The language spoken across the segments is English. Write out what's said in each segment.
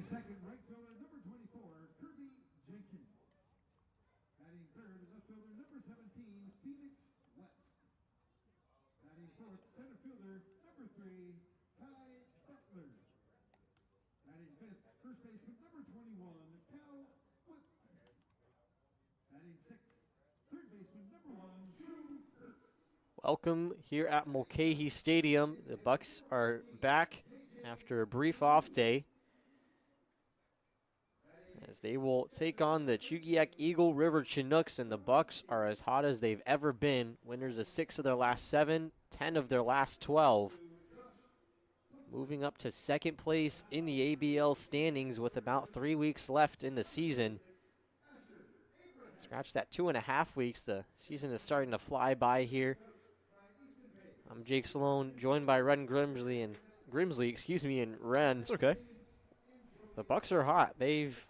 Batting second, right fielder number 24, Kirby Jenkins. Batting third, left fielder number 17, Phoenix West. Batting fourth, center fielder number 3, Kai Butler. Batting fifth, first baseman number 21, Cal Whip. Batting sixth, third baseman number 1, Chinooks. Welcome here at Mulcahy Stadium. The Bucs are back after a brief off day, as they will take on the Chugiak-Eagle River Chinooks, and the Bucs are as hot as they've ever been. Winners of 6 of their last 7, 10 of their last 12. Moving up to second place in the ABL standings with about 3 weeks left in the season. Scratch that 2.5 weeks. The season is starting to fly by here. I'm Jake Sloan, joined by Ren Grimsley and Ren. It's okay. The Bucs are hot. They've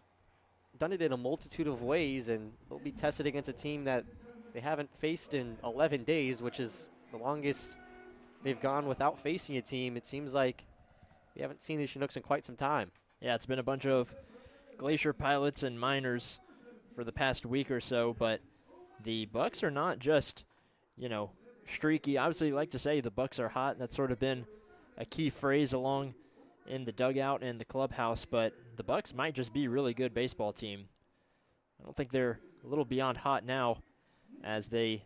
done it in a multitude of ways, and they'll be tested against a team that they haven't faced in 11 days, which is the longest they've gone without facing a team. It seems like we haven't seen the Chinooks in quite some time. Yeah, it's been a bunch of Glacier Pilots and Miners for the past week or so, but the Bucs are not just, streaky. Obviously, you like to say the Bucs are hot. That's sort of been a key phrase along in the dugout and the clubhouse, but the Bucs might just be a really good baseball team. I don't think they're a little beyond hot now, as they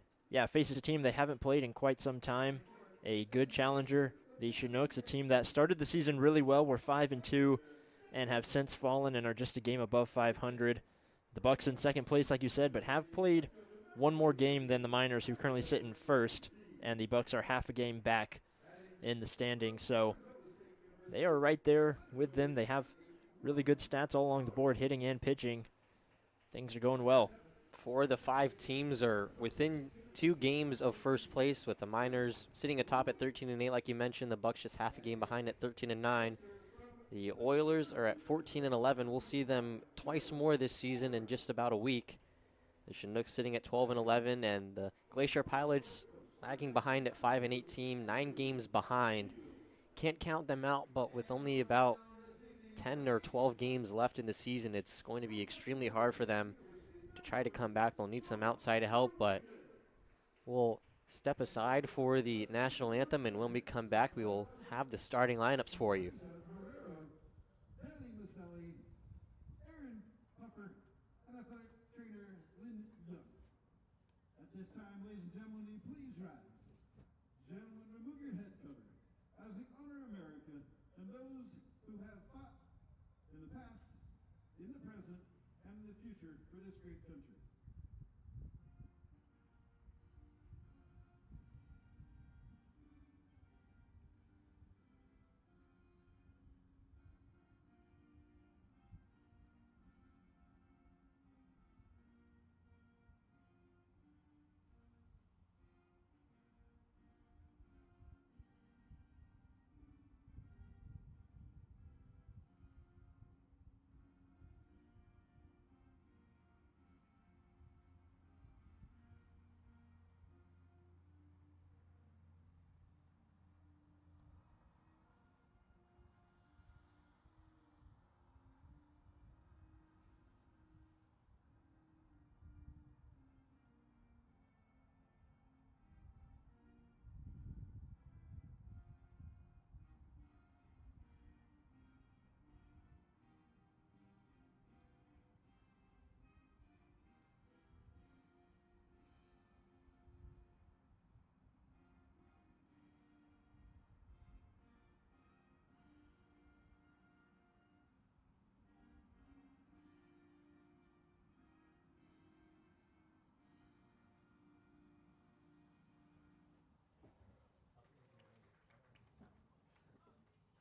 face a team they haven't played in quite some time, a good challenger. The Chinooks, a team that started the season really well, were 5-2 and have since fallen and are just a game above 500. The Bucs in second place, like you said, but have played one more game than the Miners, who currently sit in first, and the Bucs are half a game back in the standings. So they are right there with them. They have really good stats all along the board, hitting and pitching. Things are going well. 4 of the 5 teams are within 2 games of first place, with the Miners sitting atop at 13-8, like you mentioned. The Bucs just half a game behind at 13-9. The Oilers are at 14-11. We'll see them twice more this season in just about a week. The Chinooks sitting at 12-11, and the Glacier Pilots lagging behind at 5-18, 9 games behind. Can't count them out, but with only about 10 or 12 games left in the season, it's going to be extremely hard for them to try to come back. They'll need some outside help, but we'll step aside for the national anthem, and when we come back, we will have the starting lineups for you. At this time, ladies and gentlemen, will you please rise? Gentlemen, remove your head cover as we honor America and those who have fought in the past, in the present, and in the future for this great country.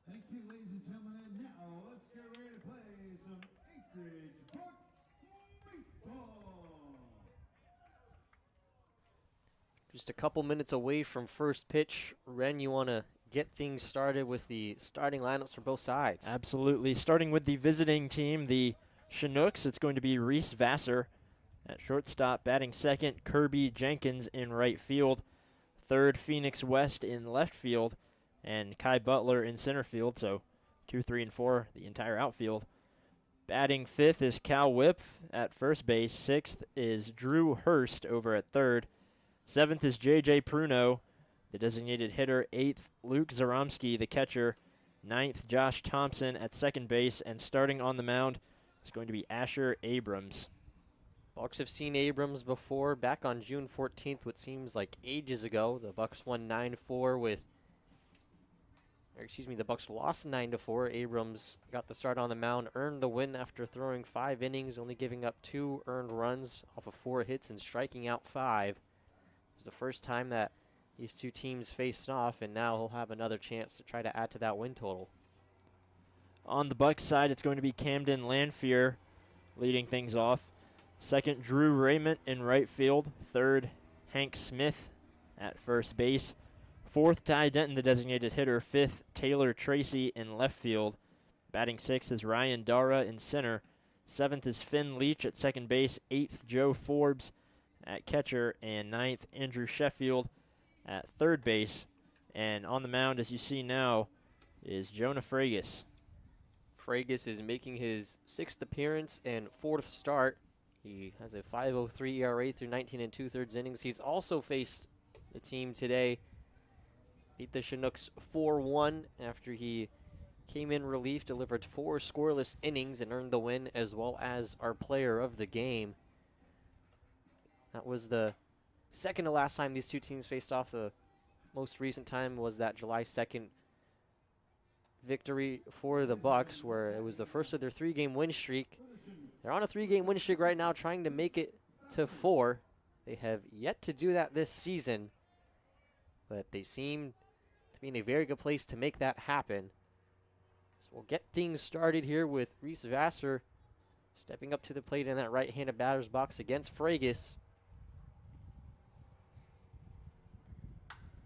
Thank you, ladies and gentlemen, and now let's get ready to play some Anchorage Bucs baseball. Just a couple minutes away from first pitch. Ren, you want to get things started with the starting lineups for both sides? Absolutely. Starting with the visiting team, the Chinooks, it's going to be Reese Vassar at shortstop. Batting second, Kirby Jenkins in right field. Third, Phoenix West in left field. And Kai Butler in center field, so 2, 3, and 4, the entire outfield. Batting fifth is Cal Whipf at first base. Sixth is Drew Hurst over at third. Seventh is J.J. Pruno, the designated hitter. Eighth, Luke Zaromski, the catcher. Ninth, Josh Thompson at second base. And starting on the mound is going to be Asher Abrams. Bucs have seen Abrams before, back on June 14th, what seems like ages ago. The Bucs won 9-4 the Bucs lost 9-4. Abrams got the start on the mound, earned the win after throwing 5 innings, only giving up 2 earned runs off of 4 hits and striking out 5. It was the first time that these two teams faced off, and now he'll have another chance to try to add to that win total. On the Bucs side, it's going to be Camden Lanphier leading things off. Second, Drew Raymond in right field. Third, Hank Smith at first base. Fourth, Ty Denton, the designated hitter. Fifth, Taylor Tracy in left field. Batting sixth is Ryan Dara in center. Seventh is Finn Leach at second base. Eighth, Joe Forbes at catcher. And ninth, Andrew Sheffield at third base. And on the mound, as you see now, is Jonah Fragus. Fragus is making his 6th appearance and 4th start. He has a 5.03 ERA through 19 2/3 innings. He's also faced the team today. Beat the Chinooks 4-1 after he came in relief, delivered 4 scoreless innings, and earned the win, as well as our player of the game. That was the second to last time these two teams faced off. The most recent time was that July 2nd victory for the Bucs, where it was the first of their 3-game win streak. They're on a 3-game win streak right now, trying to make it to 4. They have yet to do that this season, but they seem to be in a very good place to make that happen. So we'll get things started here with Reese Vassar stepping up to the plate in that right-handed batter's box against Fragus.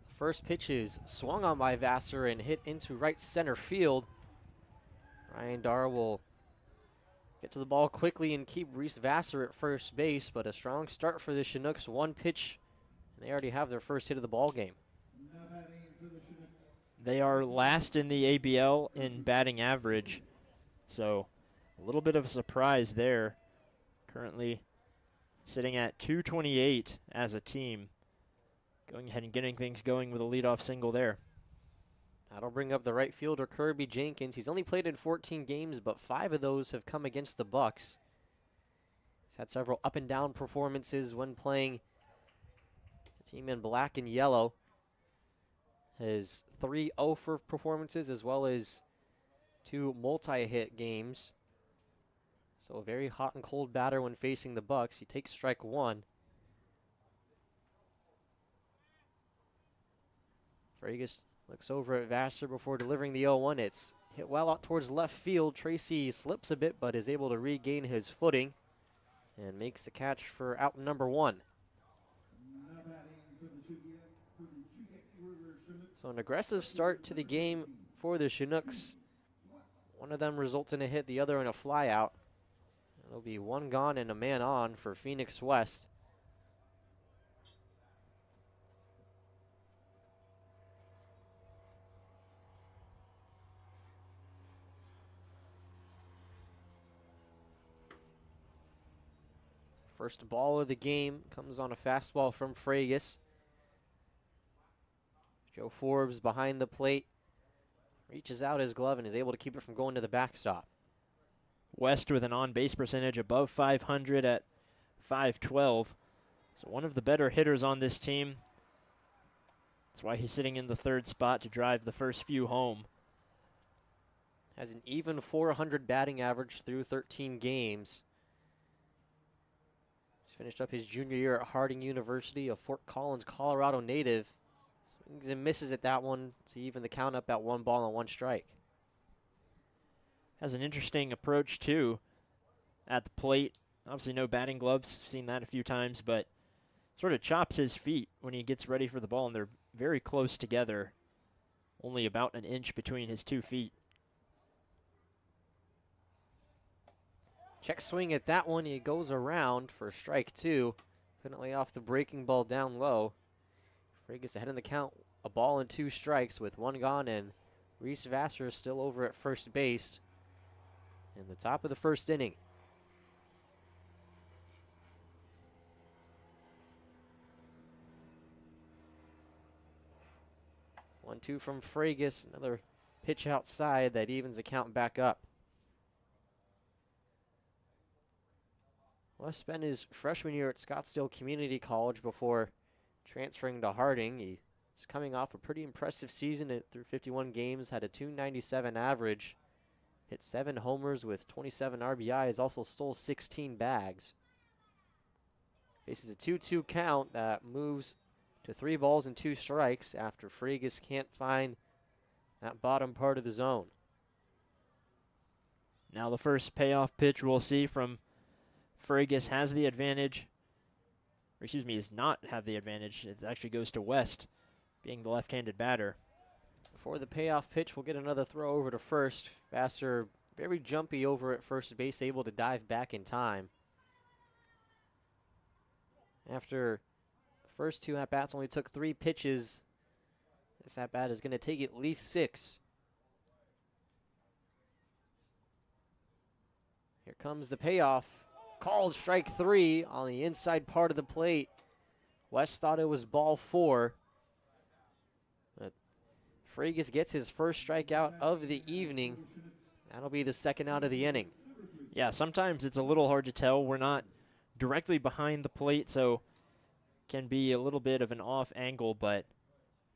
The first pitch is swung on by Vassar and hit into right center field. Ryan Dar will get to the ball quickly and keep Reese Vassar at first base, but a strong start for the Chinooks. 1 pitch, and they already have their first hit of the ball game. They are last in the ABL in batting average, so a little bit of a surprise there. Currently sitting at 228 as a team. Going ahead and getting things going with a leadoff single there. That'll bring up the right fielder, Kirby Jenkins. He's only played in 14 games, but 5 of those have come against the Bucs. He's had several up and down performances when playing the team in black and yellow. His 3 0-for performances, as well as 2 multi-hit games. So a very hot and cold batter when facing the Bucs. He takes strike 1. Fragus looks over at Vassar before delivering the 0-1. It's hit well out towards left field. Tracy slips a bit, but is able to regain his footing and makes the catch for out number 1. So an aggressive start to the game for the Chinooks. One of them results in a hit, the other in a fly out. It'll be 1 gone and a man on for Phoenix West. First ball of the game comes on a fastball from Fragus. Joe Forbes behind the plate, reaches out his glove and is able to keep it from going to the backstop. West with an on-base percentage above 500 at .512. So one of the better hitters on this team. That's why he's sitting in the 3rd spot to drive the first few home. Has an even .400 batting average through 13 games. He's finished up his junior year at Harding University, a Fort Collins, Colorado native. Swings and misses at that one to even the count up at 1 ball and 1 strike. Has an interesting approach, too, at the plate. Obviously no batting gloves. Seen that a few times, but sort of chops his feet when he gets ready for the ball, and they're very close together. Only about an inch between his 2 feet. Check swing at that one. He goes around for strike 2. Couldn't lay off the breaking ball down low. Fragus ahead in the count. A ball and 2 strikes with 1 gone, and Reese Vassar is still over at first base. in the top of the first inning. 1-2 from Fragus. Another pitch outside that evens the count back up. Wes spent his freshman year at Scottsdale Community College before transferring to Harding. He's coming off a pretty impressive season through 51 games, had a .297 average, hit 7 homers with 27 RBIs, also stole 16 bags. Faces a 2-2 count that moves to 3 balls and 2 strikes after Fragus can't find that bottom part of the zone. Now the first payoff pitch we'll see from Fragus has the advantage. Or excuse me, does not have the advantage. It actually goes to West, being the left-handed batter. For the payoff pitch, we'll get another throw over to first. Vassar very jumpy over at first base, able to dive back in time. After the first 2 at-bats only took 3 pitches, this at-bat is going to take at least 6. Here comes the payoff. Called strike 3 on the inside part of the plate. West thought it was ball 4. But Fragus gets his first strikeout of the evening. That'll be the second out of the inning. Yeah, sometimes it's a little hard to tell. We're not directly behind the plate, so can be a little bit of an off angle, but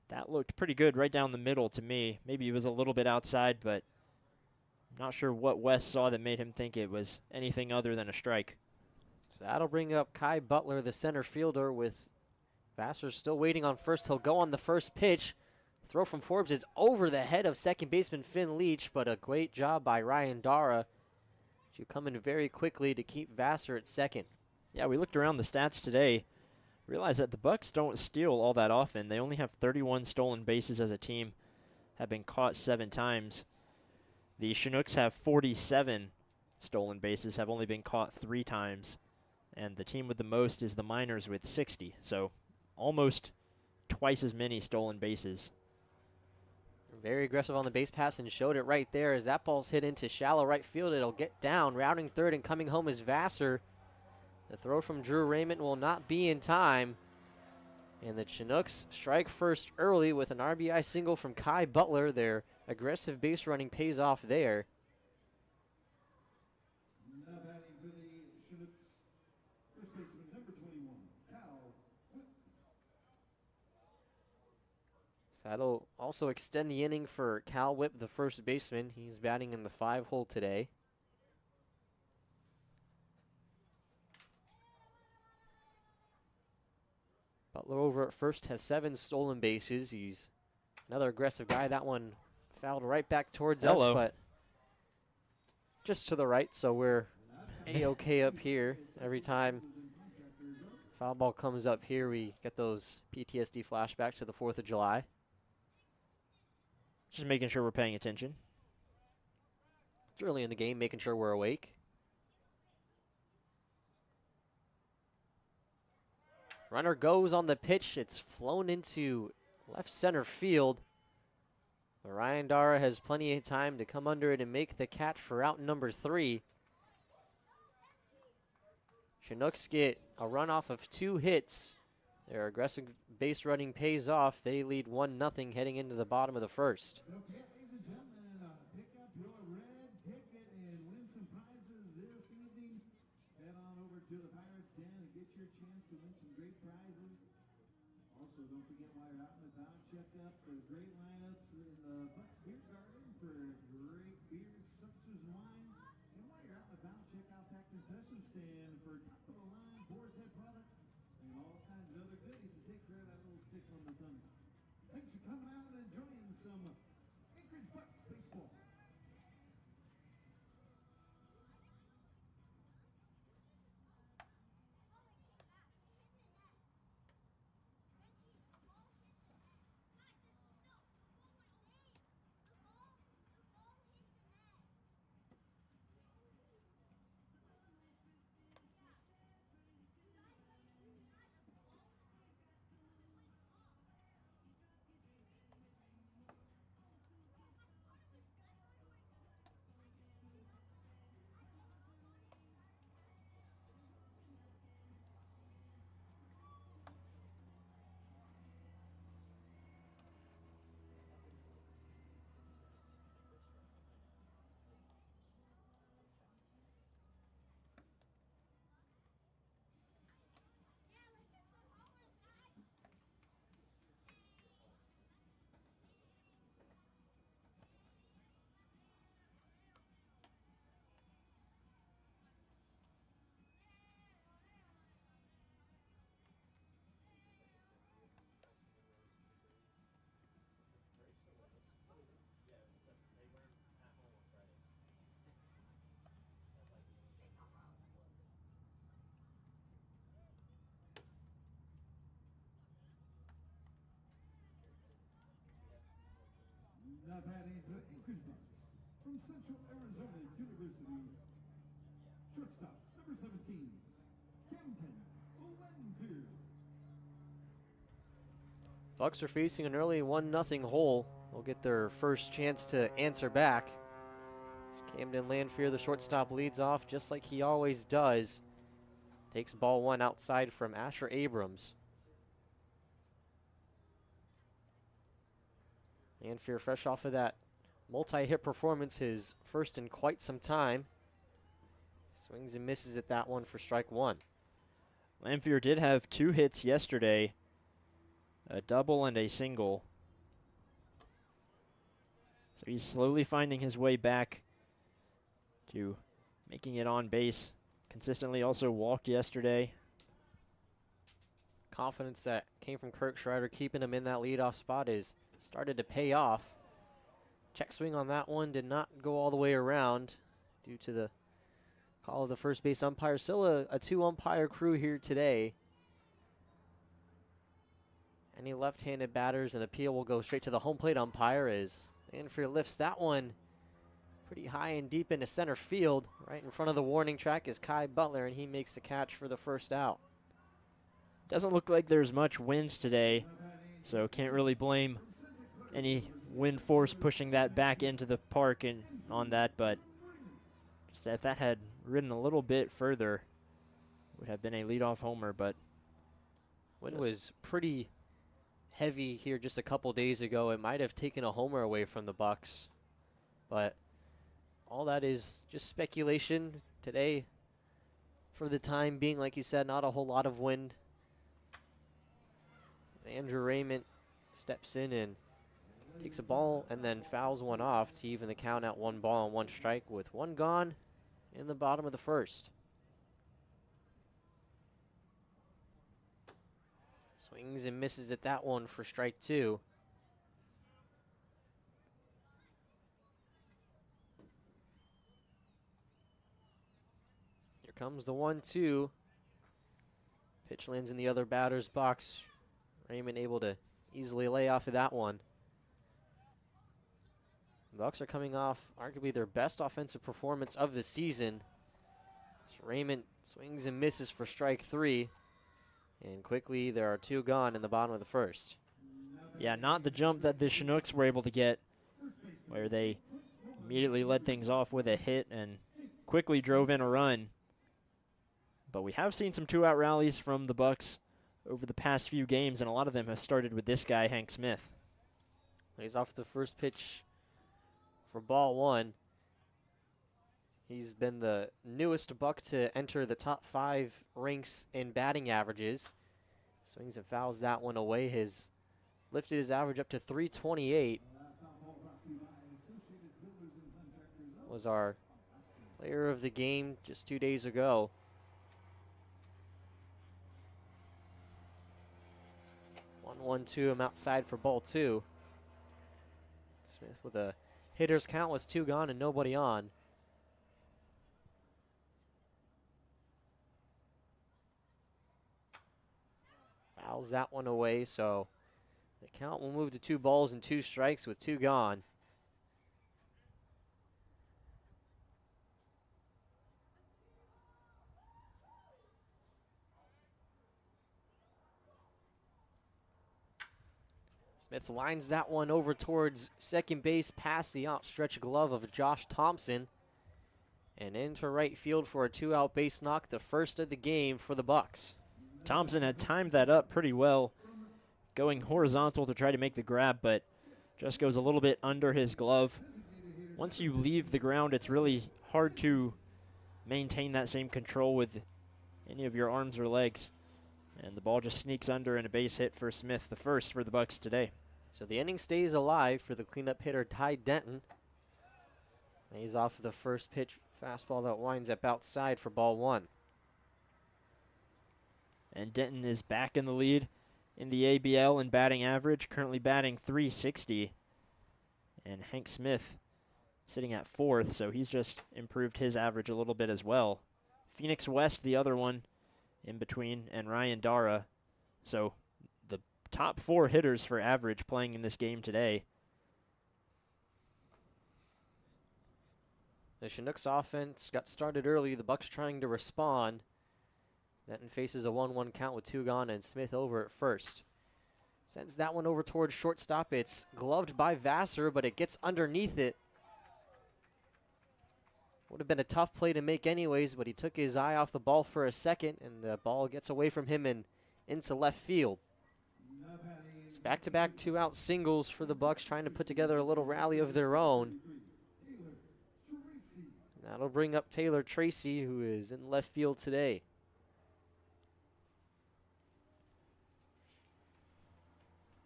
that looked pretty good right down the middle to me. Maybe it was a little bit outside, but I'm not sure what West saw that made him think it was anything other than a strike. So that'll bring up Kai Butler, the center fielder, with Vassar still waiting on first. He'll go on the first pitch. Throw from Forbes is over the head of second baseman Finn Leach, but a great job by Ryan Dara to come in very quickly to keep Vassar at second. Yeah, we looked around the stats today. Realized that the Bucs don't steal all that often. They only have 31 stolen bases as a team, have been caught 7 times. The Chinooks have 47 stolen bases, have only been caught 3 times. And the team with the most is the Miners with 60. So almost twice as many stolen bases. Very aggressive on the base pass and showed it right there as that ball's hit into shallow right field. It'll get down, routing third and coming home is Vassar. The throw from Drew Raymond will not be in time. And the Chinooks strike first early with an RBI single from Kai Butler. Their aggressive base running pays off there. Now batting for the Chinooks, first baseman number 21, Cal Whip. So that'll also extend the inning for Cal Whip, the first baseman. He's batting in the 5-hole today. Butler over at first has 7 stolen bases. He's another aggressive guy. That one fouled right back towards us, but just to the right, so we're A-okay up here. Every time foul ball comes up here, we get those PTSD flashbacks to the 4th of July. Just making sure we're paying attention. It's early in the game, making sure we're awake. Runner goes on the pitch. It's flown into left center field. But Ryan Dara has plenty of time to come under it and make the catch for out number 3. Chinooks get a run off of 2 hits. Their aggressive base running pays off. They lead 1-0 heading into the bottom of the first. Okay, ladies and gentlemen, pick up your red ticket and win some prizes this evening. Head on over to the Pirates Den and get your chance to win some great prizes. Also, don't forget while you're out in the town, check out the great lineups in the Bucs Beer Garden for great beers, seltzers, and wines. And while you're out in the town, check out that concession stand for top-of-the-line Boar's Head products and all kinds of other goodies to take care of that little tickle in the tummy. Thanks for coming out and enjoying some Anchorage Bucs baseball. Now batting for the Anchorage Bucs from Central Arizona University, shortstop, number 17, Camden Owenfield. Bucs are facing an early 1-0 hole. They'll get their first chance to answer back. As Camden Landfear, the shortstop, leads off just like he always does. Takes ball one outside from Asher Abrams. Landfear fresh off of that multi-hit performance, his first in quite some time. Swings and misses at that one for strike one. Landfear did have 2 hits yesterday, a double and a single. So he's slowly finding his way back to making it on base. Consistently also walked yesterday. Confidence that came from Kirk Schreider keeping him in that leadoff spot is started to pay off. Check swing on that one did not go all the way around due to the call of the first base umpire. Still a 2-umpire crew here today. Any left-handed batters, an appeal will go straight to the home plate umpire as Landfear lifts that one pretty high and deep into center field. Right in front of the warning track is Kai Butler, and he makes the catch for the first out. Doesn't look like there's much winds today, so can't really blame any wind force pushing that back into the park and on that, but just if that had ridden a little bit further, would have been a leadoff homer, but wind was pretty heavy here just a couple days ago. It might have taken a homer away from the Bucs, but all that is just speculation today. For the time being, like you said, not a whole lot of wind. Andrew Raymond steps in and takes a ball and then fouls one off to even the count at 1 ball and 1 strike with 1 gone in the bottom of the first. Swings and misses at that one for strike 2. Here comes the 1-2. Pitch lands in the other batter's box. Raymond able to easily lay off of that one. The Bucs are coming off arguably their best offensive performance of the season. So Raymond swings and misses for strike 3. And quickly there are 2 gone in the bottom of the first. yeah, not the jump that the Chinooks were able to get, where they immediately led things off with a hit and quickly drove in a run. But we have seen some 2-out rallies from the Bucs over the past few games, and a lot of them have started with this guy, Hank Smith. He's off the first pitch for ball 1. He's been the newest Buck to enter the top 5 ranks in batting averages. Swings and fouls that one away. Lifted his average up to 328. Was our player of the game just 2 days ago. One, 2, him outside for ball 2. Smith with a hitter's count was 2 gone and nobody on. Fouls that one away, so the count will move to 2 balls and 2 strikes with 2 gone. Smith lines that one over towards second base past the outstretched glove of Josh Thompson. And into right field for a 2-out base knock, the first of the game for the Bucs. Thompson had timed that up pretty well, going horizontal to try to make the grab, but just goes a little bit under his glove. Once you leave the ground, it's really hard to maintain that same control with any of your arms or legs. And the ball just sneaks under and a base hit for Smith, the first for the Bucs today. So the inning stays alive for the cleanup hitter Ty Denton. He's off of the first pitch fastball that winds up outside for ball 1. And Denton is back in the lead in the ABL in batting average, currently batting .360. And Hank Smith sitting at 4th, so he's just improved his average a little bit as well. Phoenix West, the other one in between, and Ryan Dara. So the top 4 hitters for average playing in this game today. The Chinooks offense got started early. The Bucs trying to respond. Denton faces a 1-1 count with 2 gone, and Smith over at first. Sends that one over towards shortstop. It's gloved by Vassar, but it gets underneath it. Would have been a tough play to make anyways, but he took his eye off the ball for a second, and the ball gets away from him and into left field. It's back-to-back 2-out singles for the Bucs, trying to put together a little rally of their own. That'll bring up Taylor Tracy, who is in left field today.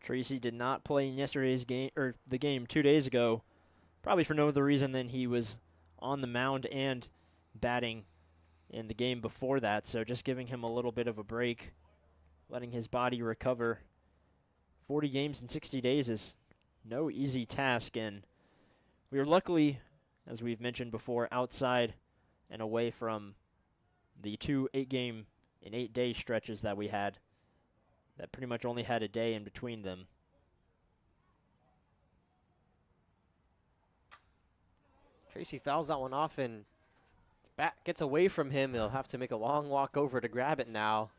Tracy did not play in yesterday's game, or the game 2 days ago, probably for no other reason than he was on the mound and batting in the game before that, so just giving him a little bit of a break, letting his body recover. 40 games in 60 days is no easy task, and we were luckily, as we've mentioned before, outside and away from the 2 8-game in 8-day stretches that we had that pretty much only had a day in between them. Tracy fouls that one off, and bat gets away from him. He'll have to make a long walk over to grab it now.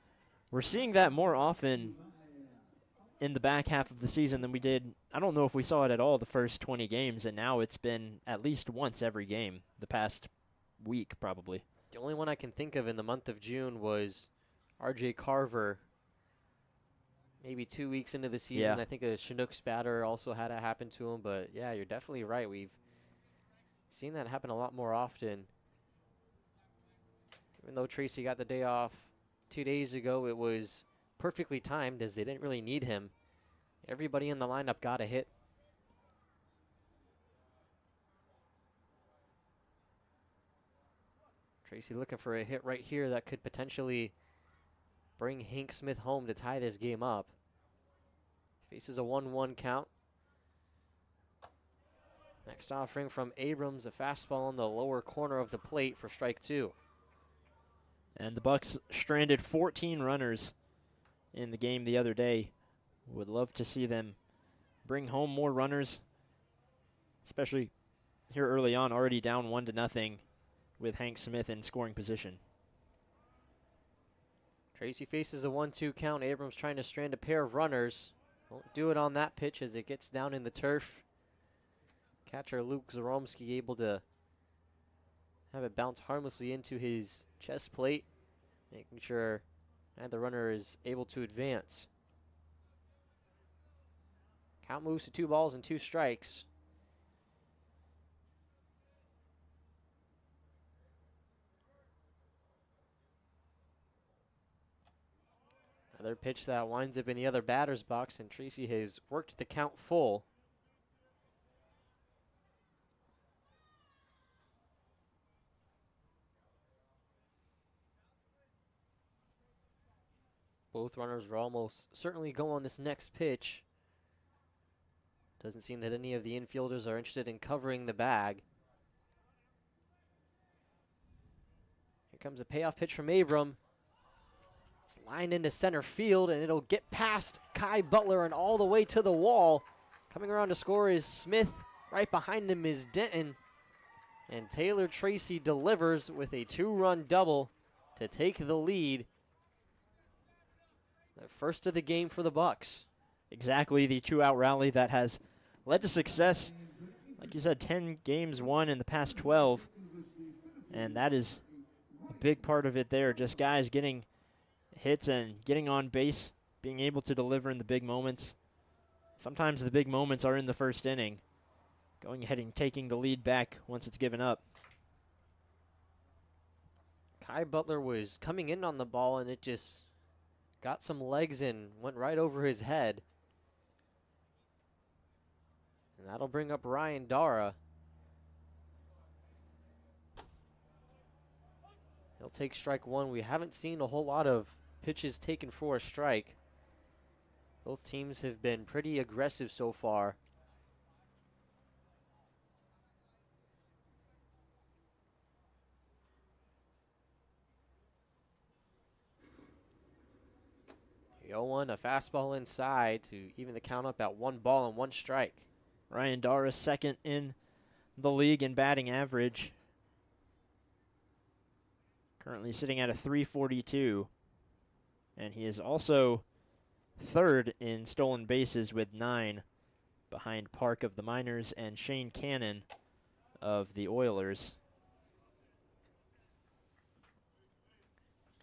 We're seeing that more often in the back half of the season than we did. I don't know if we saw it at all the first 20 games, and now it's been at least once every game the past week probably. The only one I can think of in the month of June was R.J. Carver. Maybe 2 weeks into the season, Yeah. I think a Chinooks batter also had it happen to him. But, yeah, you're definitely right. We've seen that happen a lot more often. Even though Tracy got the day off 2 days ago, it was perfectly timed as they didn't really need him. Everybody in the lineup got a hit. Tracy looking for a hit right here that could potentially bring Hank Smith home to tie this game up. Faces a 1-1 count. Next offering from Abrams, a fastball on the lower corner of the plate for strike 2. And the Bucs stranded 14 runners in the game the other day. Would love to see them bring home more runners, especially here early on, already down 1-0 with Hank Smith in scoring position. Tracy faces a 1-2 count. Abrams trying to strand a pair of runners. Won't do it on that pitch as it gets down in the turf. Catcher Luke Zaromski able to have it bounce harmlessly into his chest plate, making sure neither runner is able to advance. Count moves to 2 balls and 2 strikes. Another pitch that winds up in the other batter's box, and Tracy has worked the count full. Both runners will almost certainly go on this next pitch. Doesn't seem that any of the infielders are interested in covering the bag. Here comes a payoff pitch from Abram. It's lined into center field, and it'll get past Kai Butler and all the way to the wall. Coming around to score is Smith. Right behind him is Denton. And Taylor Tracy delivers with a 2-run double to take the lead. The first of the game for the Bucs. Exactly the 2-out rally that has led to success. Like you said, 10 games won in the past 12. And that is a big part of it there. Just guys getting hits and getting on base, being able to deliver in the big moments. Sometimes the big moments are in the first inning. Going ahead and taking the lead back once it's given up. Kai Butler was coming in on the ball, and it just got some legs and went right over his head. And that'll bring up Ryan Dara. He'll take strike 1. We haven't seen a whole lot of pitches taken for a strike. Both teams have been pretty aggressive so far. The 0-1, a fastball inside to even the count up at 1 ball and 1 strike. Ryan Dara second in the league in batting average. currently sitting at a 342. And he is also third in stolen bases with 9, behind Park of the Miners and Shane Cannon of the Oilers.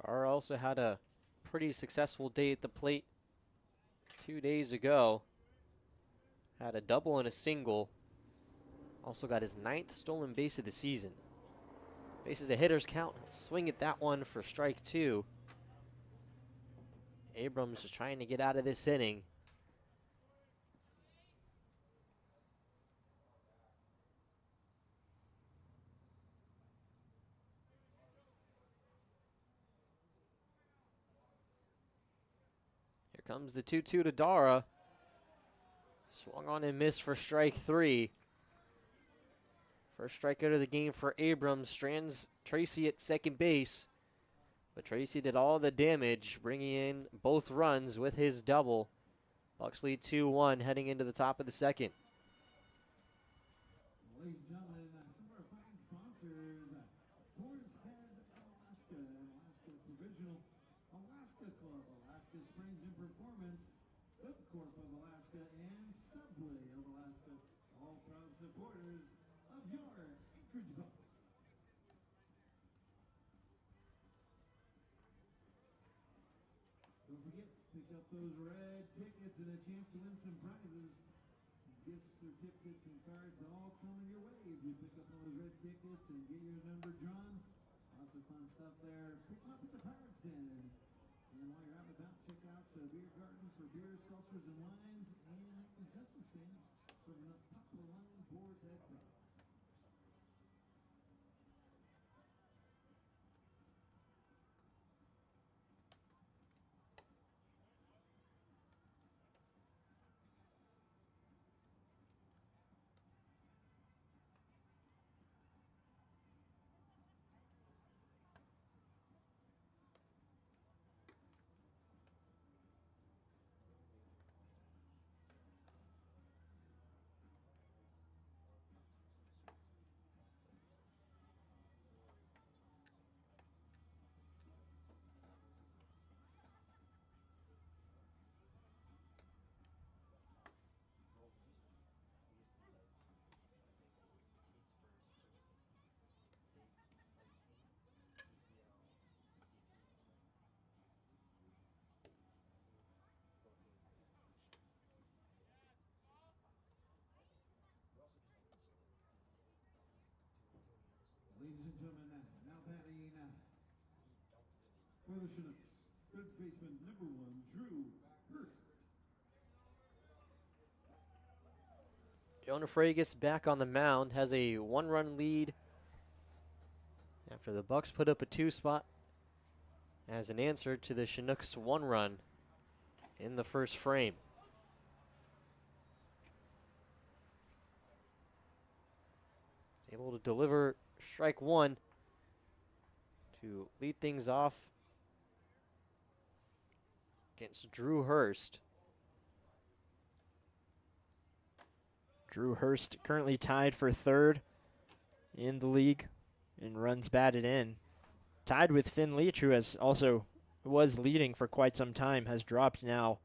Barr also had a pretty successful day at the plate 2 days ago. Had a double and a single. Also got his 9th stolen base of the season. Bases a hitter's count. He'll swing at that one for strike 2. Abrams just trying to get out of this inning. Here comes the 2-2 to Dara. Swung on and missed for strike 3. First strikeout of the game for Abrams. Strands Tracy at second base. But Tracy did all the damage, bringing in both runs with his double. Bucs lead 2-1 heading into the top of the second. Ladies and gentlemen, some of our fine sponsors, Boar's Head, Alaska, Alaska Provisional, Alaska Club, Alaska Springs and Performance, Cook Corp of Alaska, and Subway of Alaska, all proud supporters of your Anchorage Bucs. Don't forget, pick up those red tickets and a chance to win some prizes. Gifts, certificates, and cards all coming your way. If you pick up those red tickets and get your number drawn, lots of fun stuff there. Pick them up at the Pirates Den. And while you're out and about, check out the beer garden for beers, seltzers, and wines, and the concession stand serving up top-of-the-line Boar's Head products. Ladies and gentlemen, now batting for the Chinooks, third baseman number 1, Drew Hurst. Jonah Fragus back on the mound, has a 1-run lead after the Bucs put up a 2 spot as an answer to the Chinooks' 1 run in the first frame. Able to deliver strike 1 to lead things off against Drew Hurst. Drew Hurst currently tied for third in the league in runs batted in. Tied with Finn Leach, who has also was leading for quite some time, has dropped now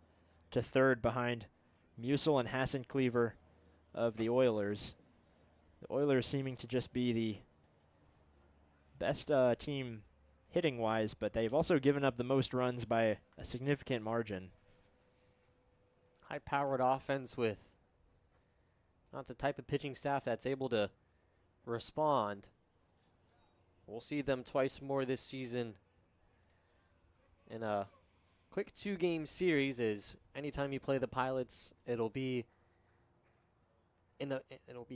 to third behind Musil and Hassan Cleaver of the Oilers. The Oilers seeming to just be the best team hitting-wise, but they've also given up the most runs by a significant margin. High-powered offense with not the type of pitching staff that's able to respond. We'll see them twice more this season in a quick 2-game series. Is anytime you play the Pilots, it'll be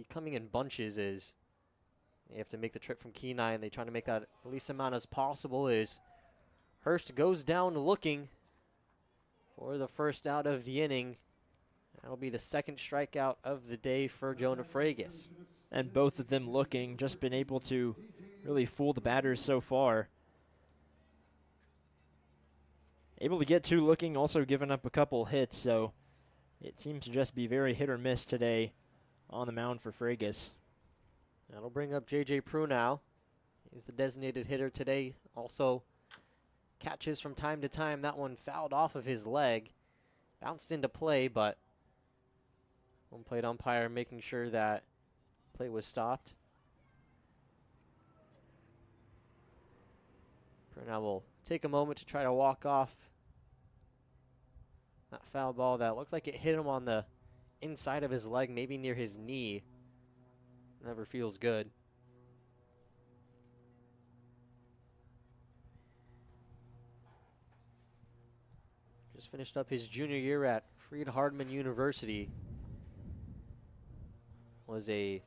coming in bunches. Is you have to make the trip from Kenai, and they try to make that the least amount as possible. Is Hurst goes down looking for the first out of the inning. That'll be the second strikeout of the day for Jonah Fragus. And both of them looking, just been able to really fool the batters so far. Able to get 2 looking, also giving up a couple hits, so it seems to just be very hit or miss today on the mound for Fragus. That'll bring up J.J. Prunow. He's the designated hitter today. Also catches from time to time. That one fouled off of his leg. Bounced into play, but home plate umpire making sure that play was stopped. Now will take a moment to try to walk off that foul ball that looked like it hit him on the inside of his leg, maybe near his knee. Never feels good. Just finished up his junior year at Freed-Hardeman University. Was a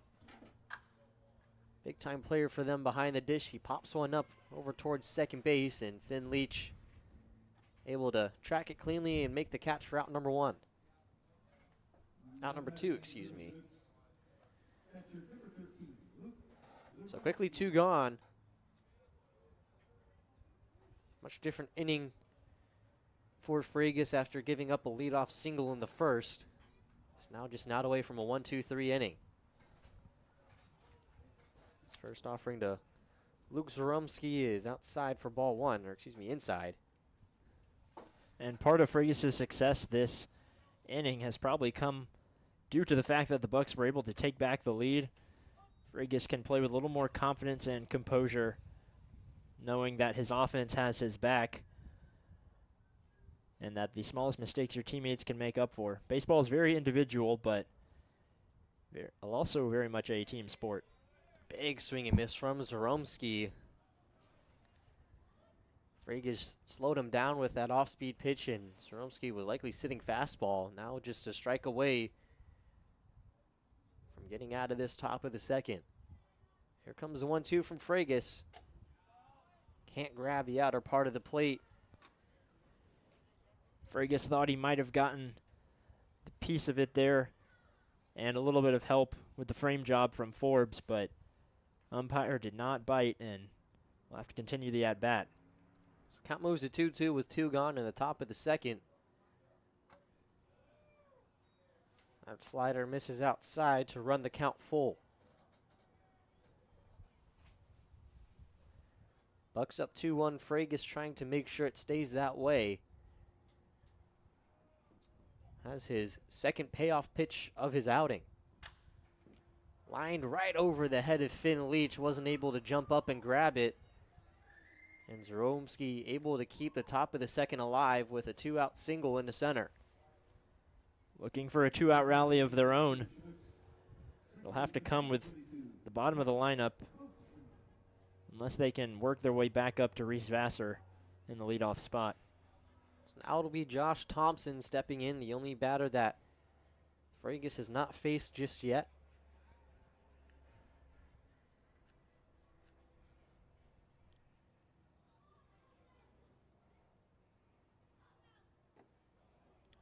big-time player for them behind the dish. He pops one up over towards second base, and Finn Leach able to track it cleanly and make the catch for out number one. Out number two, excuse me. So quickly 2 gone. Much different inning for Fragus after giving up a leadoff single in the first. It's now just not away from a 1-2-3 inning. His first offering to Luke Zarumsky is outside for ball 1, or excuse me, inside. And part of Frigus's success this inning has probably come due to the fact that the Bucs were able to take back the lead. Frigus can play with a little more confidence and composure, knowing that his offense has his back and that the smallest mistakes your teammates can make up for. Baseball is very individual, but also very much a team sport. Big swing and miss from Zaromsky. Fragus slowed him down with that off-speed pitch, and Zaromsky was likely sitting fastball. Now just a strike away from getting out of this top of the second. Here comes the 1-2 from Fragus. Can't grab the outer part of the plate. Fragus thought he might have gotten the piece of it there and a little bit of help with the frame job from Forbes, but umpire did not bite, and we'll have to continue the at-bat. So count moves to 2-2 with 2 gone in the top of the second. That slider misses outside to run the count full. Bucs up 2-1. Fragus trying to make sure it stays that way. Has his second payoff pitch of his outing. Lined right over the head of Finn Leach. Wasn't able to jump up and grab it. And Zaromsky able to keep the top of the second alive with a 2-out single into center. Looking for a 2-out rally of their own. They'll have to come with the bottom of the lineup unless they can work their way back up to Reese Vassar in the leadoff spot. So now it'll be Josh Thompson stepping in, the only batter that Fragus has not faced just yet.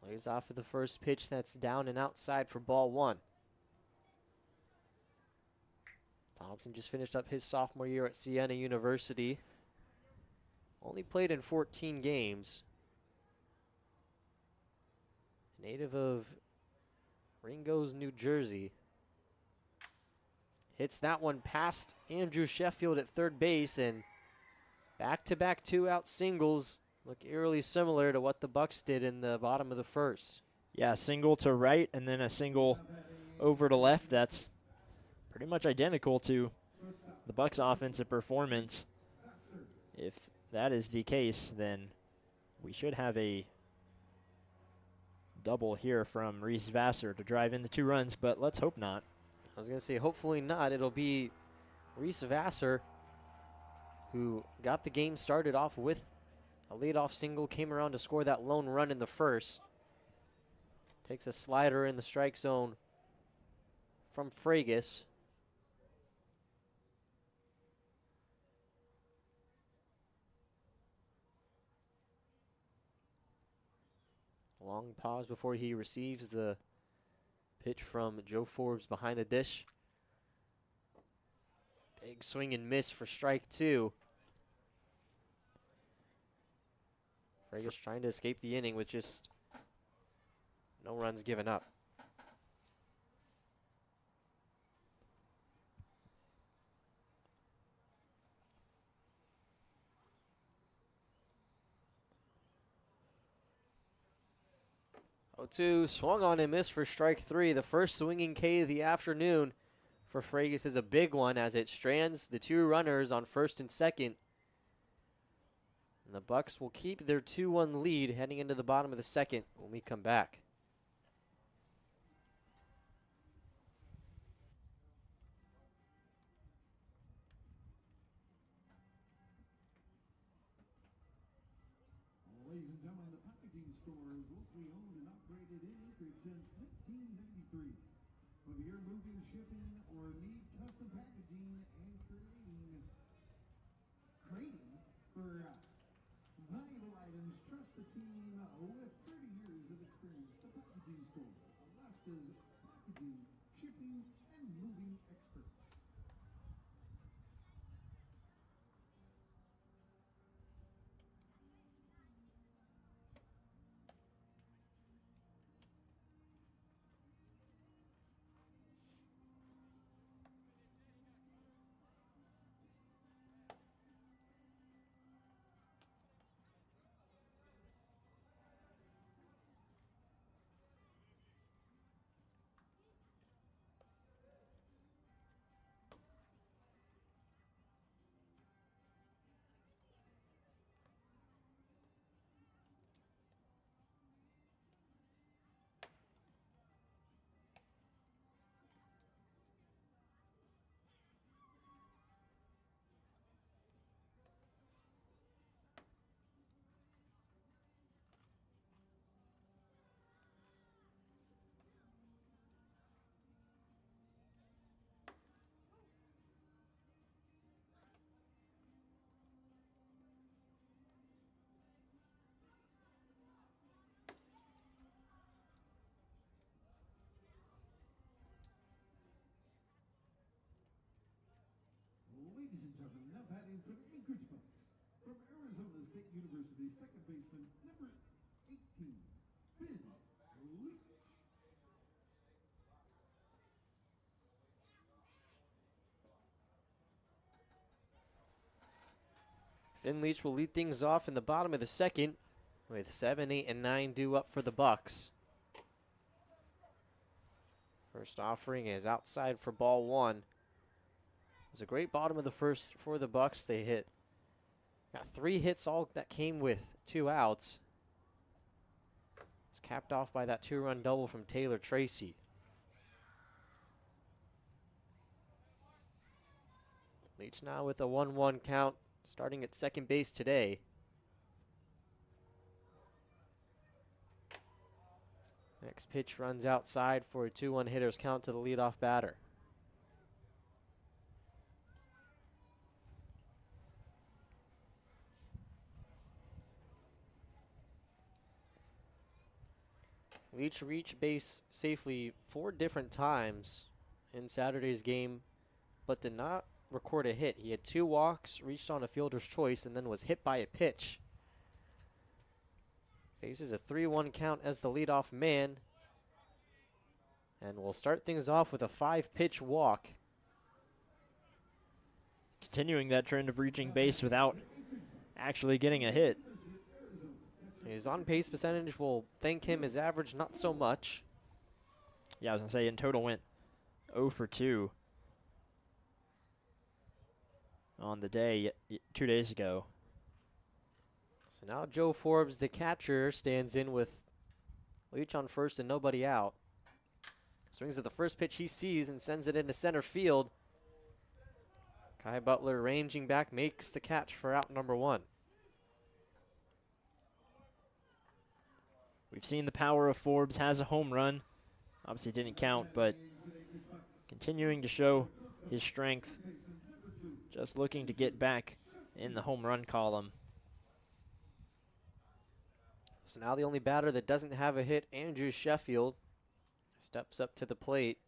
Lays off of the first pitch that's down and outside for ball 1. Thompson just finished up his sophomore year at Siena University. Only played in 14 games. Native of Ringgoes, New Jersey. Hits that one past Andrew Sheffield at third base, and back-to-back 2-out singles look eerily similar to what the Bucs did in the bottom of the first. Yeah, single to right and then a single over to left. That's pretty much identical to the Bucs' offensive performance. If that is the case, then we should have a double here from Reese Vassar to drive in the 2 runs, but let's hope not. I was going to say, hopefully not. It'll be Reese Vassar who got the game started off with a leadoff single, came around to score that lone run in the first. Takes a slider in the strike zone from Fragus. Long pause before he receives the pitch from Joe Forbes behind the dish. Big swing and miss for strike 2. Fragus trying to escape the inning with just no runs given up. 0-2, swung on and missed for strike 3. The first swinging K of the afternoon for Fragus is a big one as it strands the 2 runners on first and second. And the Bucs will keep their 2-1 lead heading into the bottom of the second when we come back. Ladies and gentlemen, the packaging store is locally owned and operated in Anchorage since 1993. Whether you're moving, shipping, or need custom packaging and creating for valuable items, trust the team with 30 years of experience. The packaging store, Alaska's packaging, shipping, and moving experts. Ladies and gentlemen, now batting for the Anchorage Bucs. From Arizona State University, second baseman, number 18, Finn Leach. Finn Leach will lead things off in the bottom of the second with 7, 8, and 9 due up for the Bucs. First offering is outside for ball 1. It was a great bottom of the first for the Bucs. They got 3 hits, all that came with 2 outs. It's capped off by that 2-run double from Taylor Tracy. Leach now with a 1-1 count, starting at second base today. Next pitch runs outside for a 2-1 hitter's count to the leadoff batter. Leach reached base safely 4 different times in Saturday's game, but did not record a hit. He had 2 walks, reached on a fielder's choice, and then was hit by a pitch. Faces a 3-1 count as the leadoff man, and will start things off with a 5-pitch walk. Continuing that trend of reaching base without actually getting a hit. His on-pace percentage will thank him. His average, not so much. Yeah, I was going to say, in total went 0 for 2 on the day 2 days ago. So now Joe Forbes, the catcher, stands in with Leach on first and nobody out. Swings at the first pitch he sees and sends it into center field. Kai Butler ranging back, makes the catch for out number 1. We've seen the power of Forbes, has a home run. Obviously didn't count, but continuing to show his strength. Just looking to get back in the home run column. So now the only batter that doesn't have a hit, Andrew Sheffield, steps up to the plate.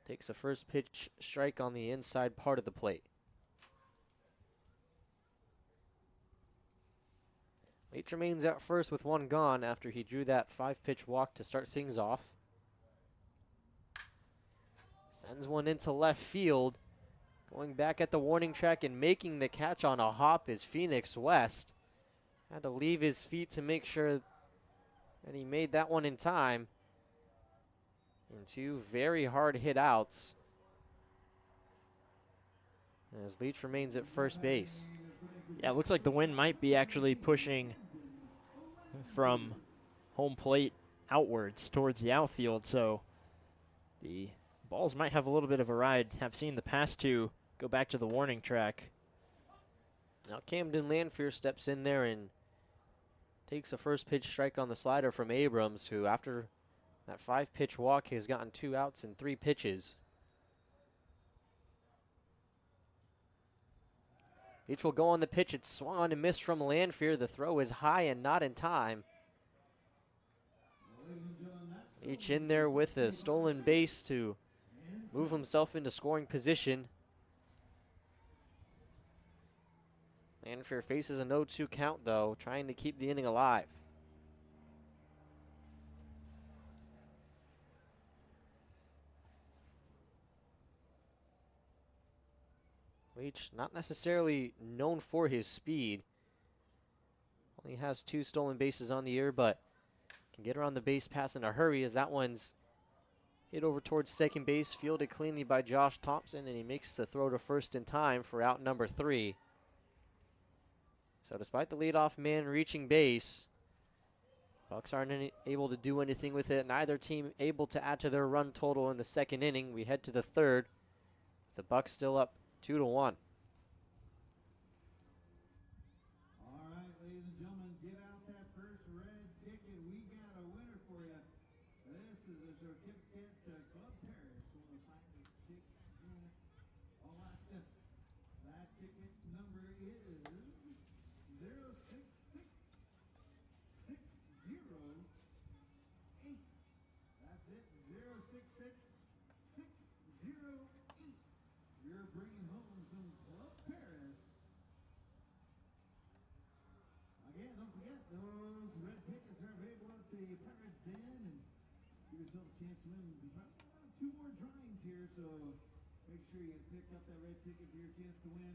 Takes a first pitch strike on the inside part of the plate. Leach remains out first with 1 gone after he drew that 5-pitch walk to start things off. Sends one into left field. Going back at the warning track and making the catch on a hop is Phoenix West. Had to leave his feet to make sure that he made that one in time. And 2 very hard hit outs, as Leach remains at first base. Yeah, it looks like the wind might be actually pushing from home plate outwards towards the outfield, so the balls might have a little bit of a ride. Have seen the past 2 go back to the warning track. Now Camden Lanfear steps in there and takes a first pitch strike on the slider from Abrams, who after that 5-pitch walk has gotten 2 outs in 3 pitches. Leach will go on the pitch. It's swung on and missed from Lanfear. The throw is high and not in time. Leach in there with a stolen base to move himself into scoring position. Lanfear faces a 0-2 count, though, trying to keep the inning alive. Leach, not necessarily known for his speed. Only has 2 stolen bases on the year, but can get around the base pass in a hurry, as that one's hit over towards second base, fielded cleanly by Josh Thompson, and he makes the throw to first in time for out number 3. So despite the leadoff man reaching base, Bucs aren't able to do anything with it. Neither team able to add to their run total in the second inning. We head to the third. The Bucs still up 2-1. All right, ladies and gentlemen, get out that first red ticket. We got a winner for you. This is a certificate to Club Paris, one of the finest sticks in Alaska. That ticket number is 066608. That's it, 066608. You're bringing home some Club Paris. Again, don't forget, those red tickets are available at the Pirates Den, and give yourself a chance to win. We've got 2 more drawings here, so make sure you pick up that red ticket for your chance to win.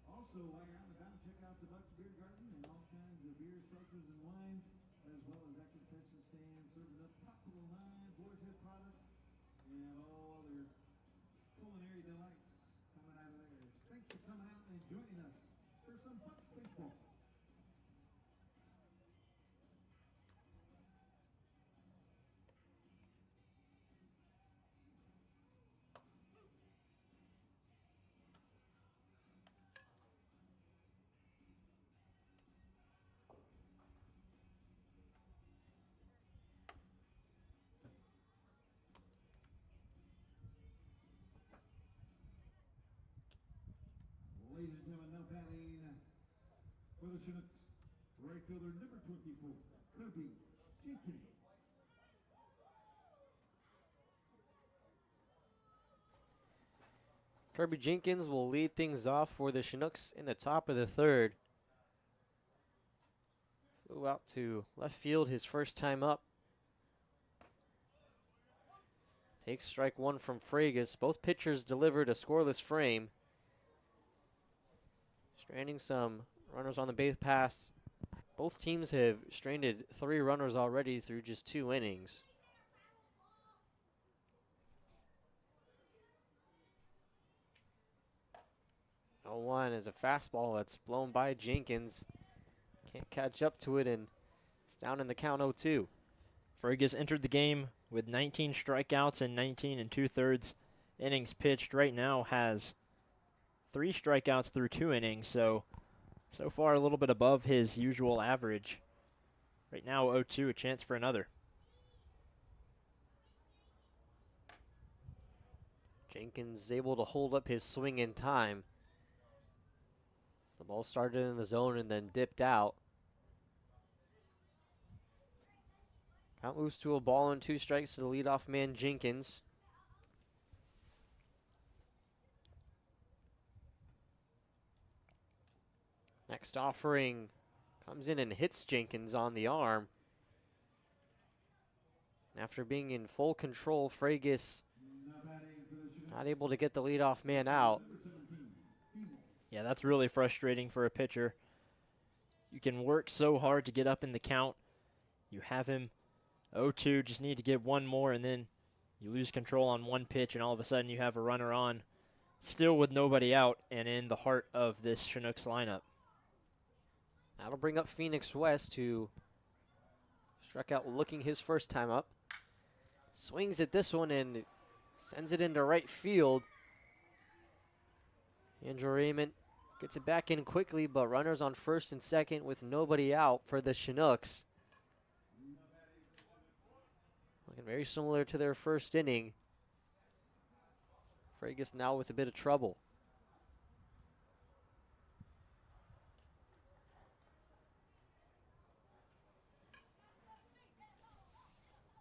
Also, while you're on the bound, check out the Bucs Beer Garden and all kinds of beer, seltzers, and wines, as well as that concession stand serving up top of the line Boar's Head products and all other culinary delights coming out of there. Thanks for coming out and joining us for some Bucs baseball. Ladies and gentlemen, now batting for the Chinooks, right fielder number 24, Kirby Jenkins. Kirby Jenkins will lead things off for the Chinooks in the top of the third. Flew out to left field his first time up. Takes strike 1 from Fragus. Both pitchers delivered a scoreless frame. Stranding some runners on the base pass. Both teams have stranded 3 runners already through just 2 innings. Oh, 1 is a fastball that's blown by Jenkins. Can't catch up to it, and it's down in the count 0-2. Fergus entered the game with 19 strikeouts and 19 2/3 innings pitched. Right now has 3 strikeouts through 2 innings, so far a little bit above his usual average. Right now 0-2, a chance for another. Jenkins is able to hold up his swing in time. The ball started in the zone and then dipped out. Count moves to a ball and 2 strikes to the leadoff man, Jenkins. Next offering comes in and hits Jenkins on the arm. After being in full control, Fragus not able to get the leadoff man out. Yeah, that's really frustrating for a pitcher. You can work so hard to get up in the count. You have him 0-2, just need to get one more, and then you lose control on one pitch, and all of a sudden you have a runner on, still with nobody out, and in the heart of this Chinooks lineup. That'll bring up Phoenix West, who struck out looking his first time up. Swings at this one and sends it into right field. Andrew Raymond gets it back in quickly, but runners on first and second with nobody out for the Chinooks. Looking very similar to their first inning. Fragus now with a bit of trouble.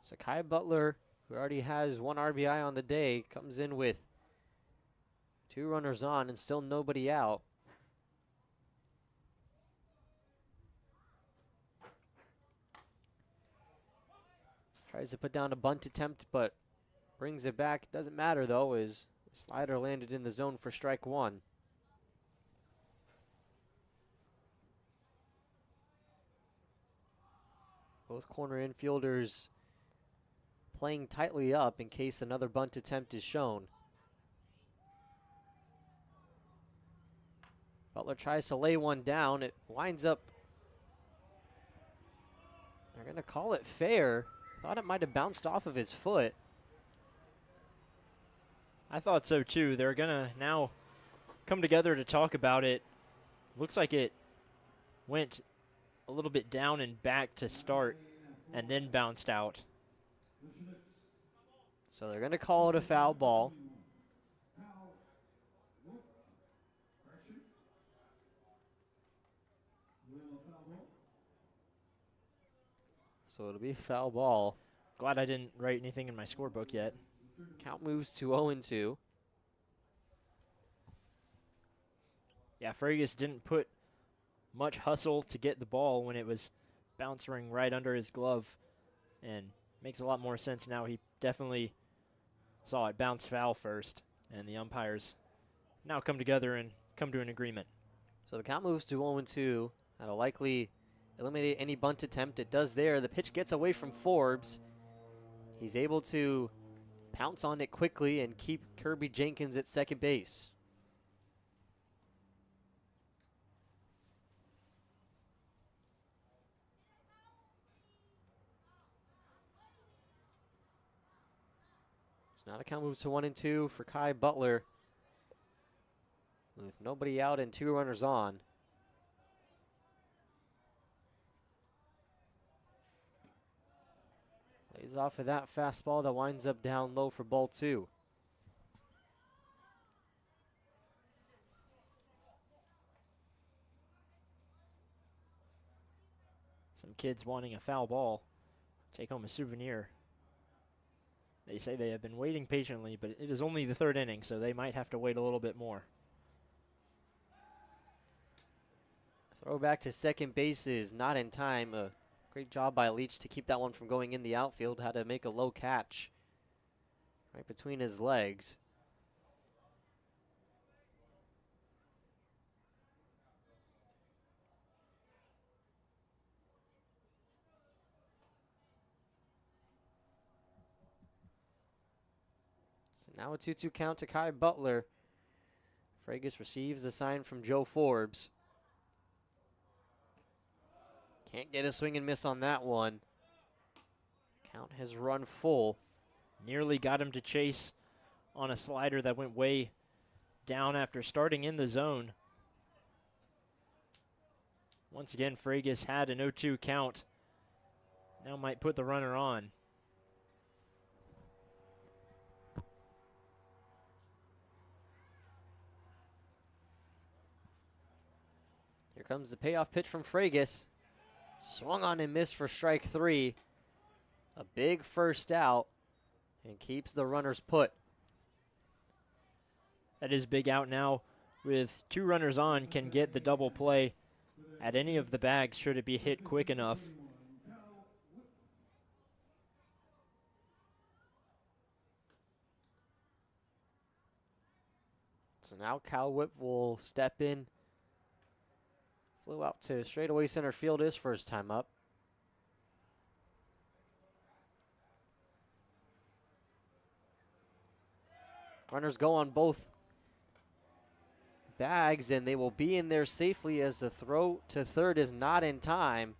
So Kai Butler, who already has one RBI on the day, comes in with 2 runners on and still nobody out. Tries to put down a bunt attempt, but brings it back. Doesn't matter, though, as the slider landed in the zone for strike 1. Both corner infielders playing tightly up in case another bunt attempt is shown. Butler tries to lay one down. It winds up. They're going to call it fair. Thought it might have bounced off of his foot. I thought so too. They're going to now come together to talk about it. Looks like it went a little bit down and back to start and then bounced out. So they're going to call it a foul ball. So it'll be a foul ball. Glad I didn't write anything in my scorebook yet. Count moves to 0-2. Yeah, Fragus didn't put much hustle to get the ball when it was bouncing right under his glove, and makes a lot more sense now. He definitely saw it bounce foul first, and the umpires now come together and come to an agreement. So the count moves to 0-2. That'll likely eliminate any bunt attempt. It does there. The pitch gets away from Forbes. He's able to pounce on it quickly and keep Kirby Jenkins at second base. So now the count moves to 1-2 for Kai Butler, with nobody out and 2 runners on. Lays off of that fastball that winds up down low for ball 2. Some kids wanting a foul ball, take home a souvenir. They say they have been waiting patiently, but it is only the 3rd inning, so they might have to wait a little bit more. Throw back to second base is not in time. Great job by Leach to keep that one from going in the outfield. Had to make a low catch right between his legs. So now a 2-2 count to Kai Butler. Fragus receives the sign from Joe Forbes. Can't get a swing and miss on that one. Count has run full. Nearly got him to chase on a slider that went way down after starting in the zone. Once again, Fragus had an 0-2 count. Now might put the runner on. Here comes the payoff pitch from Fragus. Swung on and missed for strike 3. A big first out and keeps the runners put. That is big out now with 2 runners on, can get the double play at any of the bags should it be hit quick enough. So now Cal Whip will step in Flew out to straightaway center field his first time up. Runners go on both bags, and they will be in there safely as the throw to third is not in time.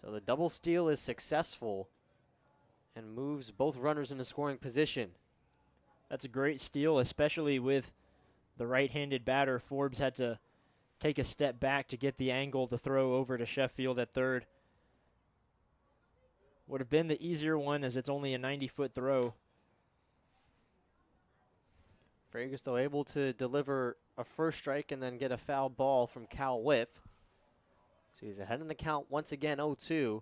So the double steal is successful and moves both runners into scoring position. That's a great steal, especially with the right-handed batter. Forbes had to take a step back to get the angle to throw over to Sheffield at third. Would have been the easier one as it's only a 90-foot throw. Fragus, though, able to deliver a first strike and then get a foul ball from Cal Whiff. So he's ahead in the count once again, 0-2.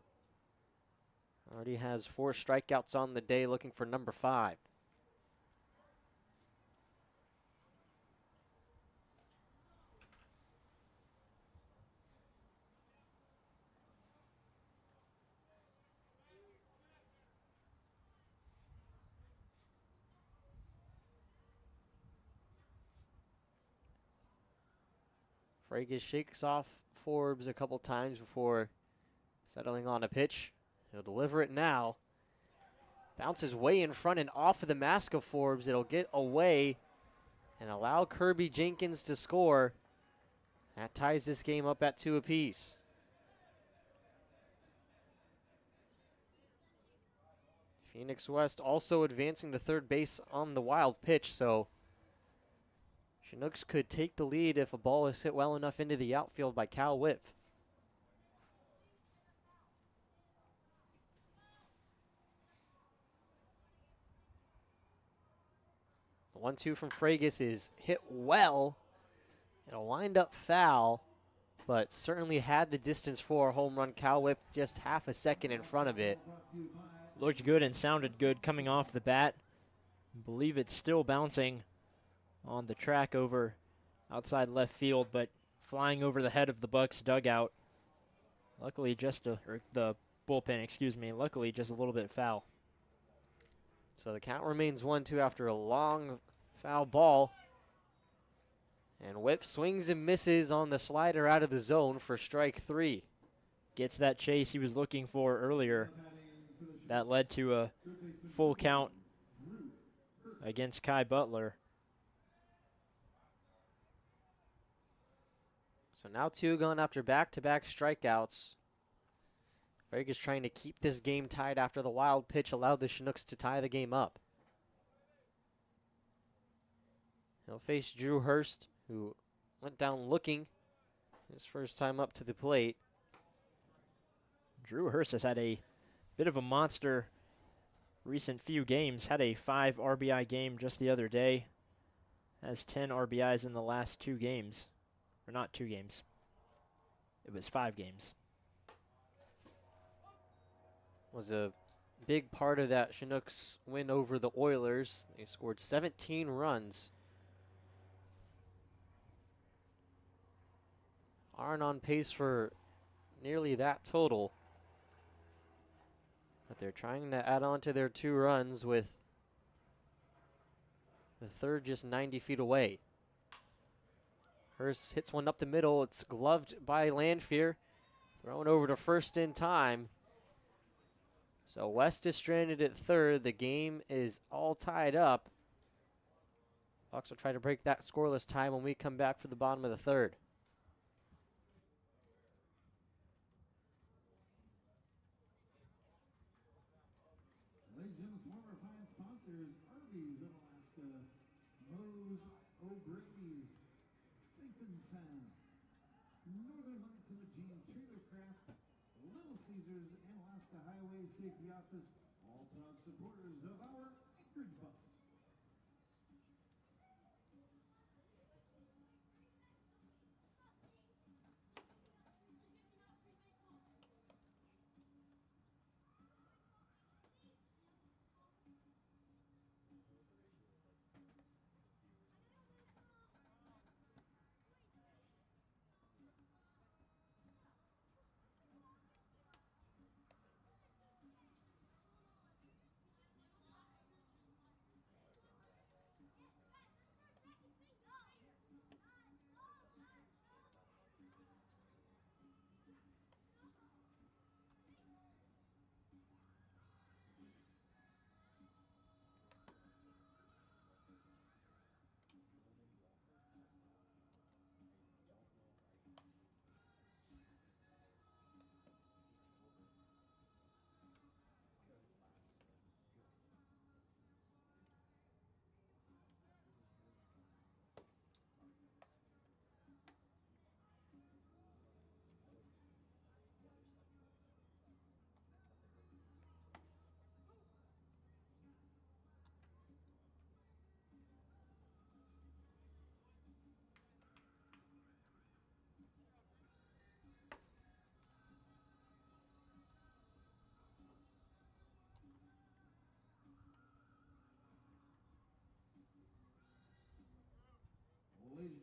Already has 4 strikeouts on the day, looking for number 5. Fragus shakes off Forbes a couple times before settling on a pitch. He'll deliver it now. Bounces way in front and off of the mask of Forbes. It'll get away and allow Kirby Jenkins to score. That ties this game up at 2 apiece. Phoenix West also advancing to third base on the wild pitch, so Chinooks could take the lead if a ball is hit well enough into the outfield by Cal Whiff. The 1-2 from Fragus is hit well. It'll wind up foul, but certainly had the distance for a home run. Cal Whiff just half a second in front of it. Looked good and sounded good coming off the bat. I believe it's still bouncing on the track over outside left field, but flying over the head of the Bucs dugout. Luckily or the bullpen, excuse me, luckily just a little bit foul. So the count remains 1-2 after a long foul ball. And Whip swings and misses on the slider out of the zone for strike 3. Gets that chase he was looking for earlier. That led to a full count against Kai Butler. So now 2 gone after back-to-back strikeouts. Fragus trying to keep this game tied after the wild pitch allowed the Chinooks to tie the game up. He'll face Drew Hurst, who went down looking his first time up to the plate. Drew Hurst has had a bit of a monster recent few games. Had a 5 RBI game just the other day. Has 10 RBIs in the last 2 games. Or not 2 games. It was 5 games. Was a big part of that Chinooks win over the Oilers. They scored 17 runs. Aren't on pace for nearly that total. But they're trying to add on to their 2 runs with the third just 90 feet away. Hurst hits one up the middle. It's gloved by Landfear. Thrown over to first in time. So West is stranded at third. The game is all tied up. Bucs will try to break that scoreless tie when we come back for the bottom of the third. Ladies and gentlemen, some of our fine sponsors: Arby's of Alaska, Moe's O'Grady's, Safe and Sound, Northern Lights Imaging, Trailer Craft, Little Caesars, and Alaska Highway Safety Office, all proud supporters of our Anchorage Bucs.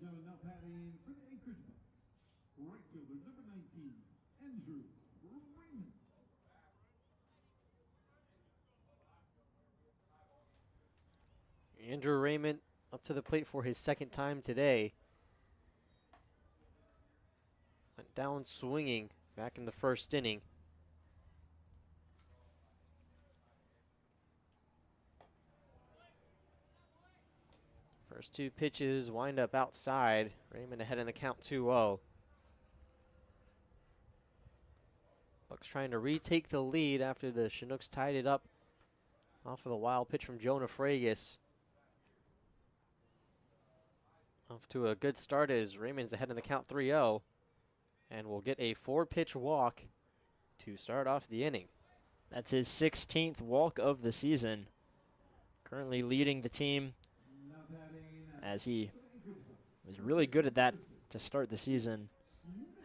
gentlemen, now batting for the Anchorage Bucs, right fielder number 19, Andrew Raymond. Andrew Raymond up to the plate for his second time today. Went down swinging back in the first inning. First two pitches wind up outside. Raymond ahead in the count 2-0. Bucs trying to retake the lead after the Chinooks tied it up off of the wild pitch from Jonah Fragus. Off to a good start as Raymond's ahead in the count 3-0. And will get a 4-pitch walk to start off the inning. That's his 16th walk of the season. Currently leading the team, as he was really good at that to start the season.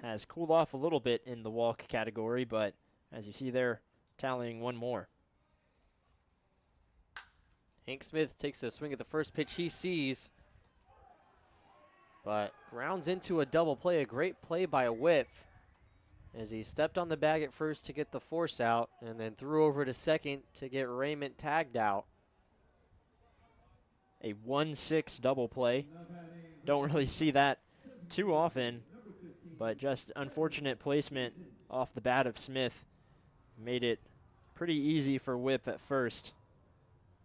Has cooled off a little bit in the walk category, but as you see there, tallying one more. Hank Smith takes a swing at the first pitch he sees, but grounds into a double play. A great play by Whiff as he stepped on the bag at first to get the force out and then threw over to second to get Raymond tagged out. A 1-6 double play. Don't really see that too often, but just unfortunate placement off the bat of Smith made it pretty easy for Whip at first,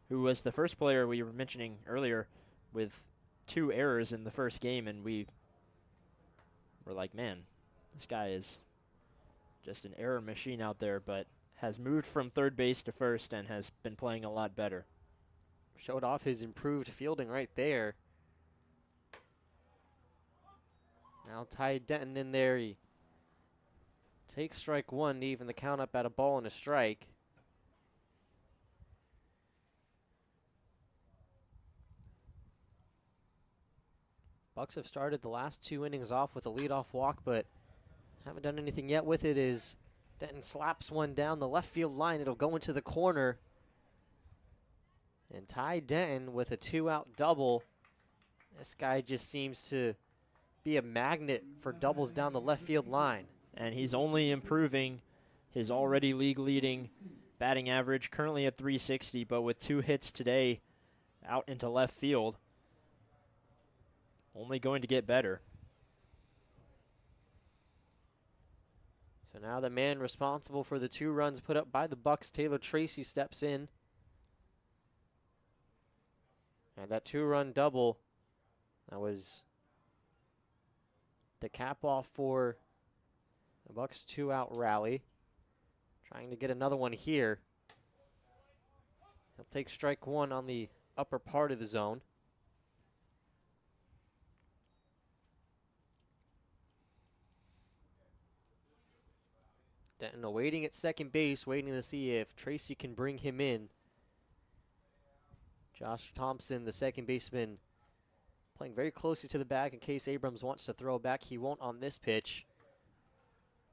who was the first player we were mentioning earlier with 2 errors in the first game, and we were like, man, this guy is just an error machine out there, but has moved from third base to first and has been playing a lot better. Showed off his improved fielding right there. Now Ty Denton in there. He takes strike one to even the count up at a ball and a strike. Bucs have started the last 2 innings off with a leadoff walk, but haven't done anything yet with it as Denton slaps one down the left field line. It'll go into the corner. And Ty Denton with a 2-out double. This guy just seems to be a magnet for doubles down the left field line. And he's only improving his already league-leading batting average, currently at .360, but with 2 hits today out into left field, only going to get better. So now the man responsible for the 2 runs put up by the Bucs, Taylor Tracy, steps in. And that 2-run double, that was the cap off for the Bucs' 2-out rally. Trying to get another one here. He'll take strike one on the upper part of the zone. Denton waiting at second base, waiting to see if Tracy can bring him in. Josh Thompson, the second baseman, playing very closely to the bag in case Abrams wants to throw back. He won't on this pitch,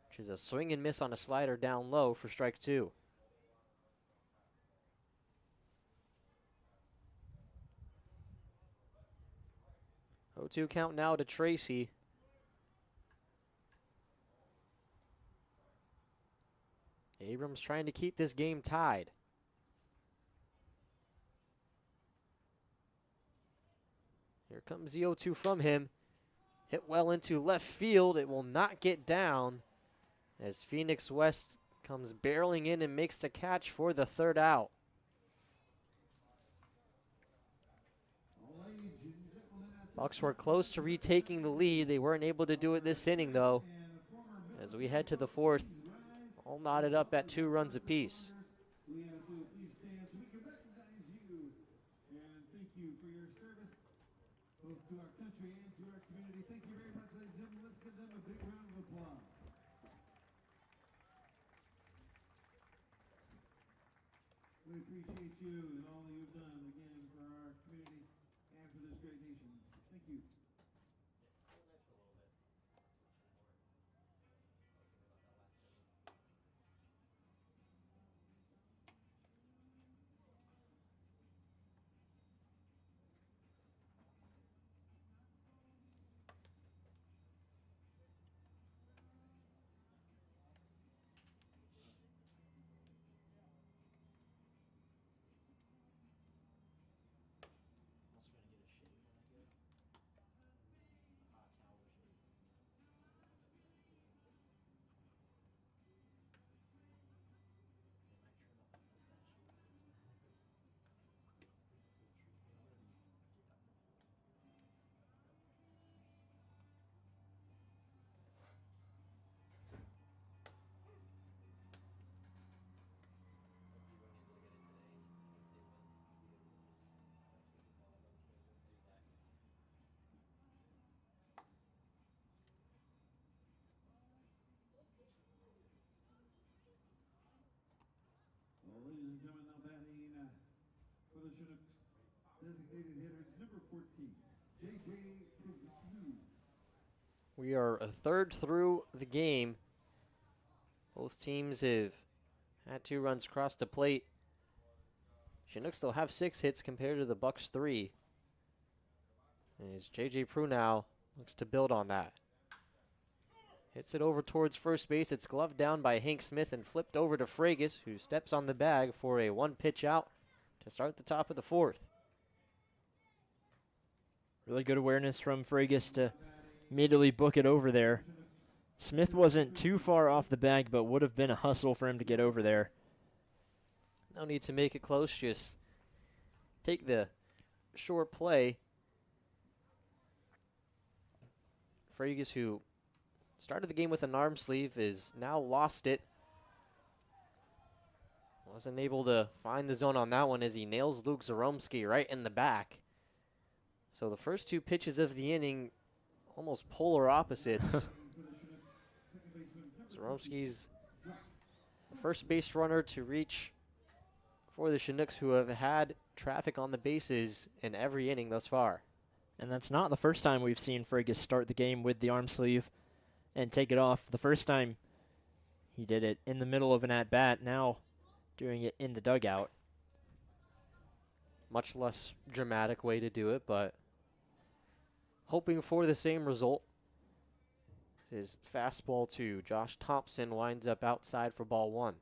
which is a swing and miss on a slider down low for strike 2. 0-2 count now to Tracy. Abrams trying to keep this game tied. Here comes the 0-2 from him. Hit well into left field. It will not get down as Phoenix West comes barreling in and makes the catch for the 3rd out. Bucs were close to retaking the lead. They weren't able to do it this inning, though. As we head to the 4th, all knotted up at 2 runs apiece. Both to our country and to our community. Thank you very much, ladies and gentlemen. Let's give them a big round of applause. We appreciate you and all that you've done, again, for our community and for this great nation. Thank you. Chinooks, designated hitter number 14, J.J. Provenu. We are a third through the game. Both teams have had 2 runs across the plate. Chinooks still have 6 hits compared to the Bucs 3. And it's J.J. Prue now looks to build on that. Hits it over towards first base. It's gloved down by Hank Smith and flipped over to Fragus, who steps on the bag for a 1-pitch out to start the top of the 4th. Really good awareness from Fragus to immediately book it over there. Smith wasn't too far off the bag, but would have been a hustle for him to get over there. No need to make it close, just take the short play. Fragus, who started the game with an arm sleeve, is now lost it. Wasn't able to find the zone on that one as he nails Luke Zaromski right in the back. So the first 2 pitches of the inning, almost polar opposites. Zaromski's the first base runner to reach for the Chinooks, who have had traffic on the bases in every inning thus far. And that's not the first time we've seen Fragus start the game with the arm sleeve and take it off. The first time he did it in the middle of an at-bat, now doing it in the dugout. Much less dramatic way to do it, but hoping for the same result. His fastball to Josh Thompson winds up outside for ball 1.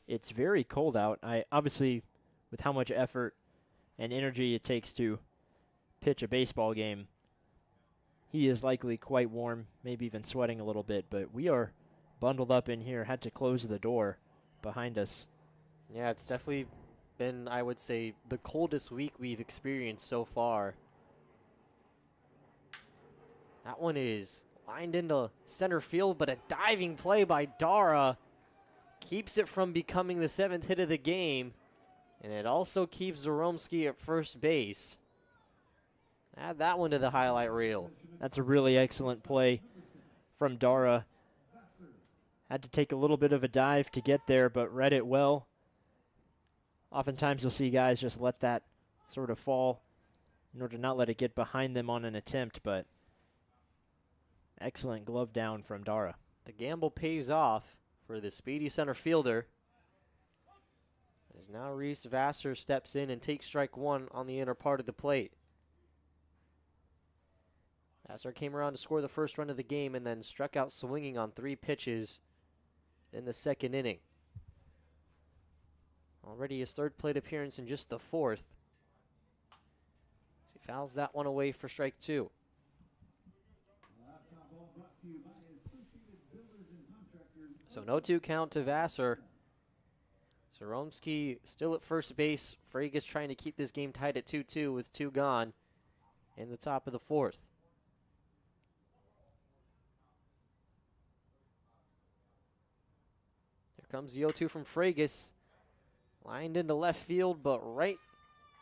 It's very cold out. Obviously, with how much effort and energy it takes to pitch a baseball game, he is likely quite warm, maybe even sweating a little bit, but we are bundled up in here, had to close the door behind us. Yeah, it's definitely been, I would say, the coldest week we've experienced so far. That one is lined into center field, but a diving play by Dara keeps it from becoming the 7th hit of the game, and it also keeps Zaromski at first base. Add that one to the highlight reel. That's a really excellent play from Dara. Had to take a little bit of a dive to get there, but read it well. Oftentimes you'll see guys just let that sort of fall in order to not let it get behind them on an attempt, but excellent glove down from Dara. The gamble pays off for the speedy center fielder. As now Reese Vassar steps in and takes strike 1 on the inner part of the plate. Vassar came around to score the first run of the game and then struck out swinging on 3 pitches in the 2nd inning. Already his 3rd plate appearance in just the 4th. He fouls that one away for strike 2. So no 2 count to Vassar. Zaromski still at first base. Fragus trying to keep this game tied at 2-2 with 2 gone in the top of the 4th. Here comes the 0-2 from Fragus. Lined into left field, but right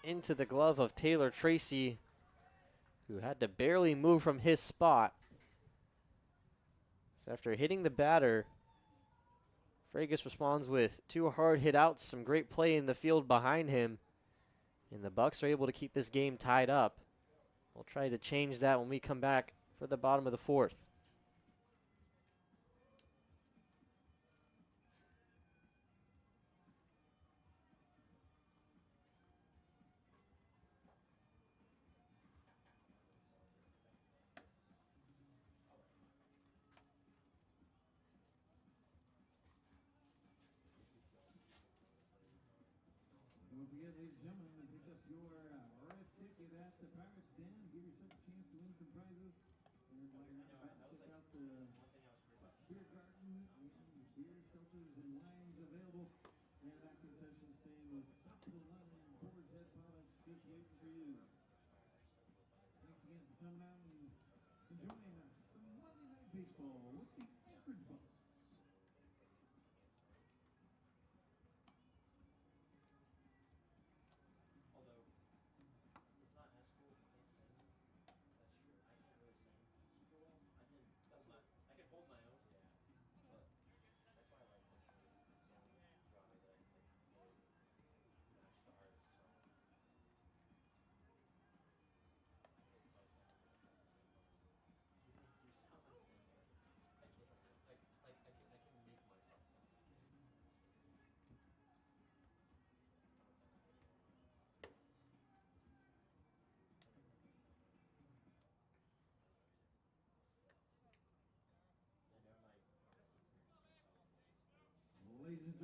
into the glove of Taylor Tracy, who had to barely move from his spot. So after hitting the batter, Fragus responds with 2 hard hit outs, some great play in the field behind him, and the Bucs are able to keep this game tied up. We'll try to change that when we come back for the bottom of the 4th. Don't forget, ladies and gentlemen, to pick up your red ticket at the Pirates Den. Give yourself a chance to win some prizes. And while you're at the back, check out the Bucs Beer Garden and the beer, seltzers, and wines available. And that concession stand with top of the line Boar's Head products just waiting for you. Thanks again for coming out and enjoying some Monday Night Baseball with the Anchorage Bucs.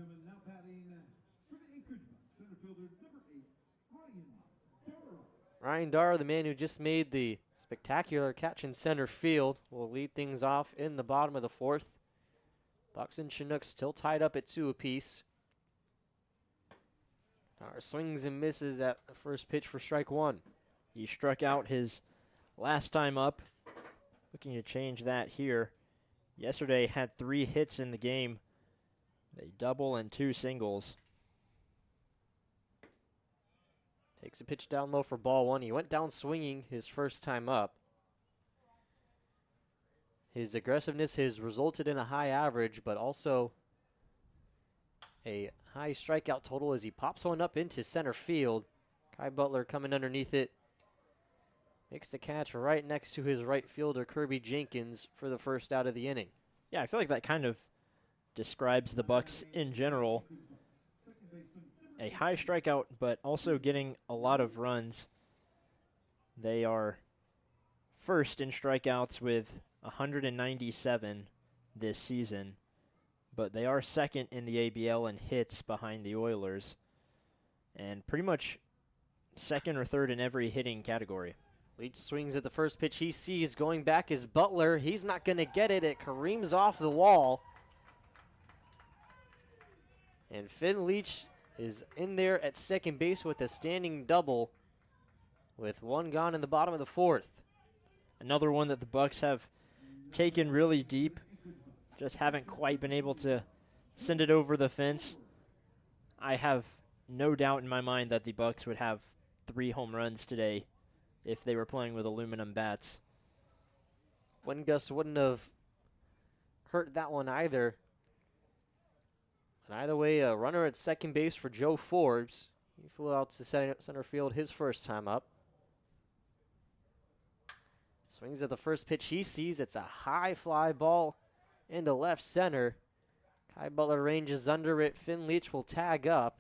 gentlemen, now batting for the Anchorage Bucs, center fielder number 8, Ryan Dara. Ryan Dara, the man who just made the spectacular catch in center field, will lead things off in the bottom of the 4th. Bucs and Chinooks still tied up at 2 apiece. Dara swings and misses at the first pitch for strike 1. He struck out his last time up. Looking to change that here. Yesterday had 3 hits in the game, a double and 2 singles. Takes a pitch down low for ball 1. He went down swinging his first time up. His aggressiveness has resulted in a high average, but also a high strikeout total as he pops one up into center field. Kai Butler coming underneath it. Makes the catch right next to his right fielder, Kirby Jenkins, for the first out of the inning. Yeah, I feel like that kind of describes the Bucs in general. A high strikeout, but also getting a lot of runs. They are first in strikeouts with 197 this season, but they are second in the ABL in hits behind the Oilers, and pretty much second or third in every hitting category. Leach swings at the first pitch he sees. Going back is Butler. He's not going to get it. It careens off the wall. And Finn Leach is in there at second base with a standing double with 1 gone in the bottom of the 4th. Another one that the Bucs have taken really deep. Just haven't quite been able to send it over the fence. I have no doubt in my mind that the Bucs would have 3 home runs today if they were playing with aluminum bats. Wind gust wouldn't have hurt that one either. And either way, a runner at second base for Joe Forbes. He flew out to center field his first time up. Swings at the first pitch he sees. It's a high fly ball into left center. Kai Butler ranges under it. Finn Leach will tag up.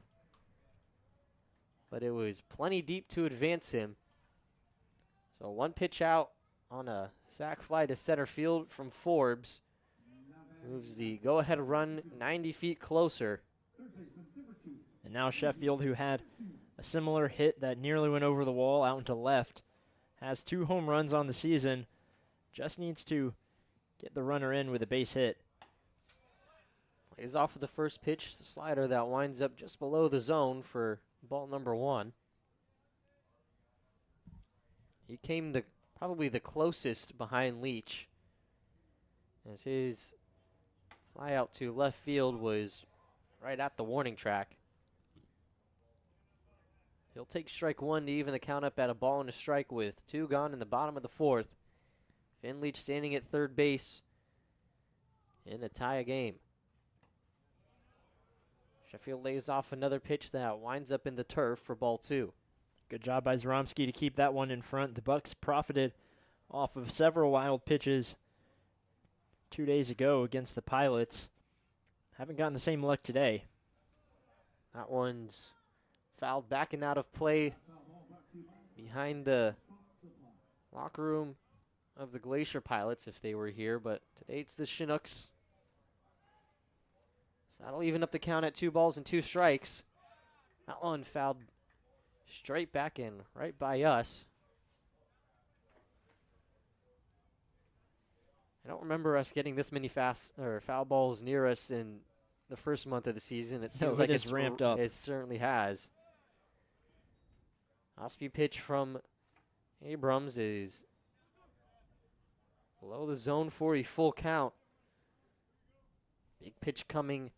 But it was plenty deep to advance him. So 1 pitch out on a sac fly to center field from Forbes. Moves the go-ahead run 90 feet closer. And now Sheffield, who had a similar hit that nearly went over the wall out into left, has 2 home runs on the season. Just needs to get the runner in with a base hit. Lays off of the first pitch, the slider that winds up just below the zone for ball number 1. He came probably the closest behind Leach, as his fly out to left field was right at the warning track. He'll take strike 1 to even the count up at a ball and a strike with 2 gone in the bottom of the 4th. Finn Leach standing at third base in a tie game. Sheffield lays off another pitch that winds up in the turf for ball 2. Good job by Zaromsky to keep that one in front. The Bucs profited off of several wild pitches 2 days ago against the Pilots. Haven't gotten the same luck today. That one's fouled back and out of play behind the locker room of the Glacier Pilots if they were here, but today it's the Chinooks. So that'll even up the count at 2 balls and 2 strikes. That one fouled straight back in right by us. I don't remember us getting this many foul balls near us in the first month of the season. It seems like it's ramped up. It certainly has. Off-speed pitch from Abrams is below the zone for a full count. Big pitch coming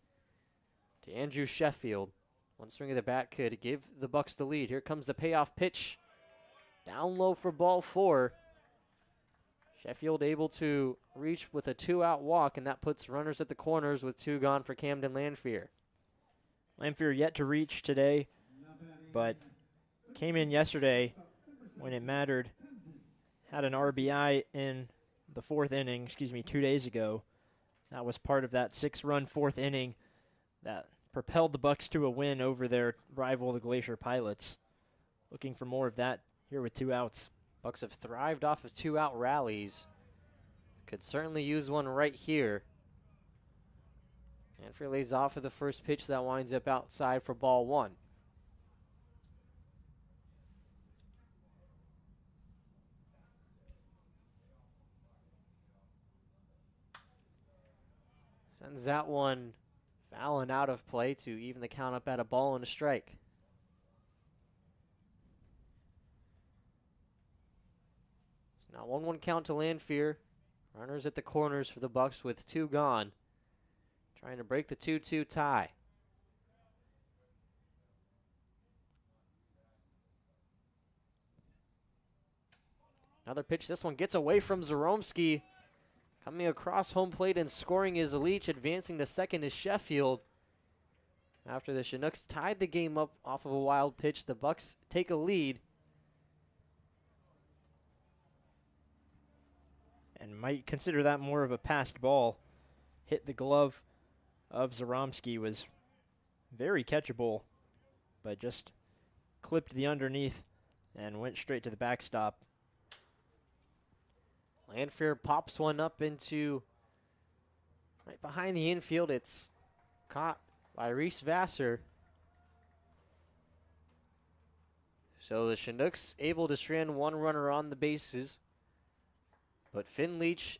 to Andrew Sheffield. 1 swing of the bat could give the Bucs the lead. Here comes the payoff pitch. Down low for ball 4. Sheffield able to reach with a 2-out walk, and that puts runners at the corners with 2 gone for Camden Lanphier. Lanphier yet to reach today, but came in yesterday when it mattered. Had an RBI in the 4th inning, 2 days ago. That was part of that 6-run 4th inning that propelled the Bucs to a win over their rival, the Glacier Pilots. Looking for more of that here with 2 outs. Bucs have thrived off of 2-out rallies. Could certainly use one right here. Lanfear lays off of the first pitch that winds up outside for ball one. Sends that one foul and out of play to even the count up at a ball and a strike. So now 1-1 count to Lanfear. Runners at the corners for the Bucs with 2 gone. Trying to break the 2-2 tie. Another pitch. This one gets away from Zaromski. Coming across home plate and scoring is Leach. Advancing to second is Sheffield. After the Chinooks tied the game up off of a wild pitch, the Bucs take a lead. And might consider that more of a passed ball. Hit the glove of Zaromski, was very catchable, but just clipped the underneath and went straight to the backstop. Lanfear pops one up into right behind the infield. It's caught by Reese Vassar. So the Chinooks able to strand 1 runner on the bases. But Finn Leach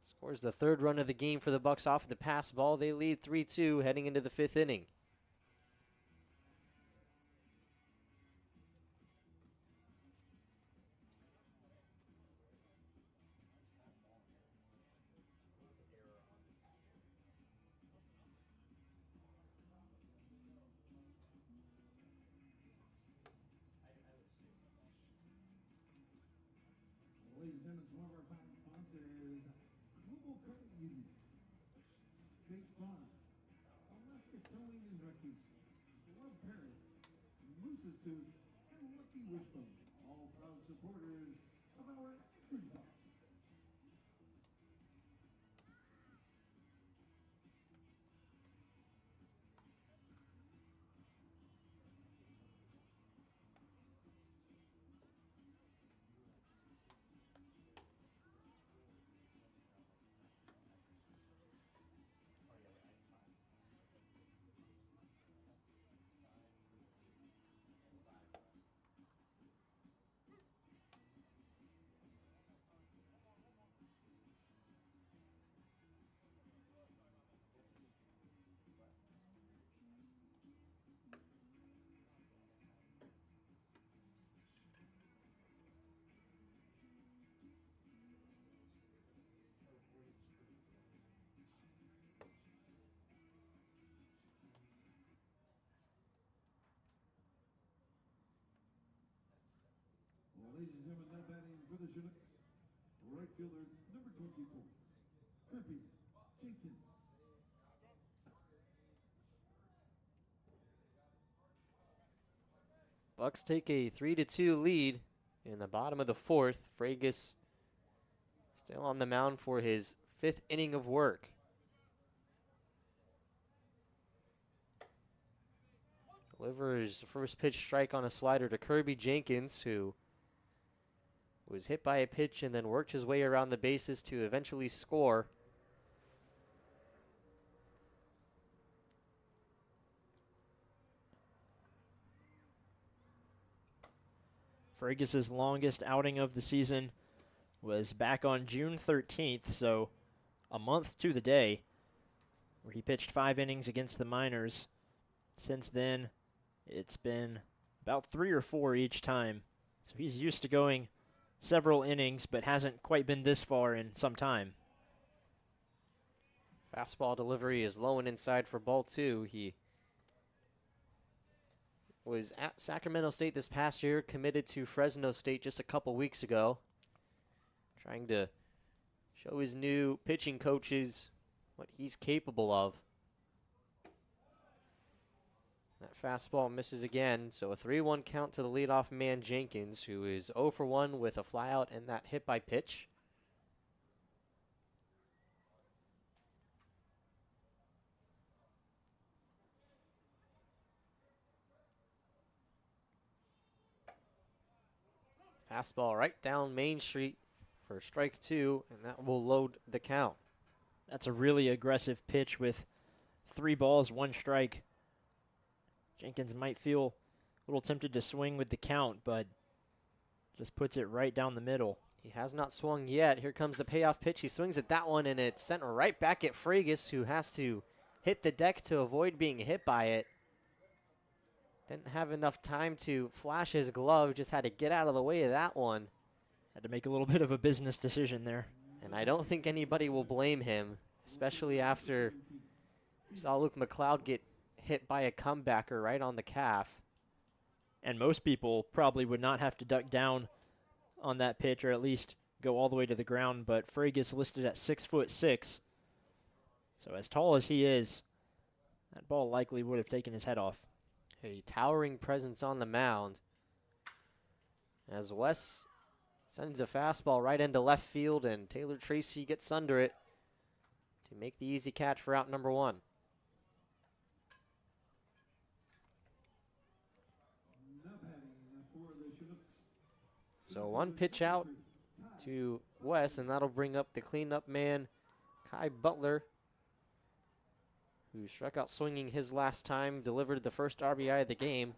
scores the 3rd run of the game for the Bucs off of the pass ball. They lead 3-2 heading into the 5th inning. Ladies and gentlemen, some of our fine sponsors: Global Credit Union, State Farm, Alaska Towing and Wrecking, Love Paris, Moose's Tooth, and Lucky Wishbone, all proud supporters of our Anchorage Bucs. Ladies and gentlemen, now batting for the Chinooks, right fielder number 24, Kirby Jenkins. Bucs take a 3-2 lead in the bottom of the 4th. Fragus still on the mound for his 5th inning of work. Delivers the first pitch strike on a slider to Kirby Jenkins, who was hit by a pitch and then worked his way around the bases to eventually score. Fergus's longest outing of the season was back on June 13th, so a month to the day, where he pitched 5 innings against the Miners. Since then, it's been about 3 or 4 each time. So he's used to going several innings, but hasn't quite been this far in some time. Fastball delivery is low and inside for ball 2. He was at Sacramento State this past year, committed to Fresno State just a couple weeks ago. Trying to show his new pitching coaches what he's capable of. That fastball misses again, so a 3-1 count to the leadoff man Jenkins, who is 0 for 1 with a flyout and that hit by pitch. Fastball right down Main Street for strike 2, and that will load the count. That's a really aggressive pitch with 3 balls, 1 strike. Jenkins might feel a little tempted to swing with the count, but just puts it right down the middle. He has not swung yet. Here comes the payoff pitch. He swings at that one, and it's sent right back at Fragus, who has to hit the deck to avoid being hit by it. Didn't have enough time to flash his glove, just had to get out of the way of that one. Had to make a little bit of a business decision there. And I don't think anybody will blame him, especially after we saw Luke McLeod get hit by a comebacker right on the calf. And most people probably would not have to duck down on that pitch, or at least go all the way to the ground, but Fragus listed at 6'6". So as tall as he is, that ball likely would have taken his head off. A towering presence on the mound as Wes sends a fastball right into left field, and Taylor Tracy gets under it to make the easy catch for out number 1. So 1 pitch out to Wes, and that'll bring up the cleanup man, Kai Butler, who struck out swinging his last time, delivered the first RBI of the game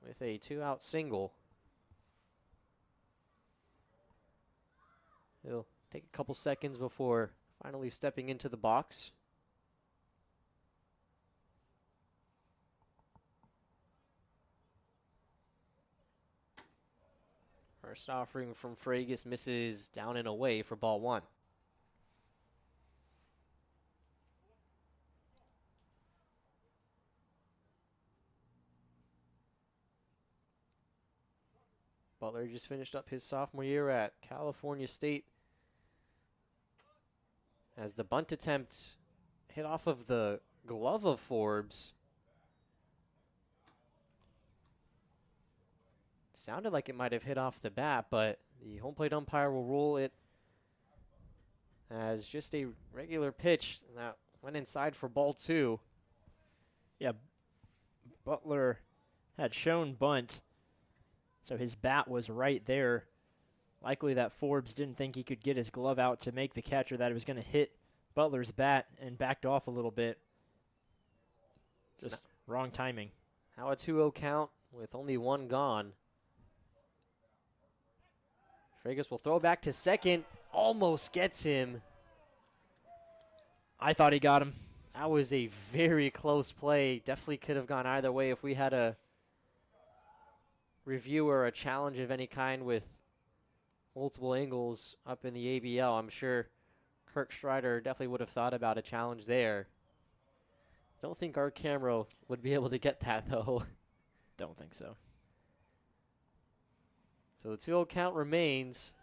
with a 2-out single. He'll take a couple seconds before finally stepping into the box. First offering from Fragus misses down and away for ball 1. Butler just finished up his sophomore year at California State, as the bunt attempt hit off of the glove of Forbes. Sounded like it might have hit off the bat, but the home plate umpire will rule it as just a regular pitch that went inside for ball 2. Yeah, Butler had shown bunt, so his bat was right there. Likely that Forbes didn't think he could get his glove out to make the catch, or that it was going to hit Butler's bat, and backed off a little bit. Just wrong timing. Now a 2-0 count with only 1 gone. Fragus will throw back to second. Almost gets him. I thought he got him. That was a very close play. Definitely could have gone either way if we had a review or a challenge of any kind with multiple angles up in the ABL. I'm sure Kirk Strider definitely would have thought about a challenge there. Don't think our camera would be able to get that, though. Don't think so. So the 2-0 count remains.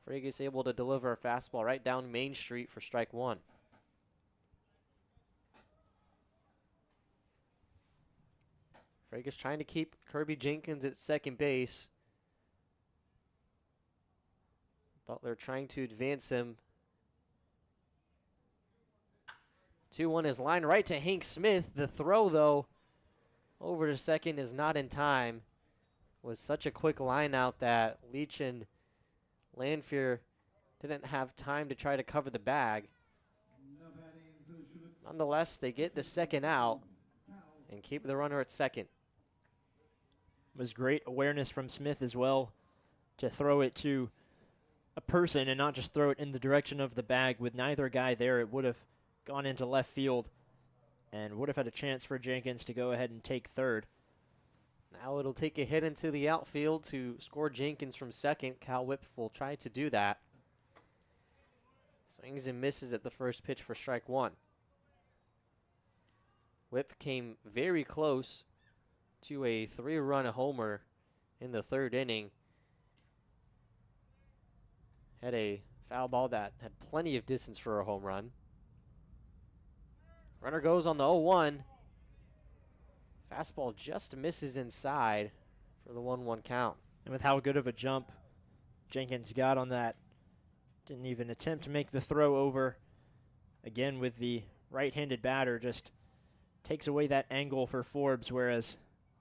Fragus able to deliver a fastball right down Main Street for strike 1. Fragus trying to keep Kirby Jenkins at second base. Butler trying to advance him. 2-1 is lined right to Hank Smith. The throw, though, over to second is not in time. Was such a quick line out that Leach and Lanfear didn't have time to try to cover the bag. Nonetheless, they get the second out and keep the runner at second. Was great awareness from Smith as well to throw it to a person and not just throw it in the direction of the bag. With neither guy there, it would have gone into left field and would have had a chance for Jenkins to go ahead and take third. Now it'll take a hit into the outfield to score Jenkins from second. Cal Whip will try to do that. Swings and misses at the first pitch for strike 1. Whip came very close to a 3-run homer in the 3rd inning. Had a foul ball that had plenty of distance for a home run. Runner goes on the 0-1. Fastball just misses inside for the 1-1 count. And with how good of a jump Jenkins got on that, didn't even attempt to make the throw over. Again, with the right-handed batter, just takes away that angle for Forbes, whereas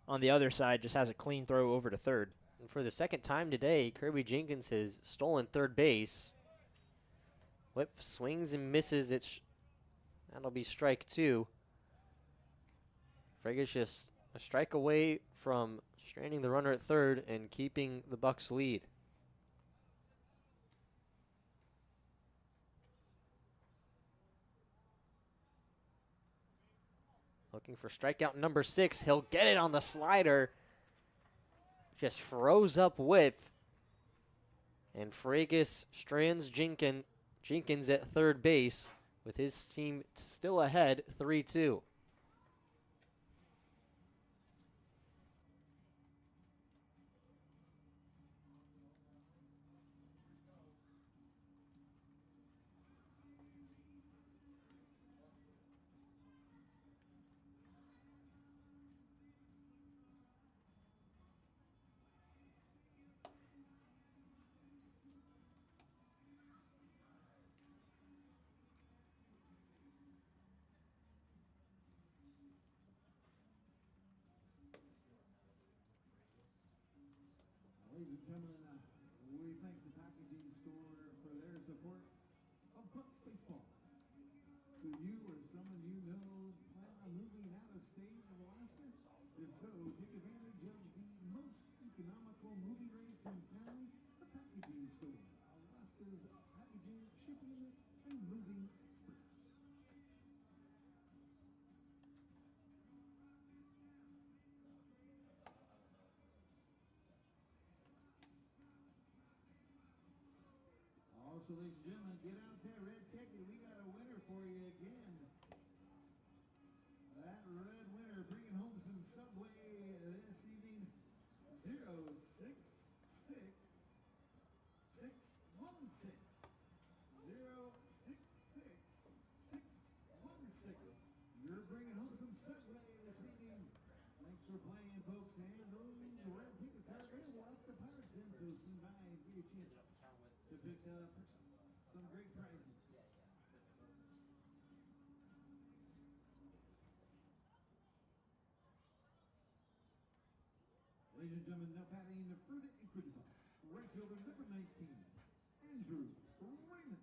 on the other side just has a clean throw over to third. And for the second time today, Kirby Jenkins has stolen third base. Whip swings and misses. That'll be strike 2. Frigus just a strike away from stranding the runner at third and keeping the Bucs lead. Looking for strikeout number 6. He'll get it on the slider. Just froze up Whip. And Frigus strands Jenkins at third base with his team still ahead 3-2. Ladies and gentlemen, we thank the packaging store for their support of Bucs baseball. Do you or someone you know plan on moving out of state of Alaska? If so, take advantage of the most economical moving rates in town, the packaging store, Alaska's packaging, shipping, and moving experts. Also, ladies and gentlemen, get out that red ticket. We got a winner for you again. That red winner bringing home some Subway this evening. 066616. 066616. You're bringing home some Subway this evening. Thanks for playing, folks. And those red tickets are available at the Pirates Den, so swing by and get a chance to pick up some great prizes. Ladies and gentlemen, now batting for the Anchorage Bucs, right fielder number 19, Andrew Raymond.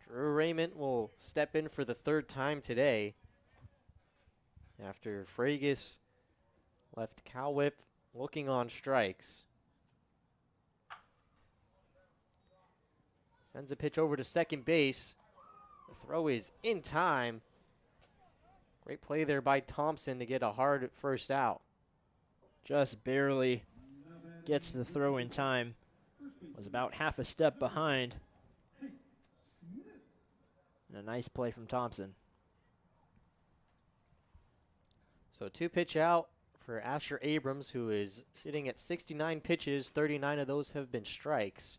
Drew Raymond will step in for the third time today after Frigus left Cal Whip looking on strikes. Sends a pitch over to second base. The throw is in time. Great play there by Thompson to get a hard first out. Just barely gets the throw in time. Was about half a step behind. And a nice play from Thompson. So 2 pitch out for Asher Abrams, who is sitting at 69 pitches. 39 of those have been strikes.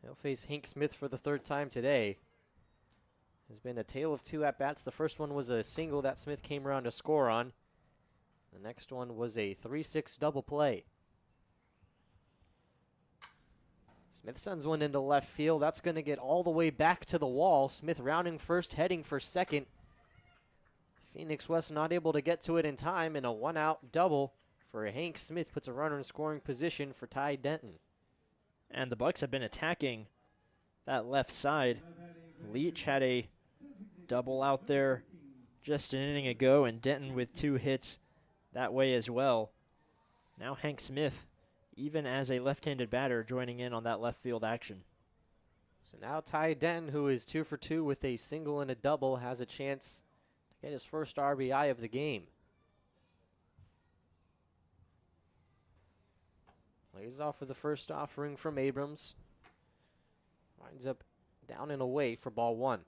He'll face Hank Smith for the third time today. There's been a tale of 2 at-bats. The first one was a single that Smith came around to score on. The next one was a 3-6 double play. Smith sends one into left field. That's going to get all the way back to the wall. Smith rounding first, heading for second. Phoenix West not able to get to it in time, and a 1-out double for Hank Smith puts a runner in scoring position for Ty Denton. And the Bucs have been attacking that left side. Leach had a double out there just an inning ago, and Denton with 2 hits that way as well. Now Hank Smith, even as a left-handed batter, joining in on that left field action. So now Ty Denton, who is 2 for 2 with a single and a double, has a chance to get his first RBI of the game. Lays off for the first offering from Abrams. Winds up down and away for ball 1.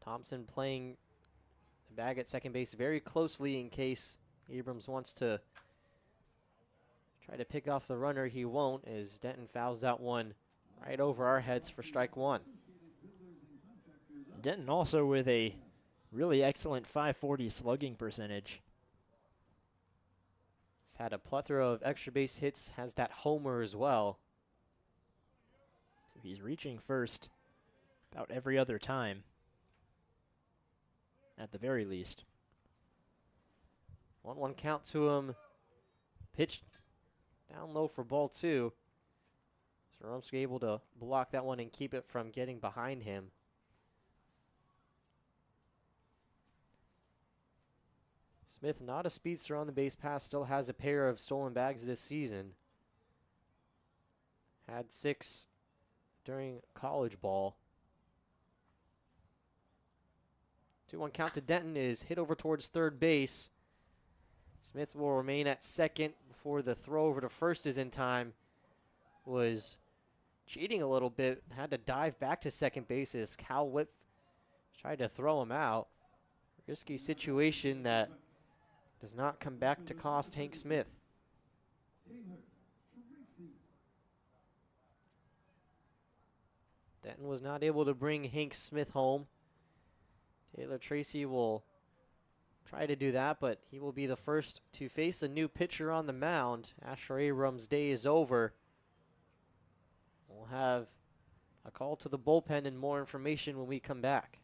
Thompson playing the bag at second base very closely in case Abrams wants to try to pick off the runner. He won't, as Denton fouls that one right over our heads for strike 1. Denton also with a really excellent .540 slugging percentage. He's had a plethora of extra base hits, has that homer as well. So he's reaching first about every other time, at the very least. 1-1 count to him. Pitch down low for ball 2. Zaromsky able to block that one and keep it from getting behind him. Smith, not a speedster on the base pass, still has a pair of stolen bags this season. Had 6 during college ball. 2-1 count to Denton is hit over towards third base. Smith will remain at second before the throw over to first is in time. Was cheating a little bit, had to dive back to second base as Cal Whip tried to throw him out. Risky situation that does not come back to cost Hank Smith. Denton was not able to bring Hank Smith home. Taylor Tracy will try to do that, but he will be the first to face a new pitcher on the mound. Asher Abrams' day is over. We'll have a call to the bullpen and more information when we come back.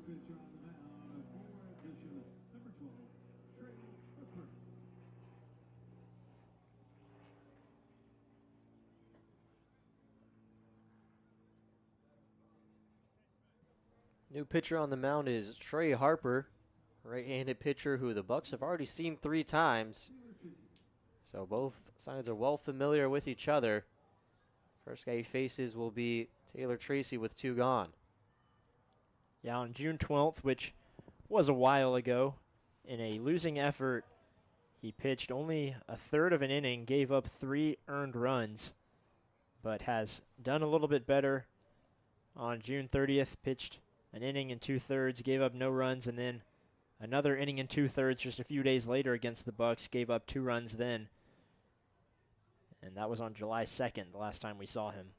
New pitcher on the mound for the Chinooks, number 12, Trey Harper. New pitcher on the mound is Trey Harper, right-handed pitcher who the Bucs have already seen 3 times. So both sides are well familiar with each other. First guy he faces will be Taylor Tracy with 2 gone. Yeah, on June 12th, which was a while ago, in a losing effort, he pitched only a third of an inning, gave up 3 earned runs, but has done a little bit better. On June 30th, pitched an inning and 2/3, gave up no runs, and then another inning and 2/3 just a few days later against the Bucs, gave up 2 runs then. And that was on July 2nd, the last time we saw him.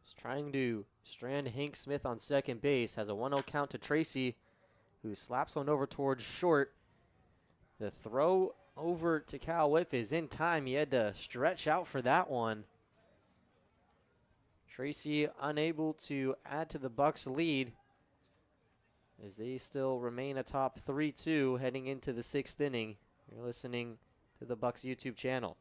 He's trying to strand Hank Smith on second base. Has a 1-0 count to Tracy, who slaps one over towards short. The throw over to Cal Whiff is in time. He had to stretch out for that one. Tracy unable to add to the Bucs' lead as they still remain atop 3-2 heading into the 6th inning. You're listening to the Bucs YouTube channel.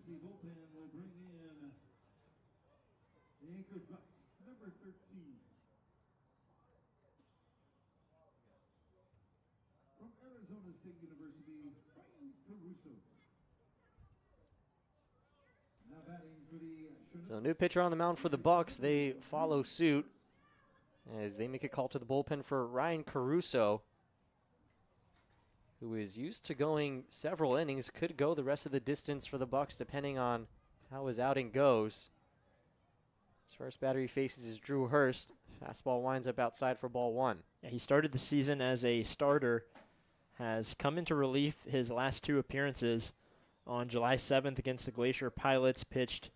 emergency bullpen will bring in the Anchorage Bucs, number 13. From Arizona State University, Ryan Caruso. Now batting for the Chinooks. So new pitcher on the mound for the Bucs. They follow suit as they make a call to the bullpen for Ryan Caruso, who is used to going several innings, could go the rest of the distance for the Bucs depending on how his outing goes. His first batter he faces is Drew Hurst. Fastball winds up outside for ball one. Yeah, he started the season as a starter, has come into relief his last two appearances. On July 7th against the Glacier Pilots, pitched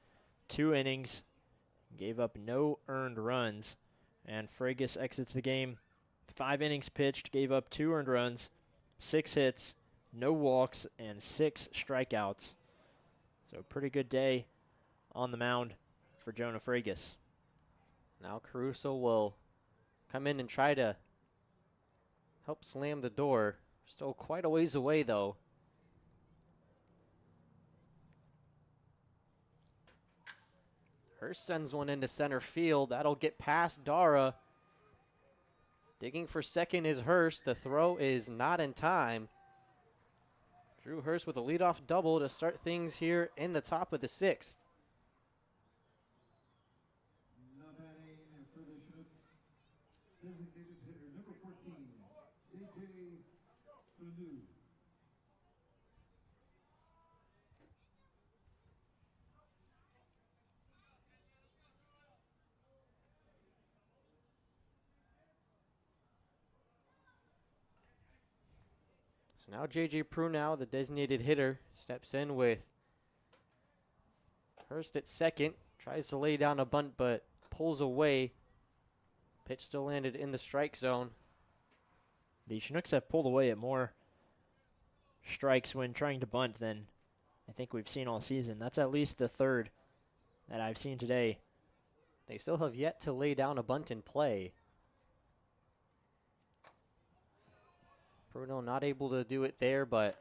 2 innings, gave up no earned runs, and Fregus exits the game. 5 innings pitched, gave up 2 earned runs, 6 hits, no walks, and 6 strikeouts. So pretty good day on the mound for Jonah Fregus. Now Caruso will come in and try to help slam the door. Still quite a ways away, though. Hurst sends one into center field. That'll get past Dara. Digging for second is Hurst. The throw is not in time. Drew Hurst with a leadoff double to start things here in the top of the 6th. Now batting for the Chinooks, designated hitter number 14, JJ Chinooks. So now J.J. Prunow, the designated hitter, steps in with Hurst at second. Tries to lay down a bunt, but pulls away. Pitch still landed in the strike zone. The Chinooks have pulled away at more strikes when trying to bunt than I think we've seen all season. That's at least the 3rd that I've seen today. They still have yet to lay down a bunt in play. Bruno not able to do it there, but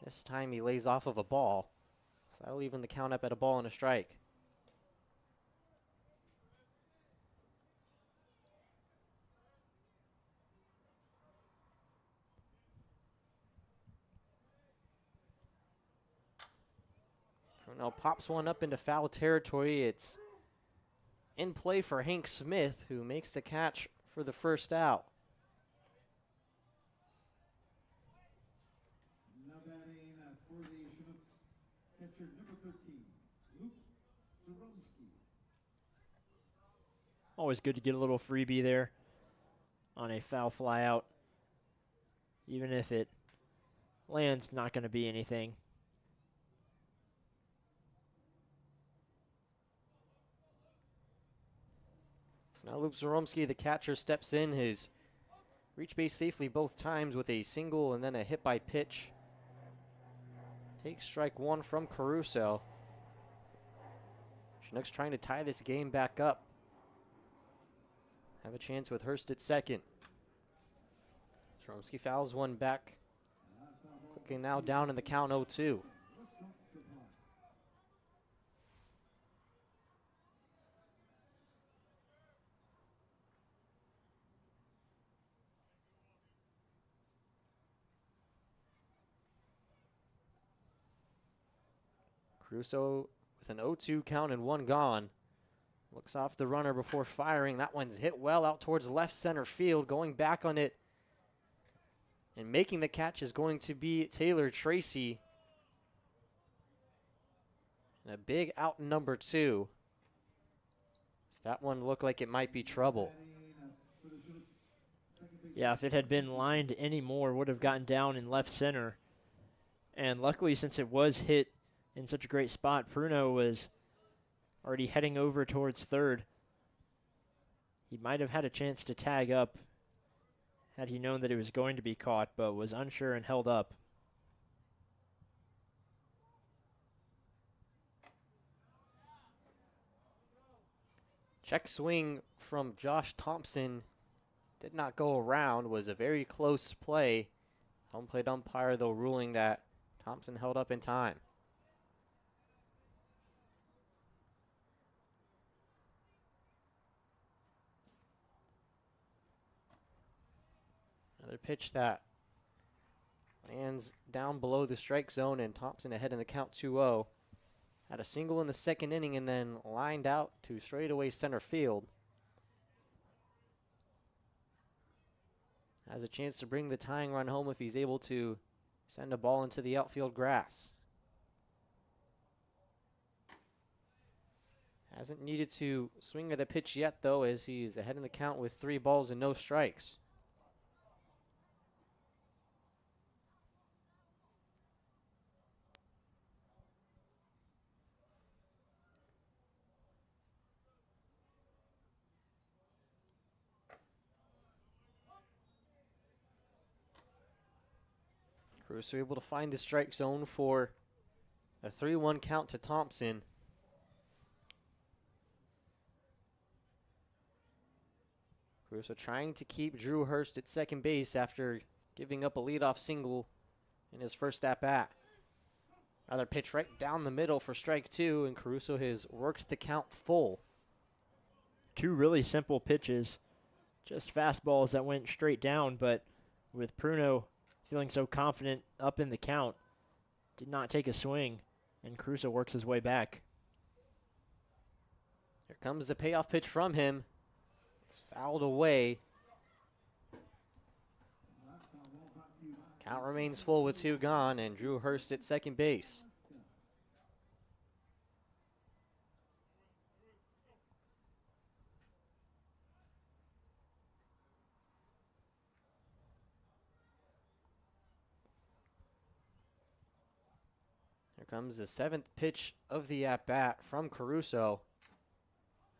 this time he lays off of a ball. So that'll even the count up at a ball and a strike. Bruno pops one up into foul territory. It's in play for Hank Smith, who makes the catch for the first out. Now batting for the Chinooks, catcher number 13, Luke Zaromski. Always good to get a little freebie there on a foul fly out. Even if it lands, not going to be anything. So now Luke Zaromski, the catcher, steps in. His reach base safely both times with a single and then a hit by pitch. Takes strike one from Caruso. Chinooks trying to tie this game back up. Have a chance with Hurst at second. Zaromski fouls one back. Quickly now down in the count 0-2. Caruso with an 0-2 count and 1 gone. Looks off the runner before firing. That one's hit well out towards left center field. Going back on it and making the catch is going to be Taylor Tracy. And a big out number 2. So that one looked like it might be trouble. Yeah, if it had been lined any more, would have gotten down in left center. And luckily, since it was hit in such a great spot, Pruno was already heading over towards third. He might have had a chance to tag up had he known that it was going to be caught, but was unsure and held up. Check swing from Josh Thompson did not go around, was a very close play. Home plate umpire, though, ruling that Thompson held up in time. Another pitch that lands down below the strike zone, and Thompson ahead in the count 2-0. Had a single in the second inning and then lined out to straightaway center field. Has a chance to bring the tying run home if he's able to send a ball into the outfield grass. Hasn't needed to swing at a pitch yet, though, as he's ahead in the count with 3 balls and no strikes. Caruso able to find the strike zone for a 3-1 count to Thompson. Caruso trying to keep Drew Hurst at second base after giving up a leadoff single in his first at-bat. Another pitch right down the middle for strike 2, and Caruso has worked the count full. 2 really simple pitches, just fastballs that went straight down, but with Pruno feeling so confident up in the count, did not take a swing, and Caruso works his way back. Here comes the payoff pitch from him. It's fouled away. Count remains full with 2 gone, and Drew Hurst at second base. Here comes the 7th pitch of the at-bat from Caruso.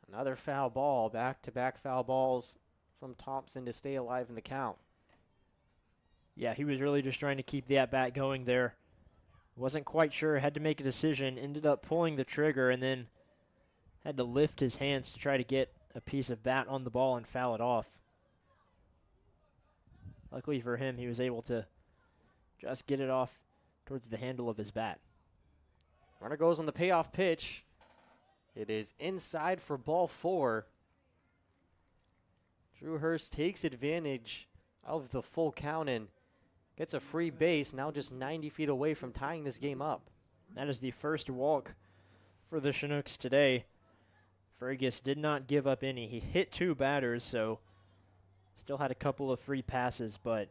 Another foul ball, back-to-back foul balls from Thompson to stay alive in the count. Yeah, he was really just trying to keep the at-bat going there. Wasn't quite sure, had to make a decision, ended up pulling the trigger, and then had to lift his hands to try to get a piece of bat on the ball and foul it off. Luckily for him, he was able to just get it off towards the handle of his bat. Runner goes on the payoff pitch. It is inside for ball 4. Drew Hurst takes advantage of the full count and gets a free base, now just 90 feet away from tying this game up. That is the first walk for the Chinooks today. Fergus did not give up any. He hit 2 batters, so still had a couple of free passes, but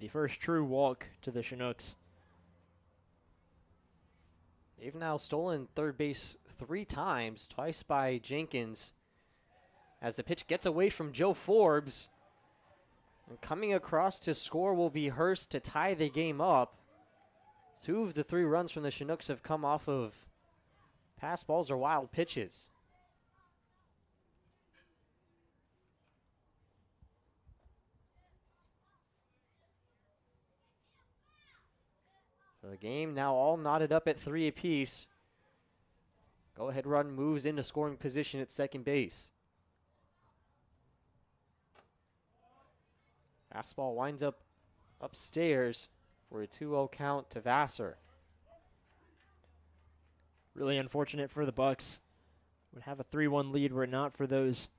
the first true walk to the Chinooks. They've now stolen third base 3 times, twice by Jenkins, as the pitch gets away from Joe Forbes. And coming across to score will be Hurst to tie the game up. 2 of the 3 runs from the Chinooks have come off of pass balls or wild pitches. So the game now all knotted up at 3 apiece. Go-ahead run moves into scoring position at second base. Fastball winds up upstairs for a 2-0 count to Vassar. Really unfortunate for the Bucs. Would have a 3-1 lead were it not for those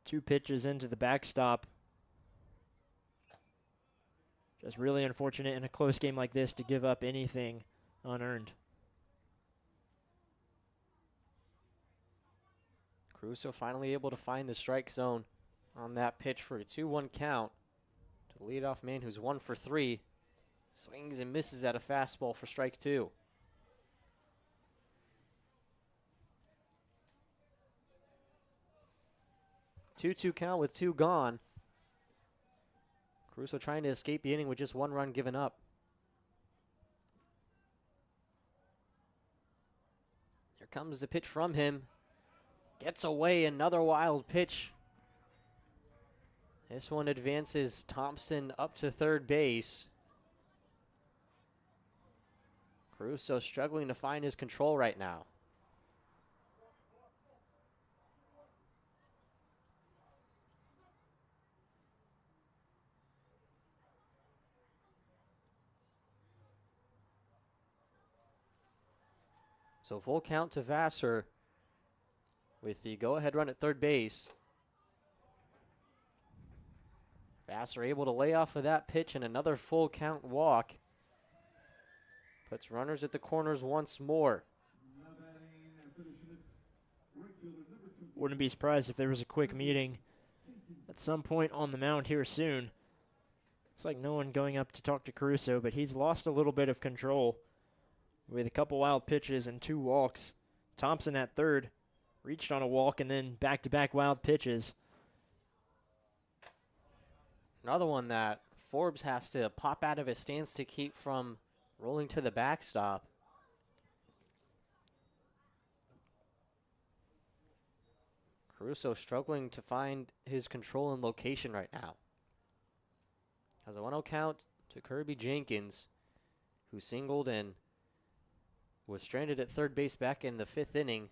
2 pitches into the backstop. Just really unfortunate in a close game like this to give up anything unearned. Caruso finally able to find the strike zone on that pitch for a 2-1 count to the leadoff man who's 1 for 3. Swings and misses at a fastball for strike 2. Two-two count with 2 gone. Caruso trying to escape the inning with just 1 run given up. Here comes the pitch from him. Gets away, another wild pitch. This one advances Thompson up to third base. Caruso struggling to find his control right now. So full count to Vassar with the go-ahead run at third base. Vassar able to lay off of that pitch and another full count walk. Puts runners at the corners once more. Now batting for the Chinooks, right fielder number 2. Wouldn't be surprised if there was a quick meeting at some point on the mound here soon. Looks like no one going up to talk to Caruso, but he's lost a little bit of control with a couple wild pitches and 2 walks. Thompson at third reached on a walk and then back-to-back wild pitches. Another one that Forbes has to pop out of his stance to keep from rolling to the backstop. Caruso struggling to find his control and location right now. Has a 1-0 count to Kirby Jenkins, who singled and was stranded at third base back in the 5th inning.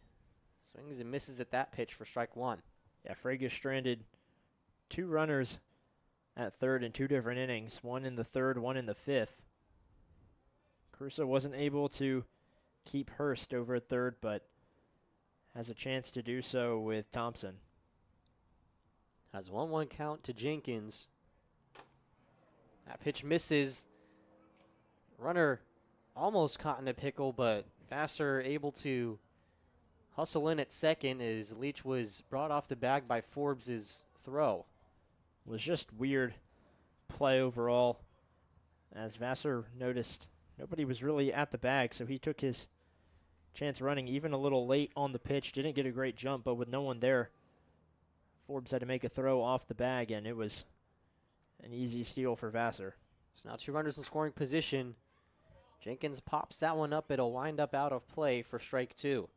Swings and misses at that pitch for strike 1. Yeah, Fraga stranded 2 runners at third in 2 different innings, 1 in the 3rd, 1 in the 5th. Caruso wasn't able to keep Hurst over at third, but has a chance to do so with Thompson. Has 1-1 count to Jenkins. That pitch misses. Runner almost caught in a pickle, but Vassar able to hustle in at second as Leach was brought off the bag by Forbes' throw. Was just weird play overall, as Vassar noticed nobody was really at the bag, so he took his chance running even a little late on the pitch. Didn't get a great jump, but with no one there, Forbes had to make a throw off the bag, and it was an easy steal for Vassar. So now 2 runners in scoring position. Jenkins pops that one up. It'll wind up out of play for strike 2.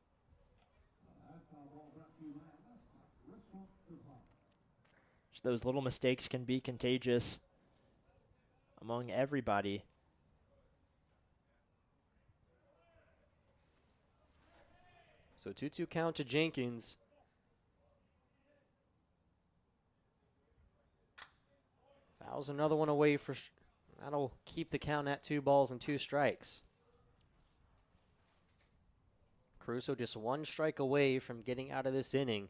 So those little mistakes can be contagious among everybody. So 2-2 count to Jenkins. Fouls another one away for. That'll keep the count at 2 balls and 2 strikes. Caruso just 1 strike away from getting out of this inning.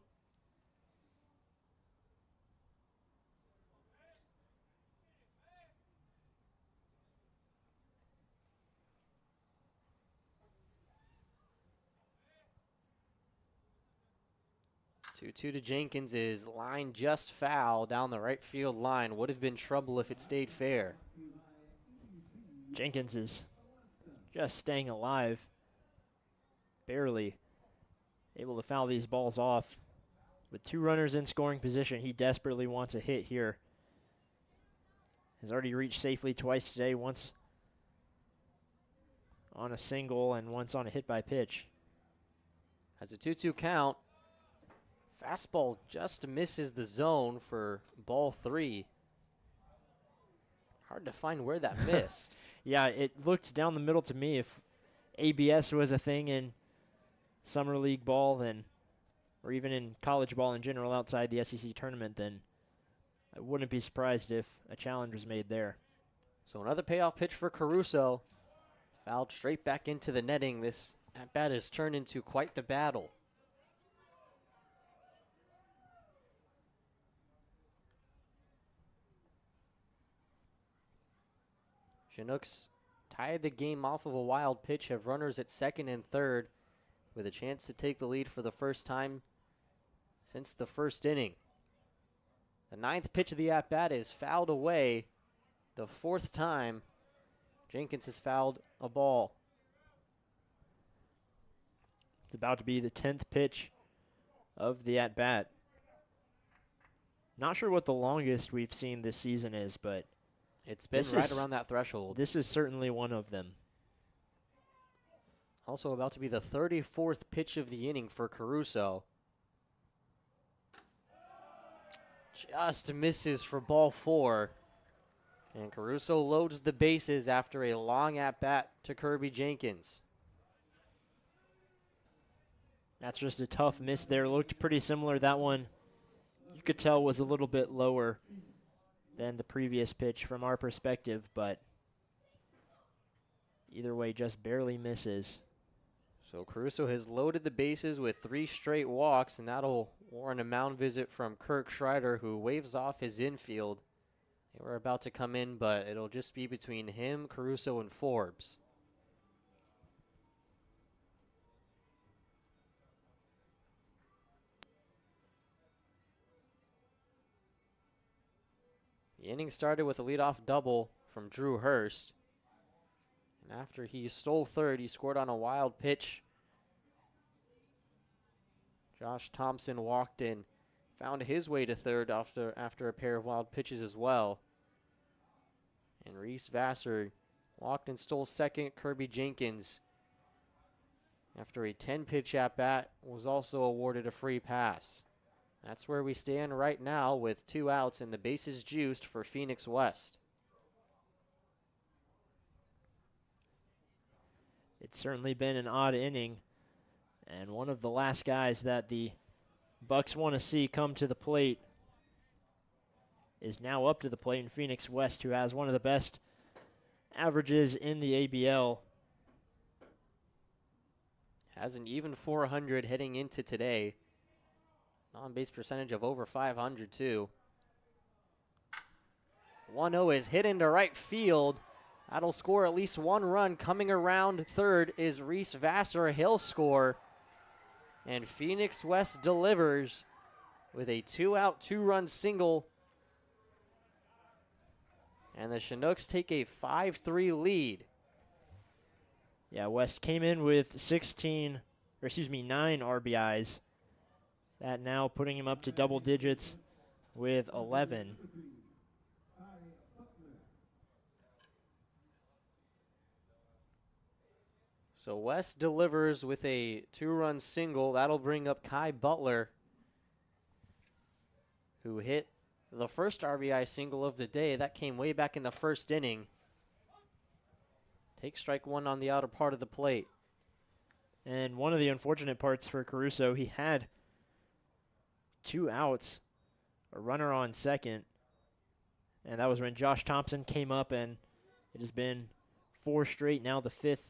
Two to Jenkins is line just foul down the right field line. Would have been trouble if it stayed fair. Jenkins is just staying alive. Barely able to foul these balls off. With 2 runners in scoring position, he desperately wants a hit here. Has already reached safely twice today, once on a single and once on a hit by pitch. Has a 2-2 count. Fastball just misses the zone for ball 3. Hard to find where that missed. Yeah, it looked down the middle to me. If ABS was a thing in summer league ball, then, or even in college ball in general outside the SEC tournament, then I wouldn't be surprised if a challenge was made there. So another payoff pitch for Caruso. Fouled straight back into the netting. This at-bat has turned into quite the battle. Chinooks tied the game off of a wild pitch, have runners at second and third with a chance to take the lead for the first time since the 1st inning. The 9th pitch of the at-bat is fouled away. The 4th time Jenkins has fouled a ball. It's about to be the 10th pitch of the at-bat. Not sure what the longest we've seen this season is, but it's been right around that threshold. This is certainly one of them. Also about to be the 34th pitch of the inning for Caruso. Just misses for ball 4. And Caruso loads the bases after a long at-bat to Kirby Jenkins. That's just a tough miss there. Looked pretty similar. That one, you could tell, was a little bit lower than the previous pitch from our perspective, but either way, just barely misses. So Caruso has loaded the bases with 3 straight walks, and that'll warrant a mound visit from Kirk Schreider, who waves off his infield They were about to come in, but it'll just be between him, Caruso, and Forbes. The inning started with a leadoff double from Drew Hurst. And after he stole third, he scored on a wild pitch. Josh Thompson walked in, found his way to third after a pair of wild pitches as well. And Reese Vassar walked and stole second. Kirby Jenkins, after a 10-pitch at-bat, was also awarded a free pass. That's where we stand right now with 2 outs and the bases juiced for Phoenix West. It's certainly been an odd inning, and one of the last guys that the Bucs want to see come to the plate is now up to the plate in Phoenix West, who has one of the best averages in the ABL. Has an even 400 heading into today. On-base percentage of over 500 too. 1-0 is hit into right field. That'll score at least 1 run. Coming around third is Reese Vassar. He'll score. And Phoenix West delivers with a 2-out, 2-run single. And the Chinooks take a 5-3 lead. Yeah, West came in with 9 RBIs. That now putting him up to double digits with 11. So West delivers with a 2-run single. That'll bring up Kai Butler, who hit the first RBI single of the day. That came way back in the first inning. Take strike 1 on the outer part of the plate. And one of the unfortunate parts for Caruso, he had 2 outs, a runner on second, and that was when Josh Thompson came up, and it has been 4 straight, now the 5th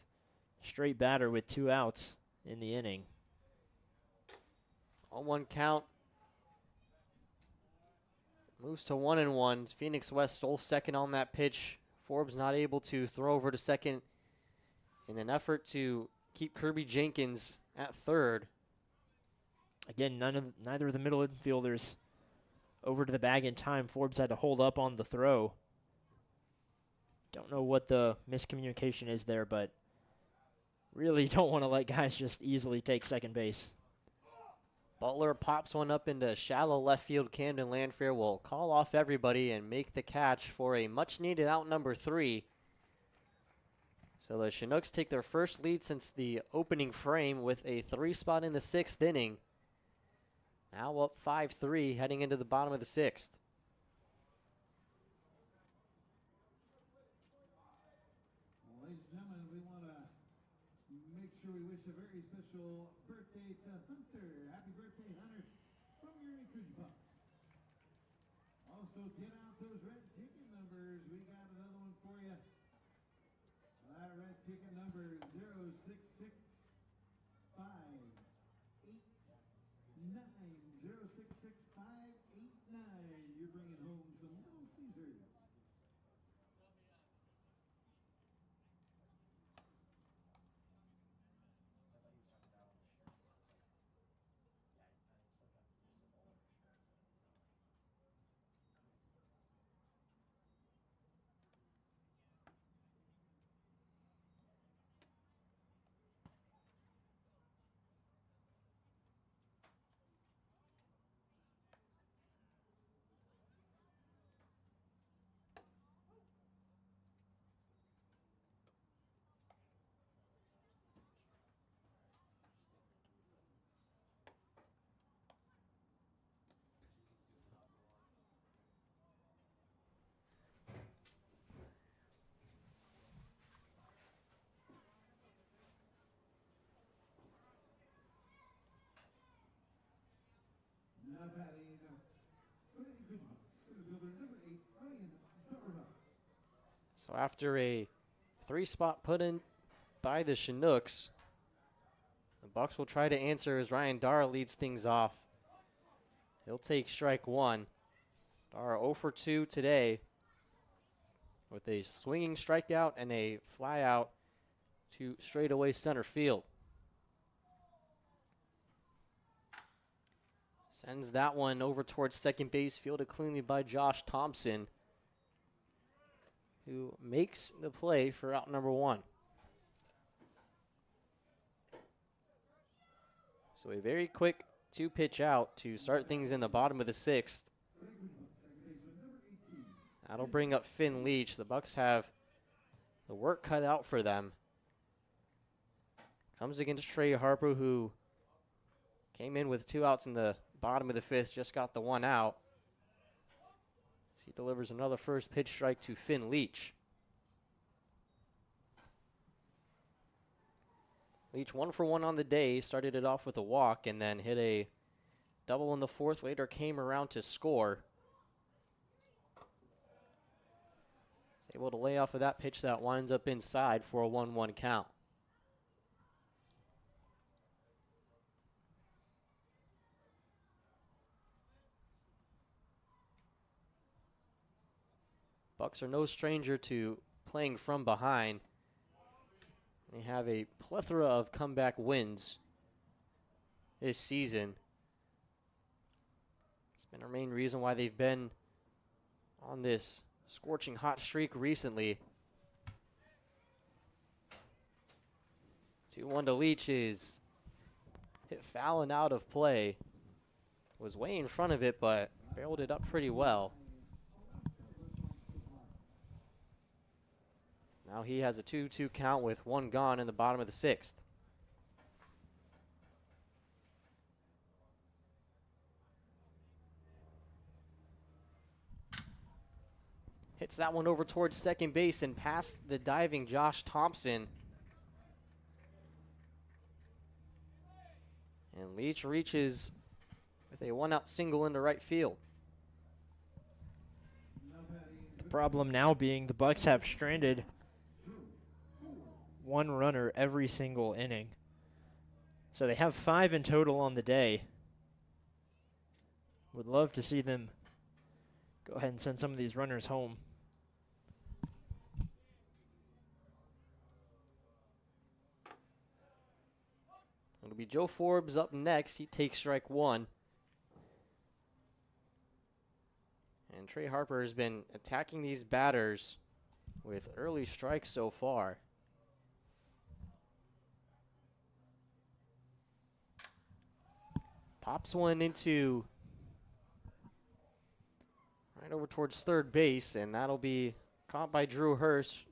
straight batter with 2 outs in the inning. On 1 count. Moves to 1-1. Phoenix West stole second on that pitch. Forbes not able to throw over to second in an effort to keep Kirby Jenkins at third. Again, neither of the middle infielders over to the bag in time. Forbes had to hold up on the throw. Don't know what the miscommunication is there, but really don't want to let guys just easily take second base. Butler pops one up into shallow left field. Camden Landfair will call off everybody and make the catch for a much-needed out number 3. So the Chinooks take their first lead since the opening frame with a 3 spot in the 6th inning. Now up 5-3 heading into the bottom of the 6th. Ladies and gentlemen, we want to make sure we wish a very special birthday to Hunter. Happy birthday, Hunter, from your Anchorage Bucs. Also, get out those red ticket numbers. We got another one for you. That red ticket number is 066589. 066589. You're bringing home some Little Caesars. Now batting for the Anchorage Bucs, center fielder number 8, Ryan Darva. So after a 3-spot put in by the Chinooks, the Bucs will try to answer as Ryan Dara leads things off. He'll take strike 1. Dara 0 for 2 today. with a swinging strikeout and a fly out to straightaway center field. Sends that one over towards second base, fielded cleanly by Josh Thompson, who makes the play for out number 1. So a very quick 2-pitch out to start things in the bottom of the 6th. That'll bring up Finn Leach. The Bucs have the work cut out for them. Comes against Trey Harper, who came in with 2 outs in the bottom of the 5th, just got the 1 out. He delivers another first pitch strike to Finn Leach. Leach 1 for 1 on the day, started it off with a walk and then hit a double in the 4th, later came around to score. He's able to lay off of that pitch that winds up inside for a 1-1 count. Bucs are no stranger to playing from behind. They have a plethora of comeback wins this season. It's been our main reason why they've been on this scorching hot streak recently. 2-1 to Leach is hit foul and out of play. Was way in front of it, but barreled it up pretty well. Now he has a 2-2 count with 1 gone in the bottom of the 6th. Hits that one over towards second base and past the diving Josh Thompson. And Leach reaches with a 1-out single into right field. The problem now being the Bucs have stranded 1 runner every single inning. So they have 5 in total on the day. Would love to see them go ahead and send some of these runners home. It'll be Joe Forbes up next. He takes strike 1. And Trey Harper has been attacking these batters with early strikes so far. Pops one into right over towards third base, and that'll be caught by Drew Hurst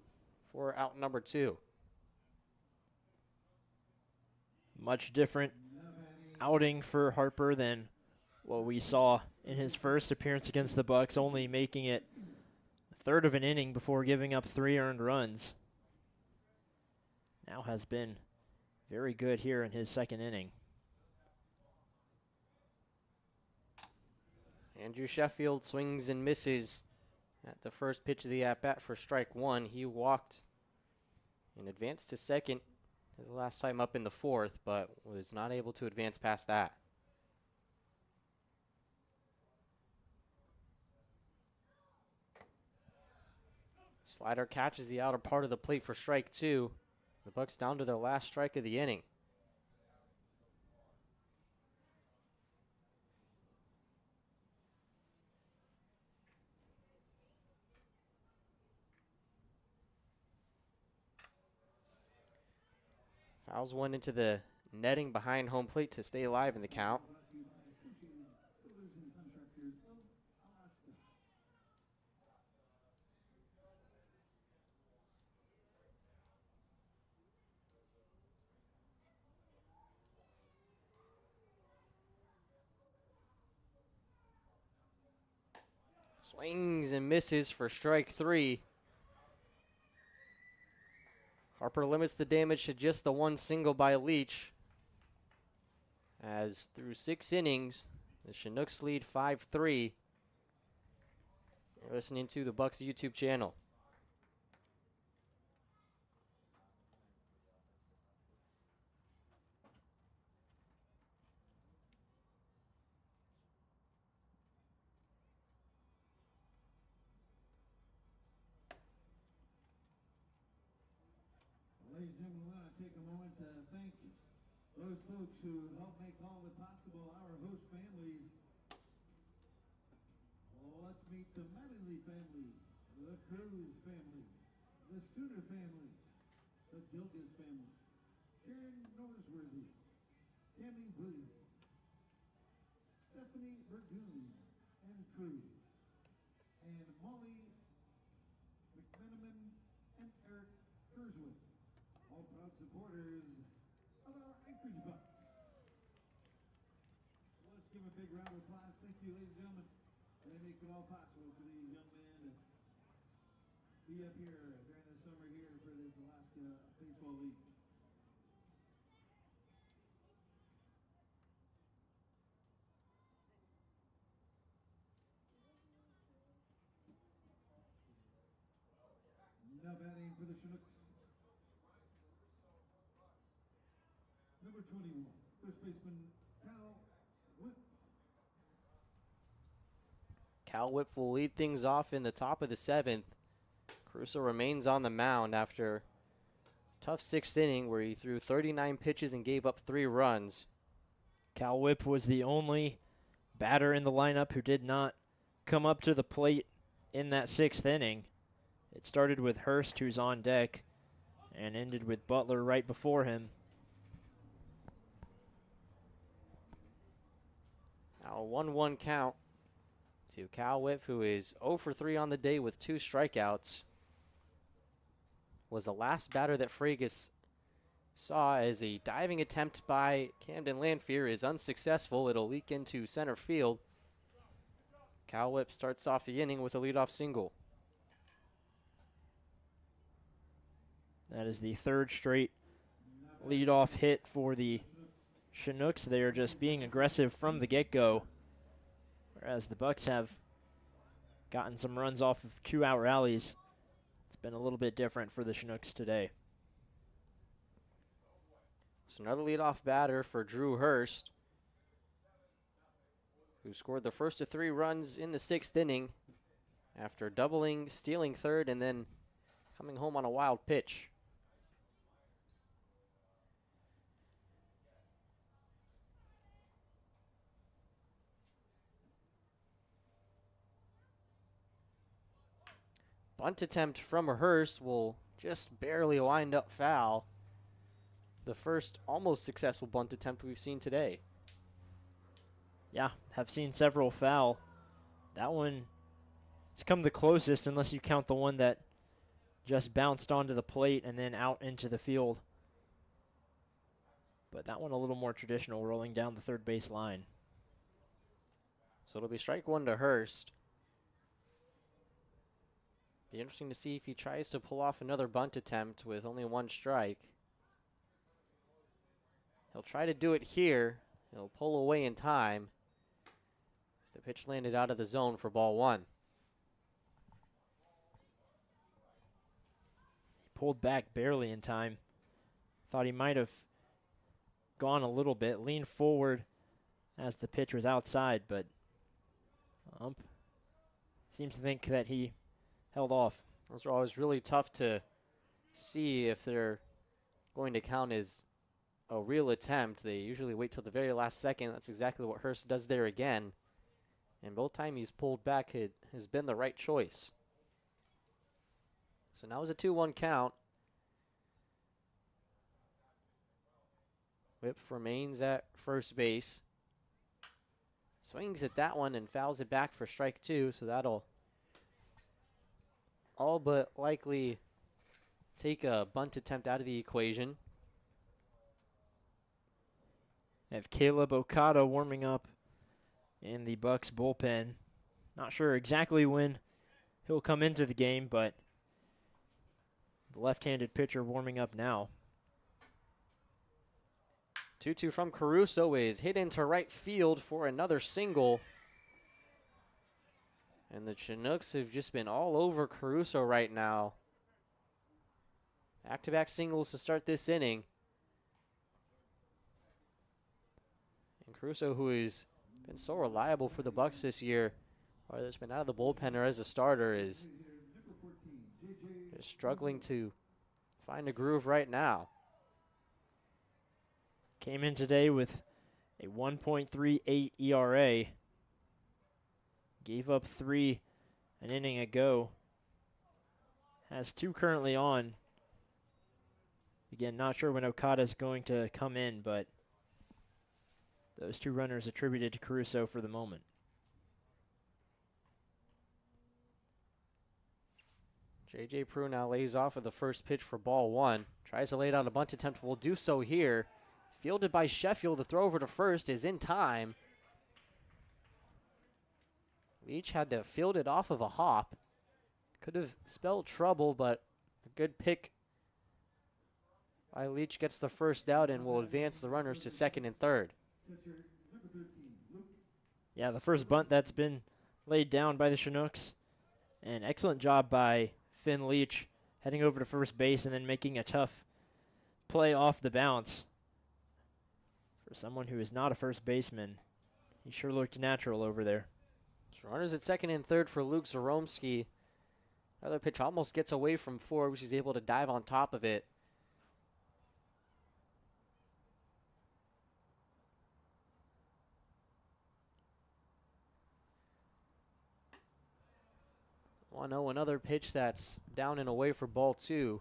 for out number 2. Much different outing for Harper than what we saw in his first appearance against the Bucs, only making it a third of an inning before giving up 3 earned runs. Now has been very good here in his second inning. Andrew Sheffield swings and misses at the first pitch of the at-bat for strike 1. He walked and advanced to second his last time up in the 4th, but was not able to advance past that. Slider catches the outer part of the plate for strike 2. The Bucs down to their last strike of the inning. Fouls one into the netting behind home plate to stay alive in the count. Swings and misses for strike 3. Harper limits the damage to just the 1 single by Leach. As through 6 innings, the Chinooks lead 5-3. You're listening to the Bucs YouTube channel. ladies and gentlemen, we want to take a moment to thank those folks who help make all of it possible, our host families. Well, let's meet the Mattingly family, the Cruz family, the Studer family, the Gilgas family, Karen Norsworthy, Tammy Williams, Stephanie Burgoon and crew, and Molly McMenamin and Eric Kurzweil, all proud supporters of our Anchorage Bucs. Let's give a big round of applause. Thank you, ladies and gentlemen. They make it all possible for these young men to be up here during the summer here for this Alaska Baseball League. Now batting for the Chinooks, number 21, first baseman Cal Whip. Cal Whip will lead things off in the top of the 7th. Caruso remains on the mound after a tough 6th inning where he threw 39 pitches and gave up 3 runs. Cal Whip was the only batter in the lineup who did not come up to the plate in that 6th inning. It started with Hurst, who's on deck, and ended with Butler right before him. Now a 1-1 count to Cal Whip, who is 0 for 3 on the day with 2 strikeouts. Was the last batter that Fragus saw as a diving attempt by Camden Lanfear is unsuccessful. It'll leak into center field. Cal Whip starts off the inning with a leadoff single. That is the 3rd straight leadoff hit for the Chinooks. They are just being aggressive from the get-go, whereas the Bucs have gotten some runs off of 2-out rallies. It's been a little bit different for the Chinooks today. So another leadoff batter for Drew Hurst, who scored the first of 3 runs in the 6th inning after doubling, stealing 3rd, and then coming home on a wild pitch. Bunt attempt from Hurst will just barely wind up foul. The first almost successful bunt attempt we've seen today. Yeah, have seen several foul. That one has come the closest, unless you count the one that just bounced onto the plate and then out into the field. But that one a little more traditional, rolling down the 3rd base line. So it'll be strike 1 to Hurst. Be interesting to see if he tries to pull off another bunt attempt with only 1 strike. He'll try to do it here. He'll pull away in time. The pitch landed out of the zone for ball 1. He pulled back barely in time. Thought he might have gone a little bit, leaned forward as the pitch was outside, but ump seems to think that he held off. Those are always really tough to see if they're going to count as a real attempt. They usually wait till the very last second. That's exactly what Hurst does there again. And both times he's pulled back, it has been the right choice. So now it's a 2-1 count. Whip remains at first base. Swings at that one and fouls it back for strike 2, so that'll all but likely take a bunt attempt out of the equation. Have Caleb Okada warming up in the Bucs bullpen. Not sure exactly when he'll come into the game, but the left-handed pitcher warming up now. 2-2 from Caruso is hit into right field for another single. And the Chinooks have just been all over Caruso right now. Back-to-back singles to start this inning. And Caruso, who has been so reliable for the Bucs this year, whether it's been out of the bullpen or as a starter, is just struggling to find a groove right now. Came in today with a 1.38 ERA. Gave up 3 an inning ago. Has 2 currently on. Again, not sure when Okada's going to come in, but those 2 runners attributed to Caruso for the moment. J.J. Prue now lays off with the first pitch for ball 1. Tries to lay down a bunt attempt. Will do so here. Fielded by Sheffield. The throw over to first is in time. Leach had to field it off of a hop. Could have spelled trouble, but a good pick by Leach gets the first out and will advance the runners to second and third. Yeah, the first bunt that's been laid down by the Chinooks. An excellent job by Finn Leach heading over to first base and then making a tough play off the bounce. For someone who is not a first baseman, he sure looked natural over there. So runners at second and third for Luke Zaromski. Another pitch almost gets away from Forbes. He's able to dive on top of it. Want to know another pitch that's down and away for ball 2.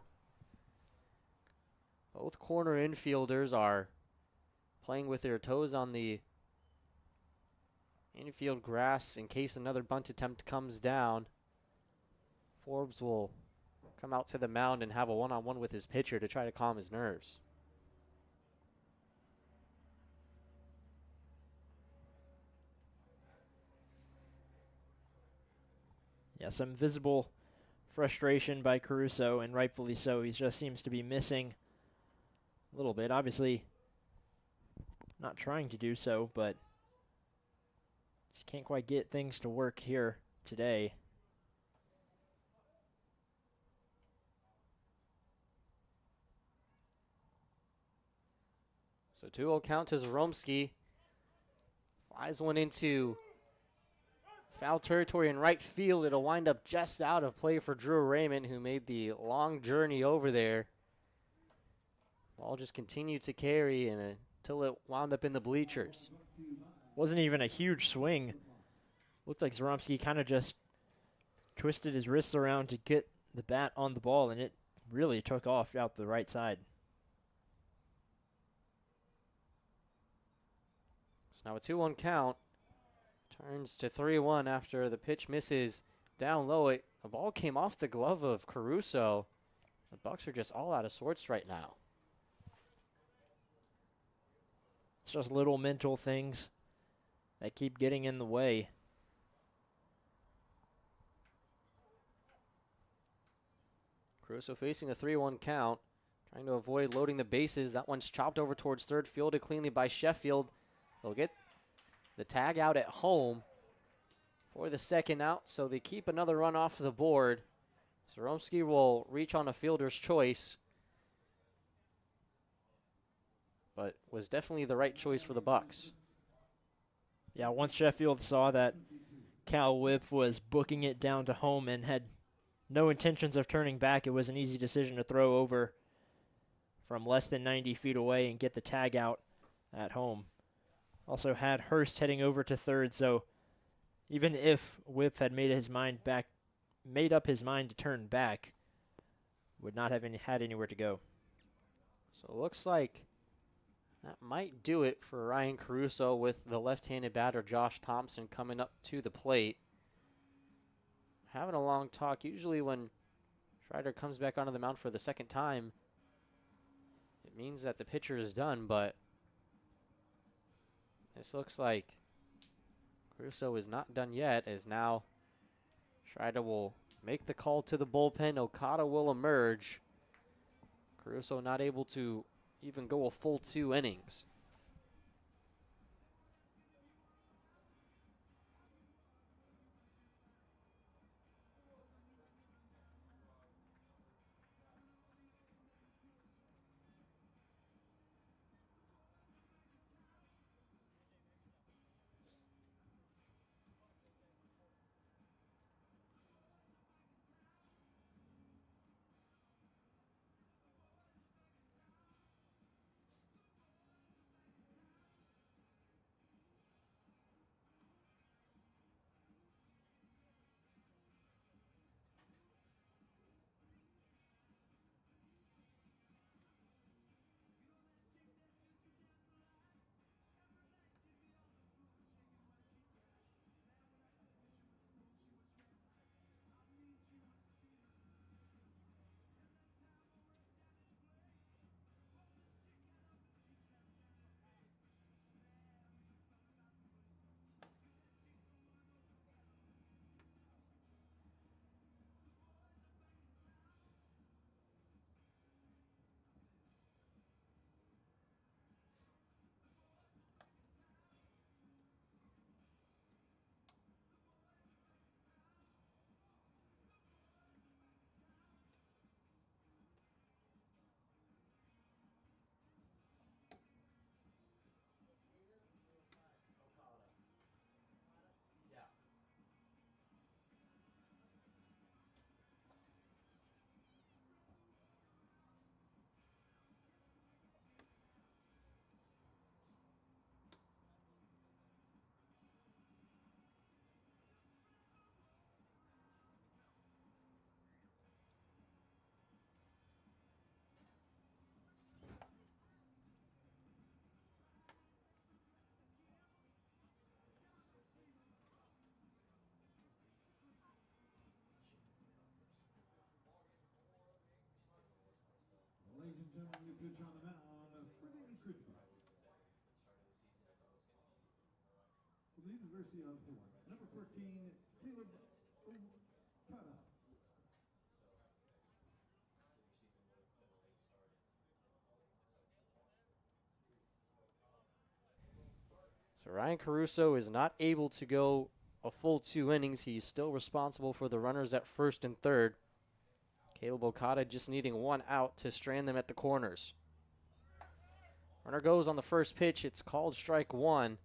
Both corner infielders are playing with their toes on the infield grass in case another bunt attempt comes down. Forbes will come out to the mound and have a one-on-one with his pitcher to try to calm his nerves. Yeah, some visible frustration by Caruso, and rightfully so. He just seems to be missing a little bit. Obviously, not trying to do so, but just can't quite get things to work here today. So 2-0 count to Zaromski. Flies one into foul territory in right field. It'll wind up just out of play for Drew Raymond, who made the long journey over there. Ball just continued to carry until it wound up in the bleachers. Wasn't even a huge swing. Looked like Zaromski kind of just twisted his wrists around to get the bat on the ball, and it really took off out the right side. So now a 2-1 count. Turns to 3-1 after the pitch misses down low. The ball came off the glove of Caruso. The Bucs are just all out of sorts right now. It's just little mental things that keep getting in the way. Caruso facing a 3-1 count. Trying to avoid loading the bases. That one's chopped over towards third, fielded cleanly by Sheffield. They'll get the tag out at home for the second out, so they keep another run off the board. Zaromski will reach on a fielder's choice, but was definitely the right choice for the Bucs. Yeah, once Sheffield saw that Cal Whip was booking it down to home and had no intentions of turning back, it was an easy decision to throw over from less than 90 feet away and get the tag out at home. Also had Hurst heading over to third, so even if Whip had made up his mind to turn back, would not have had anywhere to go. So it looks like that might do it for Ryan Caruso, with the left-handed batter Josh Thompson coming up to the plate. Having a long talk. Usually when Schreider comes back onto the mound for the second time, it means that the pitcher is done, but this looks like Caruso is not done yet, as now Schreider will make the call to the bullpen. Okada will emerge. Caruso not able to even go a full 2 innings. University of Hawaii. Number 14, Caleb Okada. So Ryan Caruso is not able to go a full 2 innings. He's still responsible for the runners at first and third. Caleb Okada just needing 1 out to strand them at the corners. Runner goes on the first pitch. It's called strike 1.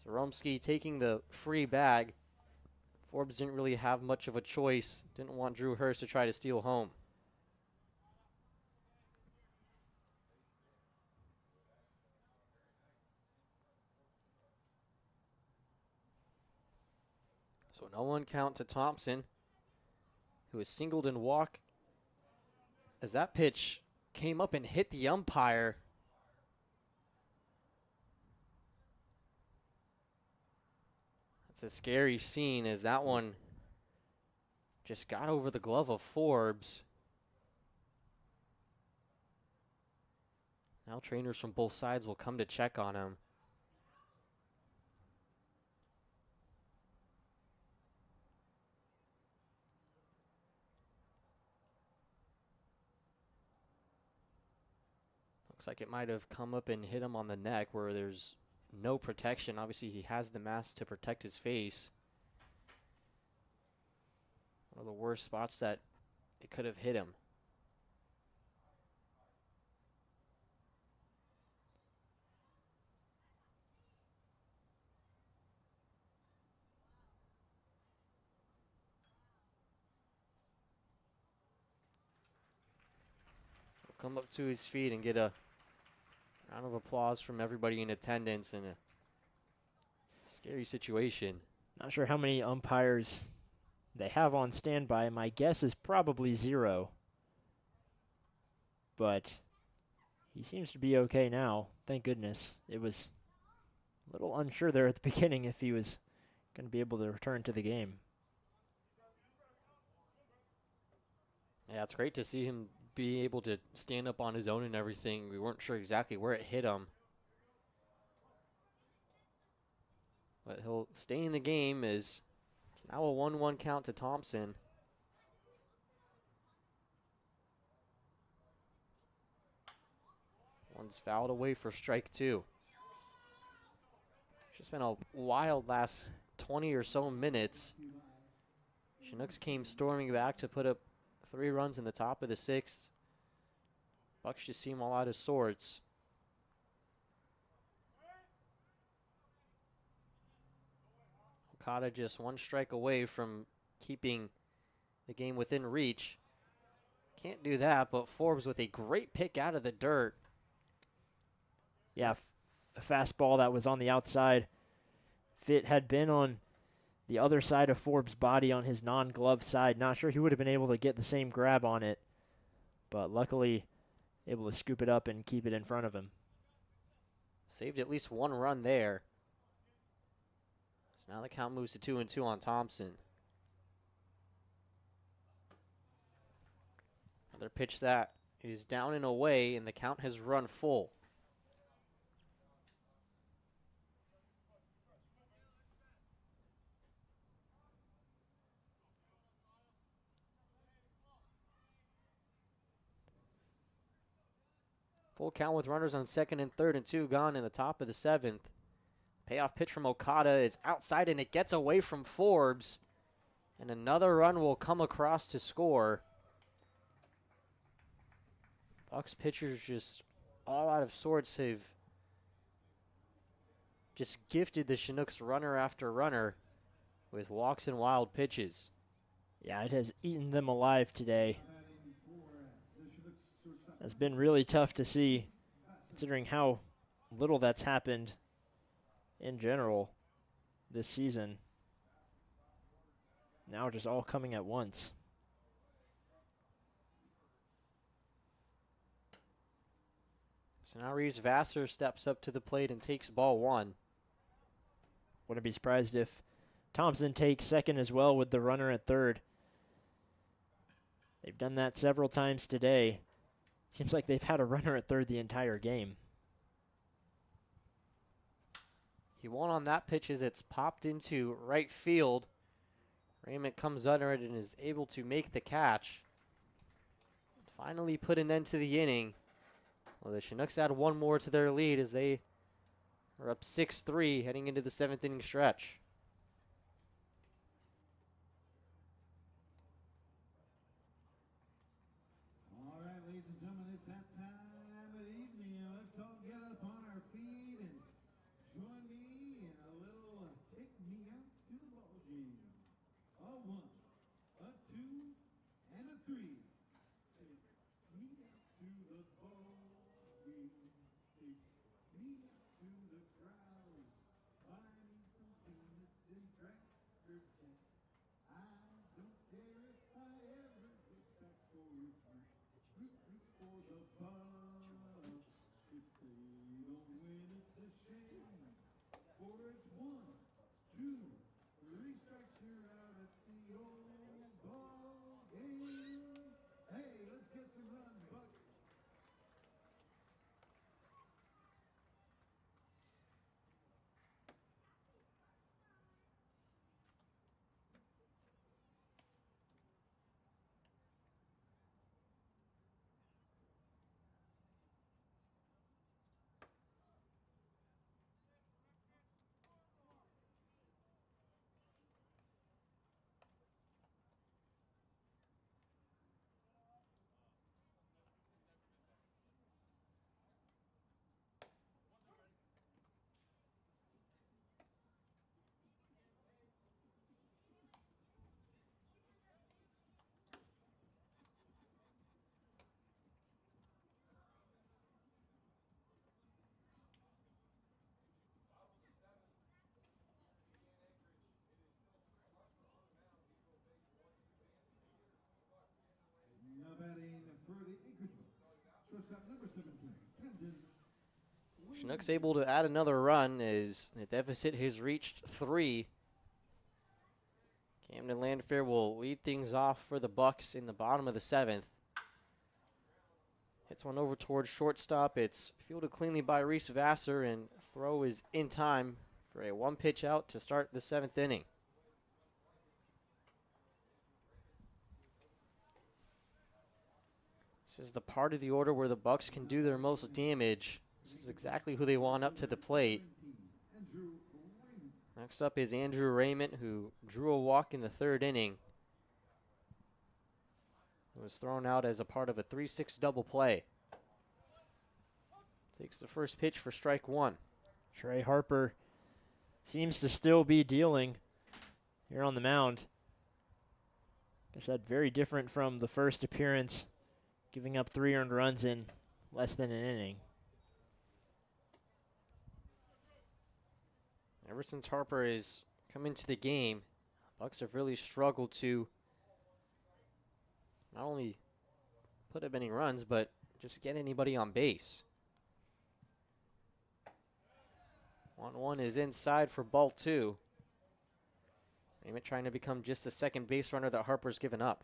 Zaromsky taking the free bag. Forbes didn't really have much of a choice. Didn't want Drew Hurst to try to steal home. So no 1 count to Thompson, who was singled and walk as that pitch came up and hit the umpire. That's a scary scene as that one just got over the glove of Forbes. Now trainers from both sides will come to check on him. Looks like it might have come up and hit him on the neck where there's no protection. Obviously, he has the mask to protect his face. One of the worst spots that it could have hit him. He'll come up to his feet and get a round of applause from everybody in attendance in a scary situation. Not sure how many umpires they have on standby. My guess is probably 0. But he seems to be okay now. Thank goodness. It was a little unsure there at the beginning if he was going to be able to return to the game. Yeah, it's great to see him be able to stand up on his own and everything. We weren't sure exactly where it hit him. But he'll stay in the game as it's now a 1-1 count to Thompson. One's fouled away for strike 2. It's just been a wild last 20 or so minutes. Chinooks came storming back to put up 3 runs in the top of the 6th. Bucs just seem all out of sorts. Okada just 1 strike away from keeping the game within reach. Can't do that, but Forbes with a great pick out of the dirt. Yeah, a fastball that was on the outside. If it had been on the other side of Forbes' body on his non-glove side, not sure he would have been able to get the same grab on it. But luckily, able to scoop it up and keep it in front of him. Saved at least 1 run there. So now the count moves to 2-2 on Thompson. Another pitch that is down and away, and the count has run full. Full count with runners on 2nd and 3rd and 2 gone in the top of the 7th. Payoff pitch from Okada is outside and it gets away from Forbes. And another run will come across to score. Bucs pitchers just all out of sorts. Have just gifted the Chinooks runner after runner with walks and wild pitches. Yeah, it has eaten them alive today. It's been really tough to see, considering how little that's happened in general this season. Now just all coming at once. So now Reese Vassar steps up to the plate and takes ball 1. Wouldn't be surprised if Thompson takes 2nd as well with the runner at 3rd. They've done that several times today. Seems like they've had a runner at 3rd the entire game. He won on that pitch as it's popped into right field. Raymond comes under it and is able to make the catch. Finally put an end to the inning. Well, the Chinooks add one more to their lead as they are up 6-3 heading into the 7th inning stretch. All right, ladies and gentlemen, it's that time of evening. Let's all get up on our feet and join me in a little take me out to the ball game. A 1, a 2, and a 3. Take me out to the ball game. Take me out to the crowd. Buy me some peanuts and cracker jacks. I don't care if I ever get back for Richmond. Root for the Bucs. If they don't win, it's a shame. For it's 1, 2, 3 strikes, you're out at the old ball game. Hey, let's get some runs, Bucks. Now batting for the Anchorage Bucs, shortstop number 17, Camden. Chinooks able to add another run as the deficit has reached 3. Camden Landfair will lead things off for the Bucs in the bottom of the 7th. Hits one over towards shortstop. It's fielded cleanly by Reese Vassar, and throw is in time for a 1-pitch out to start the 7th inning. This is the part of the order where the Bucs can do their most damage. This is exactly who they want up to the plate. Next up is Andrew Raymond, who drew a walk in the 3rd inning. It was thrown out as a part of a 3-6 double play. Takes the first pitch for strike 1. Trey Harper seems to still be dealing here on the mound. Like I said, very different from the first appearance, giving up 3 earned runs in less than an inning. Ever since Harper has come into the game, Bucs have really struggled to not only put up any runs, but just get anybody on base. 1-1 is inside for ball 2. Raymond trying to become just the second base runner that Harper's given up.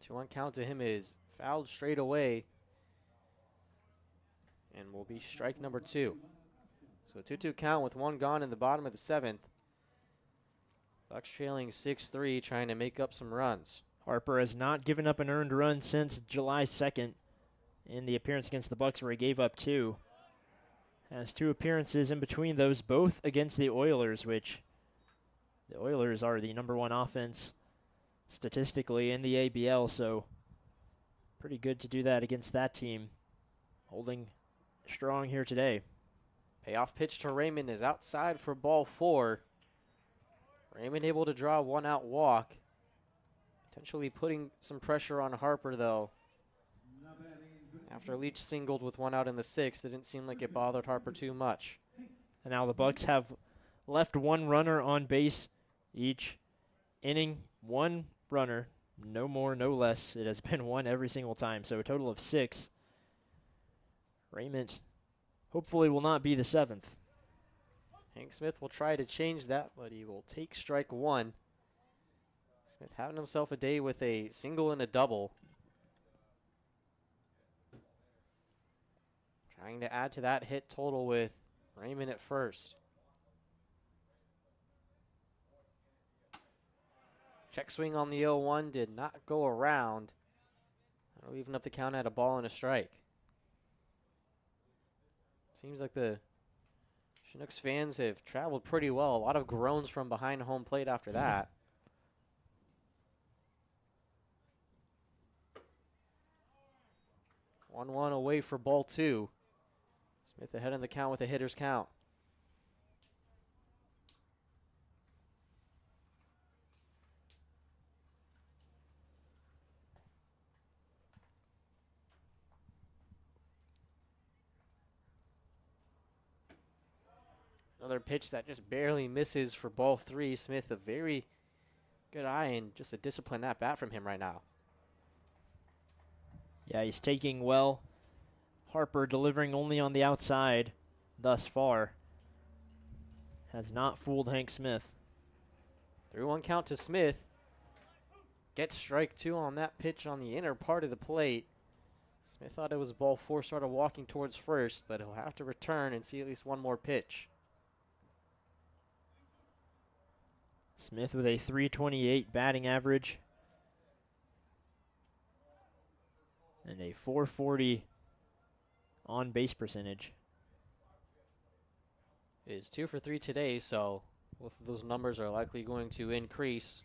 One count to him is fouled straight away and will be strike number 2. So 2-2 count with 1 gone in the bottom of the 7th. Bucs trailing 6-3, trying to make up some runs. Harper has not given up an earned run since July 2nd in the appearance against the Bucs where he gave up 2. Has 2 appearances in between those, both against the Oilers, which the Oilers are the #1 offense statistically in the ABL, so pretty good to do that against that team. Holding strong here today. Payoff pitch to Raymond is outside for ball 4. Raymond able to draw 1-out walk. Potentially putting some pressure on Harper, though. After Leach singled with 1 out in the 6th, it didn't seem like it bothered Harper too much. And now the Bucs have left 1 runner on base each inning. 1 runner, no more, no less. It has been 1 every single time, so a total of 6. Raymond hopefully will not be the 7th. Hank Smith will try to change that, but he will take strike 1. He's Smith having himself a day with a single and a double. Trying to add to that hit total with Raymond at first. Check swing on the 0-1 did not go around. That'll even up the count at a ball and a strike. Seems like the Chinooks fans have traveled pretty well. A lot of groans from behind home plate after that. 1-1 away for ball 2. Smith ahead in the count with a hitter's count. Another pitch that just barely misses for ball 3. Smith, a very good eye and just a disciplined at bat from him right now. Yeah, he's taking well. Harper delivering only on the outside thus far. Has not fooled Hank Smith. 3-1 count to Smith. Gets strike 2 on that pitch on the inner part of the plate. Smith thought it was ball 4, started walking towards first, but he'll have to return and see at least one more pitch. Smith with a .328 batting average and a .440 on base percentage. It is 2 for 3 today, so both of those numbers are likely going to increase.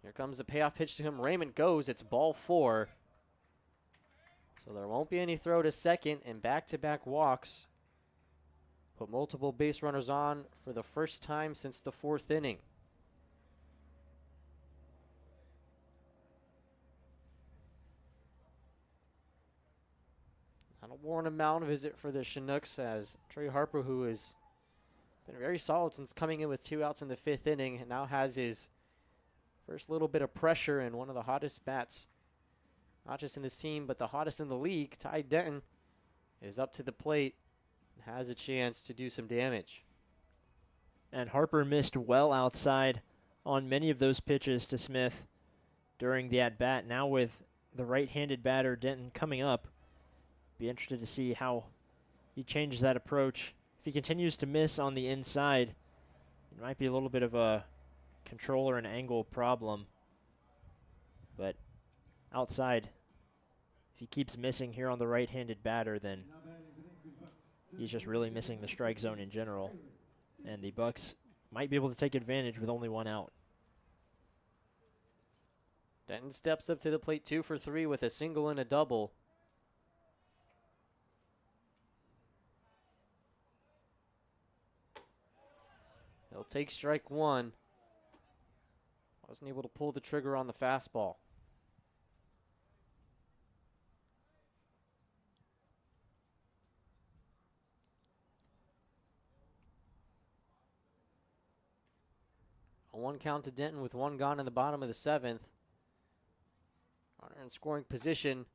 Here comes the payoff pitch to him. Raymond goes. It's ball 4. So there won't be any throw to second, and back-to-back walks put multiple base runners on for the first time since the 4th inning. Not a worn mound visit for the Chinooks, as Trey Harper, who has been very solid since coming in with 2 outs in the 5th inning, and now has his first little bit of pressure in one of the hottest bats, not just in this team, but the hottest in the league. Ty Denton is up to the plate and has a chance to do some damage. And Harper missed well outside on many of those pitches to Smith during the at-bat. Now with the right-handed batter Denton coming up, be interested to see how he changes that approach. If he continues to miss on the inside, it might be a little bit of a control or an angle problem. But outside, if he keeps missing here on the right-handed batter, then he's just really missing the strike zone in general. And the Bucs might be able to take advantage with only 1 out. Denton steps up to the plate 2 for 3 with a single and a double. He'll take strike 1. Wasn't able to pull the trigger on the fastball. A 1 count to Denton with 1 gone in the bottom of the 7th. Runner in scoring position.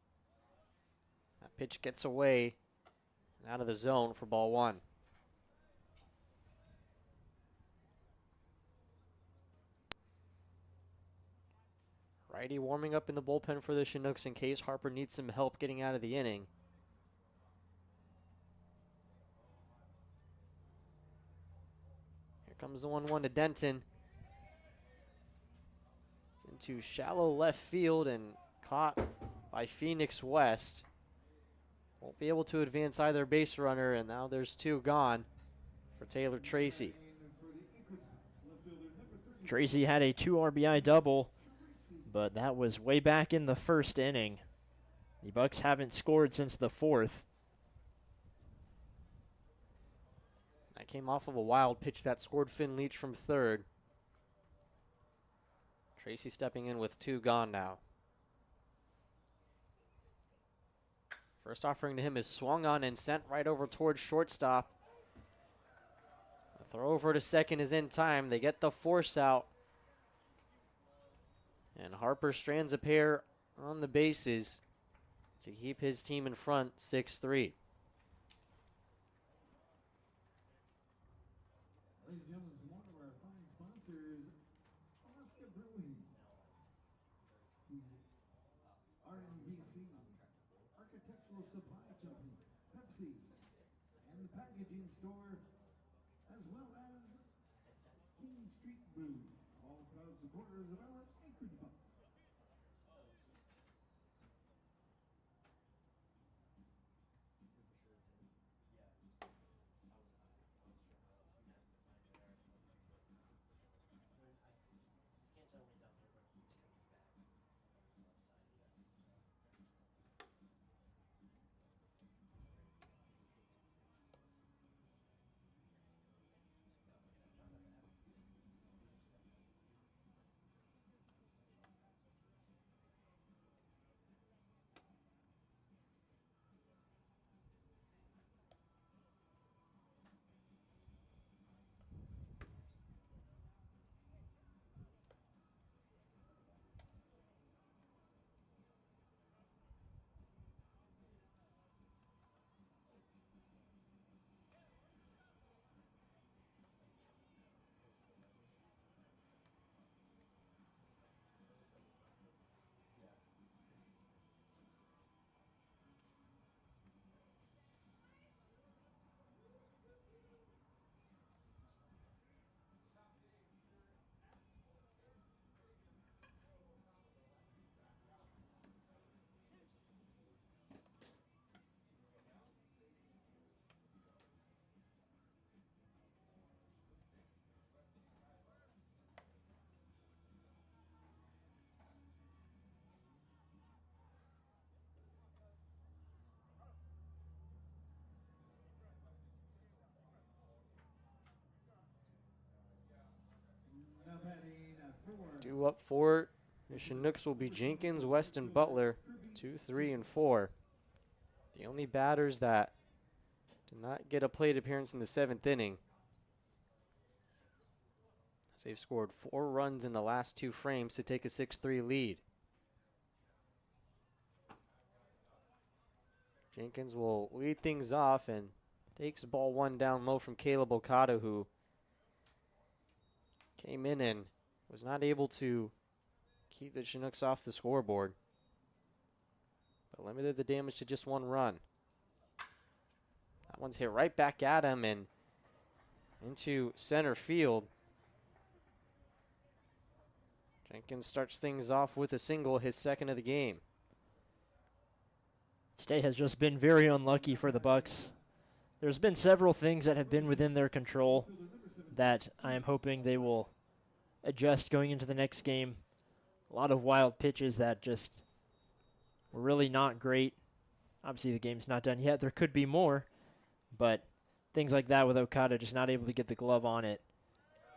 That pitch gets away and out of the zone for ball 1. Righty warming up in the bullpen for the Chinooks in case Harper needs some help getting out of the inning. Here comes the 1-1 to Denton. It's into shallow left field and caught by Phoenix West. Won't be able to advance either base runner, and now there's 2 gone for Taylor Tracy. Tracy had a 2 RBI double, but that was way back in the 1st inning. The Bucs haven't scored since the 4th. That came off of a wild pitch that scored Finn Leach from 3rd. Tracy stepping in with 2 gone now. First offering to him is swung on and sent right over towards shortstop. The throw over to second is in time. They get the force out. And Harper strands a pair on the bases to keep his team in front 6-3. GC, Architectural Supply Company, Pepsi, and the Packaging Store, as well as King Street Brew, all proud supporters of our Anchorage Bucs. Now batting four. Due up for it. The Chinooks will be Jenkins, West, and Butler, 2, 3, and 4. The only batters that did not get a plate appearance in the 7th inning. As they've scored 4 runs in the last 2 frames to take a 6-3 lead. Jenkins will lead things off and takes ball 1 down low from Caleb Okada, who came in and was not able to keep the Chinooks off the scoreboard, but limited the damage to just 1 run. That one's hit right back at him and into center field. Jenkins starts things off with a single, his 2nd of the game. Today has just been very unlucky for the Bucs. There's been several things that have been within their control that I am hoping they will adjust going into the next game. A lot of wild pitches that just were really not great. Obviously, the game's not done yet. There could be more, but things like that with Okada just not able to get the glove on it.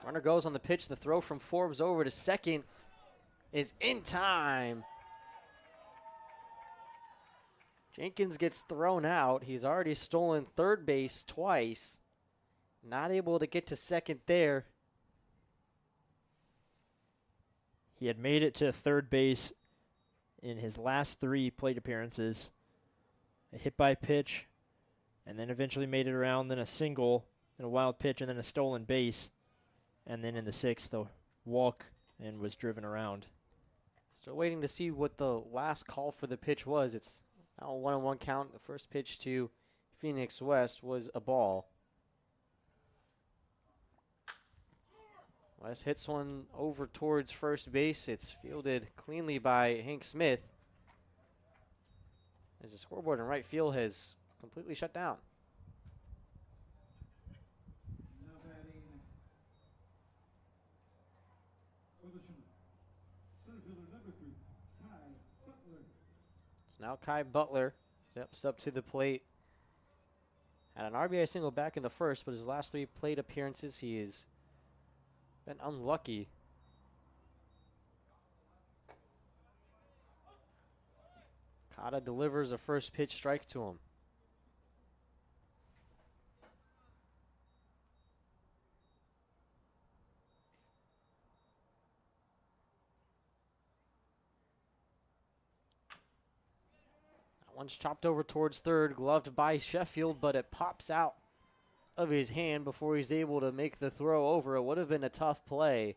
Runner goes on the pitch. The throw from Forbes over to second is in time. Jenkins gets thrown out. He's already stolen third base twice. Not able to get to second there. He had made it to third base in his last 3 plate appearances. A hit by pitch, and then eventually made it around, then a single, then a wild pitch, and then a stolen base. And then in the 6th, the walk and was driven around. Still waiting to see what the last call for the pitch was. It's now a 1-1 count. The first pitch to Phoenix West was a ball. West hits one over towards first base. It's fielded cleanly by Hank Smith, as the scoreboard in right field has completely shut down. Now batting for the Chinooks, center fielder number 3, Kai Butler. So now Kai Butler steps up to the plate. Had an RBI single back in the first, but his last 3 plate appearances, he has been unlucky. Kata delivers a first pitch strike to him. That one's chopped over towards third, gloved by Sheffield, but it pops out of his hand before he's able to make the throw over. It would have been a tough play.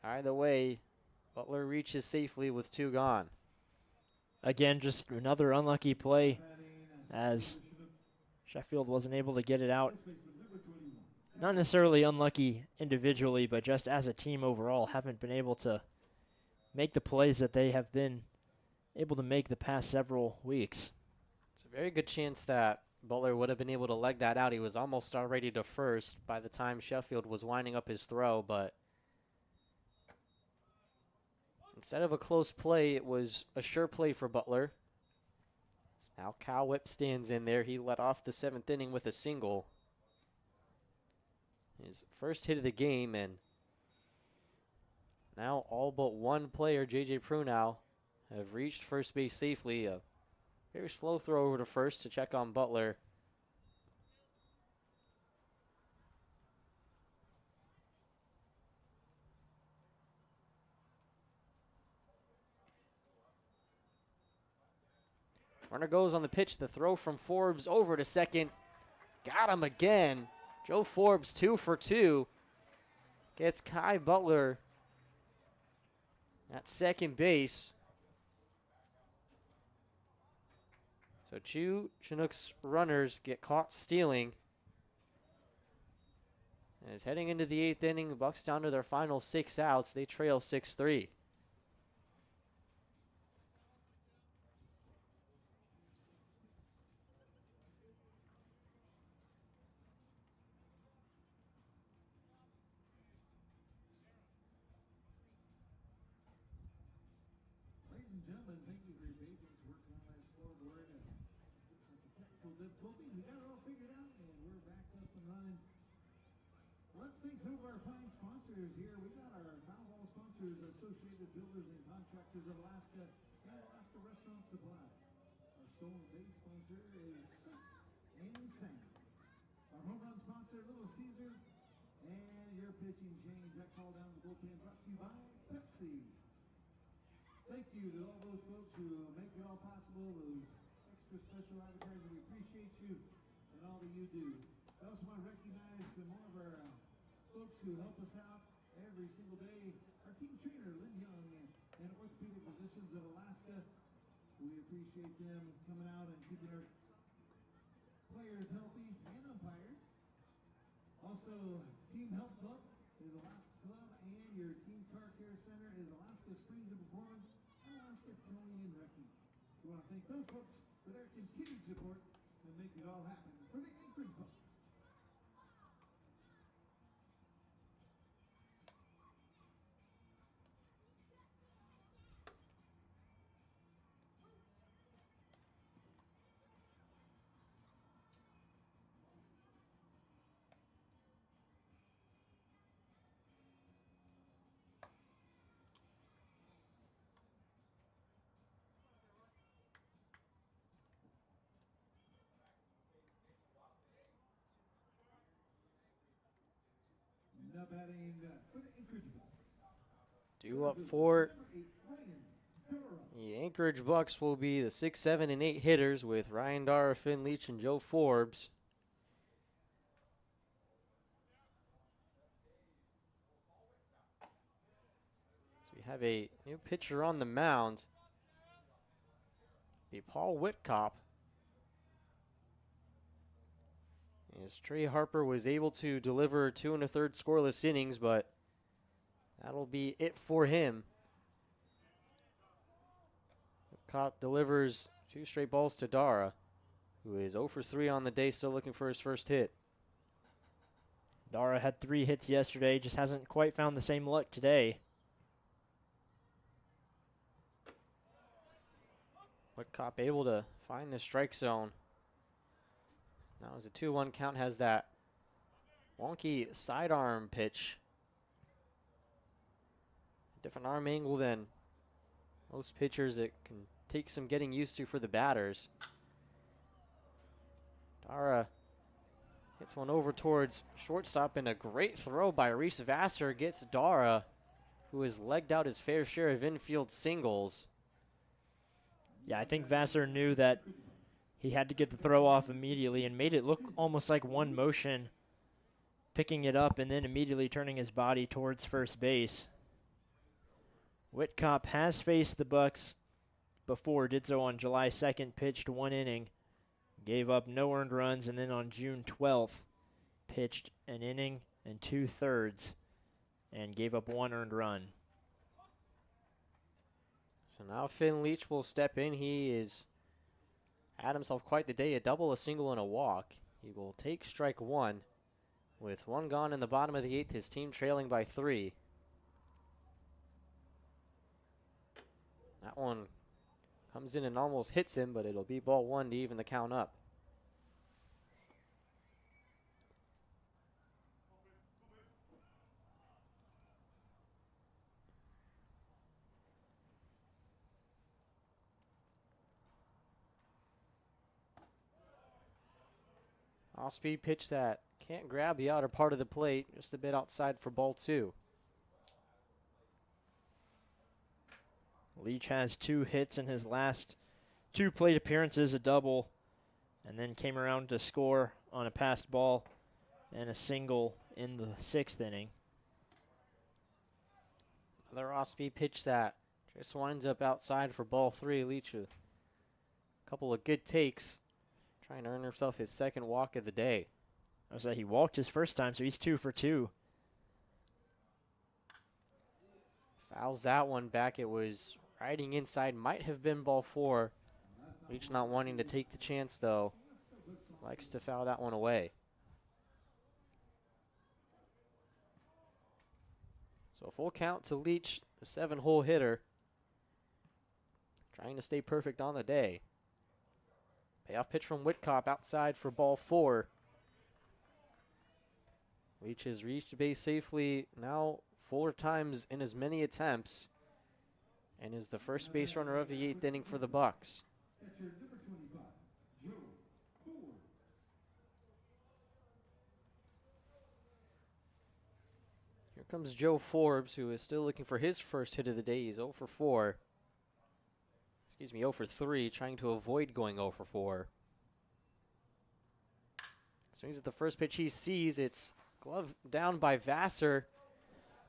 Either way, Butler reaches safely with 2 gone. Again, just another unlucky play as Sheffield wasn't able to get it out. Not necessarily unlucky individually, but just as a team overall, haven't been able to make the plays that they have been able to make the past several weeks. It's a very good chance that Butler would have been able to leg that out. He was almost already to first by the time Sheffield was winding up his throw, but instead of a close play, it was a sure play for Butler. So now Cal Whip stands in there. He led off the 7th inning with a single. His first hit of the game, and now all but one player, J.J. Prunow, have reached first base safely. A very slow throw over to first to check on Butler. Runner goes on the pitch. The throw from Forbes over to second. Got him again. Joe Forbes 2 for 2. Gets Kai Butler at second base. So 2 Chinooks runners get caught stealing. As heading into the 8th inning, the Bucs down to their final 6 outs. They trail 6-3. Ladies and gentlemen, thank you for your patience working on our scoreboard. Some technical difficulties. We got it all figured out, and we're back up and running. Let's thank some of our fine sponsors here. We got our foul ball sponsors, Associated Builders and Contractors of Alaska, and Alaska Restaurant Supply. Our stolen base sponsor is Safe and Sound. Our home run sponsor, Little Caesars, and your pitching change. That call down the bullpen brought to you by Pepsi. Thank you to all those folks who make it all possible, those extra special advertisers. We appreciate you and all that you do. I also want to recognize some more of our folks who help us out every single day. Our team trainer, Lynn Young, and Orthopedic Physicians of Alaska. We appreciate them coming out and keeping our players healthy and umpires. Also, Team Health Club is Alaska Club, and your Team Car Care Center is Alaska Springs of Performance and Alaska Towing and Wrecking. We want to thank those folks for their continued support and make it all happen for the Anchorage Bucs. Now batting for the Anchorage Bucs. Due up for the Anchorage Bucs will be the 6, 7, and 8 hitters with Ryan Dara, Finn Leach, and Joe Forbes. So we have a new pitcher on the mound. Be Paul Whitcop. As Trey Harper was able to deliver 2 1/3 scoreless innings, but that'll be it for him. Whitcop delivers 2 straight balls to Dara, who is 0 for 3 on the day, still looking for his first hit. Dara had 3 hits yesterday, just hasn't quite found the same luck today. Whitcop able to find the strike zone. Now as a 2-1 count, has that wonky sidearm pitch. Different arm angle than most pitchers. It can take some getting used to for the batters. Dara hits one over towards shortstop, and a great throw by Reese Vassar gets Dara, who has legged out his fair share of infield singles. Yeah, I think Vassar knew that he had to get the throw off immediately and made it look almost like one motion, picking it up and then immediately turning his body towards first base. Whitcop has faced the Bucs before, did so on July 2nd, pitched 1 inning, gave up no earned runs, and then on June 12th, pitched an inning and 2/3 and gave up 1 earned run. So now Finn Leach will step in. He is had himself quite the day, a double, a single, and a walk. He will take strike 1 with 1 gone in the bottom of the 8th, his team trailing by 3. That one comes in and almost hits him, but it'll be ball 1 to even the count up. Off-speed pitch that can't grab the outer part of the plate, just a bit outside for ball 2. Leach has 2 hits in his last 2 plate appearances, a double, and then came around to score on a passed ball and a single in the 6th inning. Another off-speed pitch that just winds up outside for ball 3. Leach a couple of good takes, trying to earn himself his 2nd walk of the day. I was like, he walked his first time, so he's 2 for 2. Fouls that one back. It was riding inside, might have been ball 4. Leach not wanting to take the chance, though. Likes to foul that one away. So full count to Leach, the 7-hole hitter. Trying to stay perfect on the day. Payoff pitch from Whitcop outside for ball 4. Leach has reached base safely now 4 times in as many attempts and is the first base runner of the 8th inning for the Bucs. Catcher number 25, Joe Forbes. Here comes Joe Forbes, who is still looking for his first hit of the day. He's 0 for 4. Excuse me, 0 for 3, trying to avoid going 0 for 4. Swings at the first pitch he sees. It's glove down by Vassar.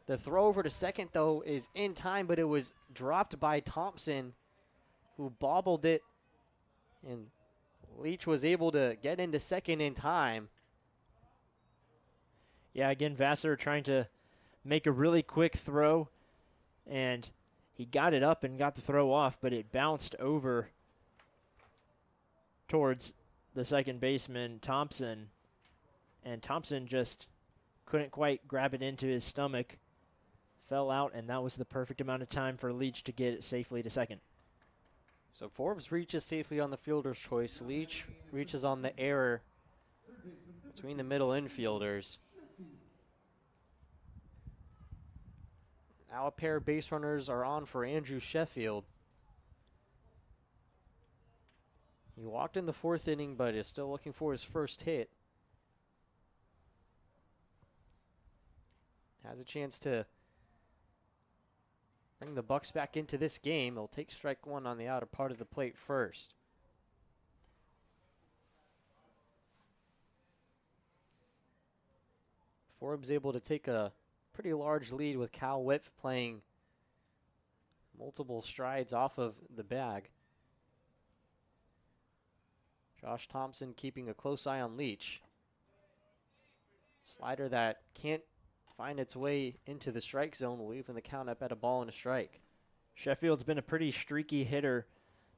The throw over to second, though, is in time, but it was dropped by Thompson, who bobbled it, and Leach was able to get into second in time. Yeah, again, Vassar trying to make a really quick throw, and he got it up and got the throw off, but it bounced over towards the second baseman, Thompson, and Thompson just couldn't quite grab it into his stomach, fell out, and that was the perfect amount of time for Leach to get it safely to second. So Forbes reaches safely on the fielder's choice. Leach reaches on the error between the middle infielders. Now a pair of base runners are on for Andrew Sheffield. He walked in the 4th inning, but is still looking for his first hit. Has a chance to bring the Bucs back into this game. He'll take strike 1 on the outer part of the plate first. Forbes able to take a pretty large lead with Cal Whitf playing multiple strides off of the bag. Josh Thompson keeping a close eye on Leach. Slider that can't find its way into the strike zone will even the count up at a ball and a strike. Sheffield's been a pretty streaky hitter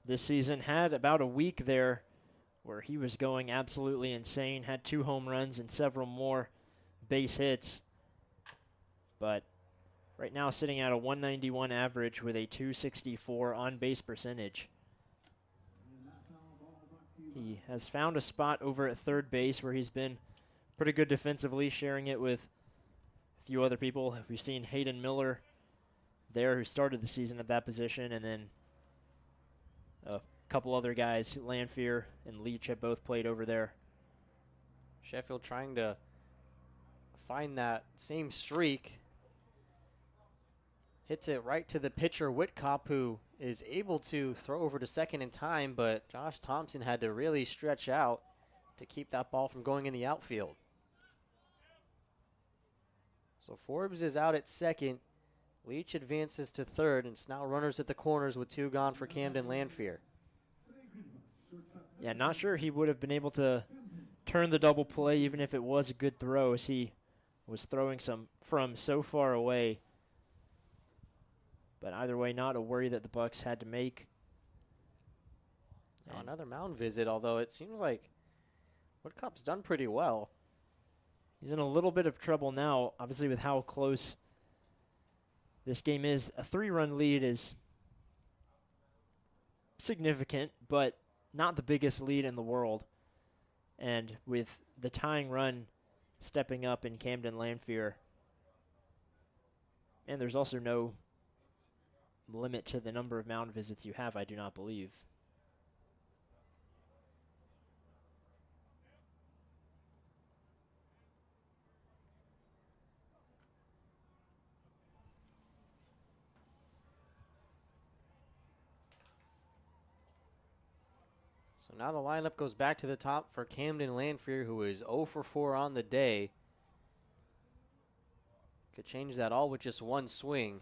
this season. Had about a week there where he was going absolutely insane. Had 2 home runs and several more base hits. But right now sitting at a 191 average with a 264 on-base percentage. He has found a spot over at third base where he's been pretty good defensively, sharing it with a few other people. We've seen Hayden Miller there, who started the season at that position, and then a couple other guys, Lanfear and Leach, have both played over there. Sheffield trying to find that same streak. Hits it right to the pitcher, Whitcop, who is able to throw over to second in time, but Josh Thompson had to really stretch out to keep that ball from going in the outfield. So Forbes is out at second. Leach advances to third, and it's now runners at the corners with 2 gone for Camden Landfear. Yeah, not sure he would have been able to turn the double play even if it was a good throw, as he was throwing from so far away. But either way, not a worry that the Bucs had to make. Now another mound visit, although it seems like Woodcock's done pretty well. He's in a little bit of trouble now, obviously with how close this game is. A 3-run lead is significant, but not the biggest lead in the world. And with the tying run stepping up in Camden Landfear, and there's also no limit to the number of mound visits you have, I do not believe. So now the lineup goes back to the top for Camden Landfear, who is 0 for 4 on the day. Could change that all with just 1 swing.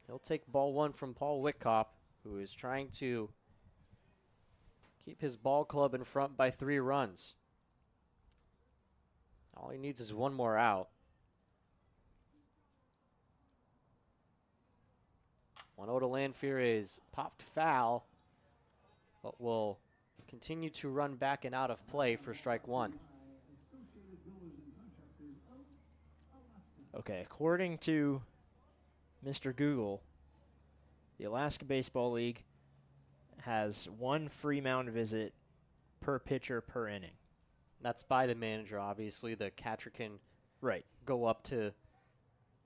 He'll take ball 1 from Paul Whitcop, who is trying to keep his ball club in front by 3 runs. All he needs is 1 more out. 1-0 to Landfear is popped foul, but will continue to run back and out of play for strike 1. Okay, according to Mr. Google, the Alaska Baseball League has 1 free mound visit per pitcher per inning. That's by the manager, obviously. The catcher can go up to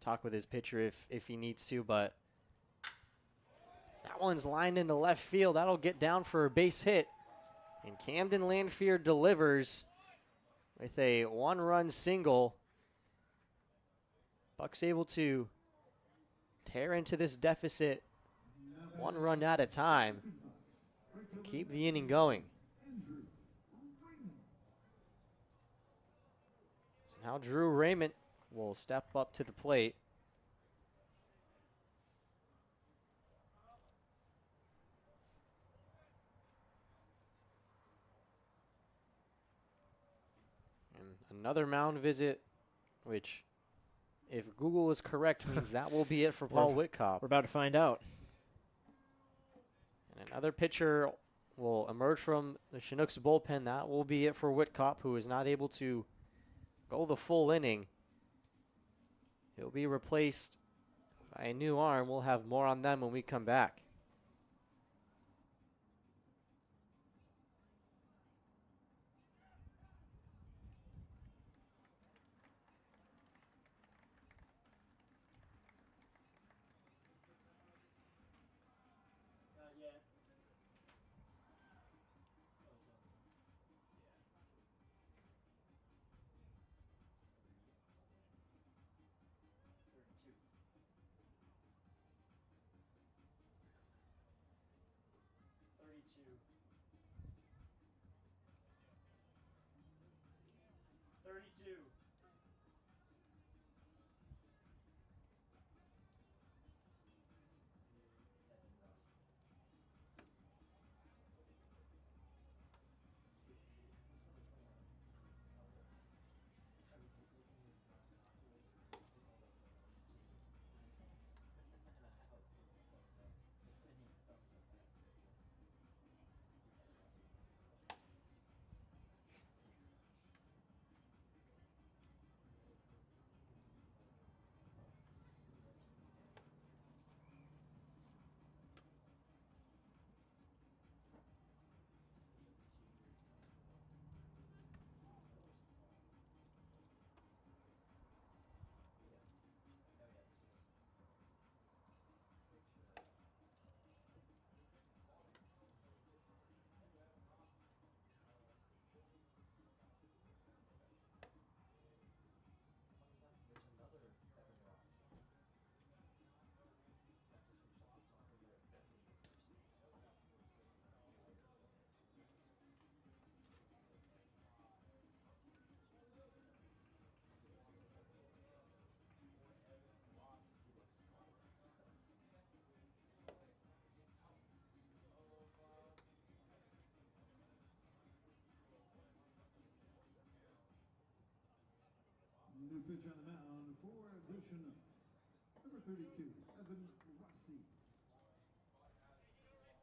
talk with his pitcher if he needs to, but that one's lined into left field. That'll get down for a base hit. And Camden Landfear delivers with a 1-run single. Bucs able to tear into this deficit 1 run at a time. Keep the inning going. So now Drew Raymond will step up to the plate. And another mound visit, which, if Google is correct, means that will be it for Paul Whitcop. We're about to find out. And another pitcher will emerge from the Chinooks bullpen. That will be it for Whitcop, who is not able to go the full inning. He'll be replaced by a new arm. We'll have more on them when we come back. pitch on the mound for the Chinooks. Number 32, Evan Rossi.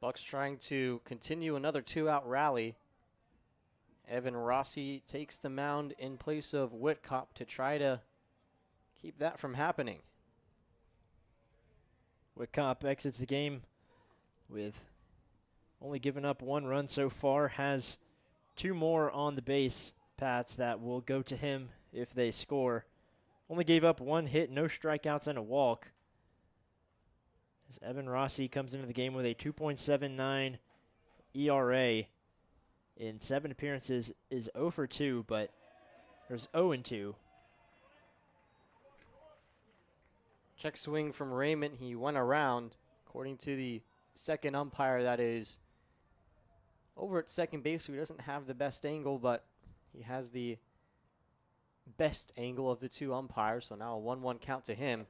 Bucs trying to continue another 2-out rally. Evan Rossi takes the mound in place of Whitcop to try to keep that from happening. Whitcop exits the game with only giving up 1 run so far, has 2 more on the base, Pats, that will go to him if they score. Only gave up 1 hit, no strikeouts, and a walk. As Evan Rossi comes into the game with a 2.79 ERA in 7 appearances, is 0 for 2, but there's 0 and 2. Check swing from Raymond. He went around. According to the second umpire, that is over at second base, who doesn't have the best angle, but he has the best angle of the 2 umpires. So now a 1-1 count to him.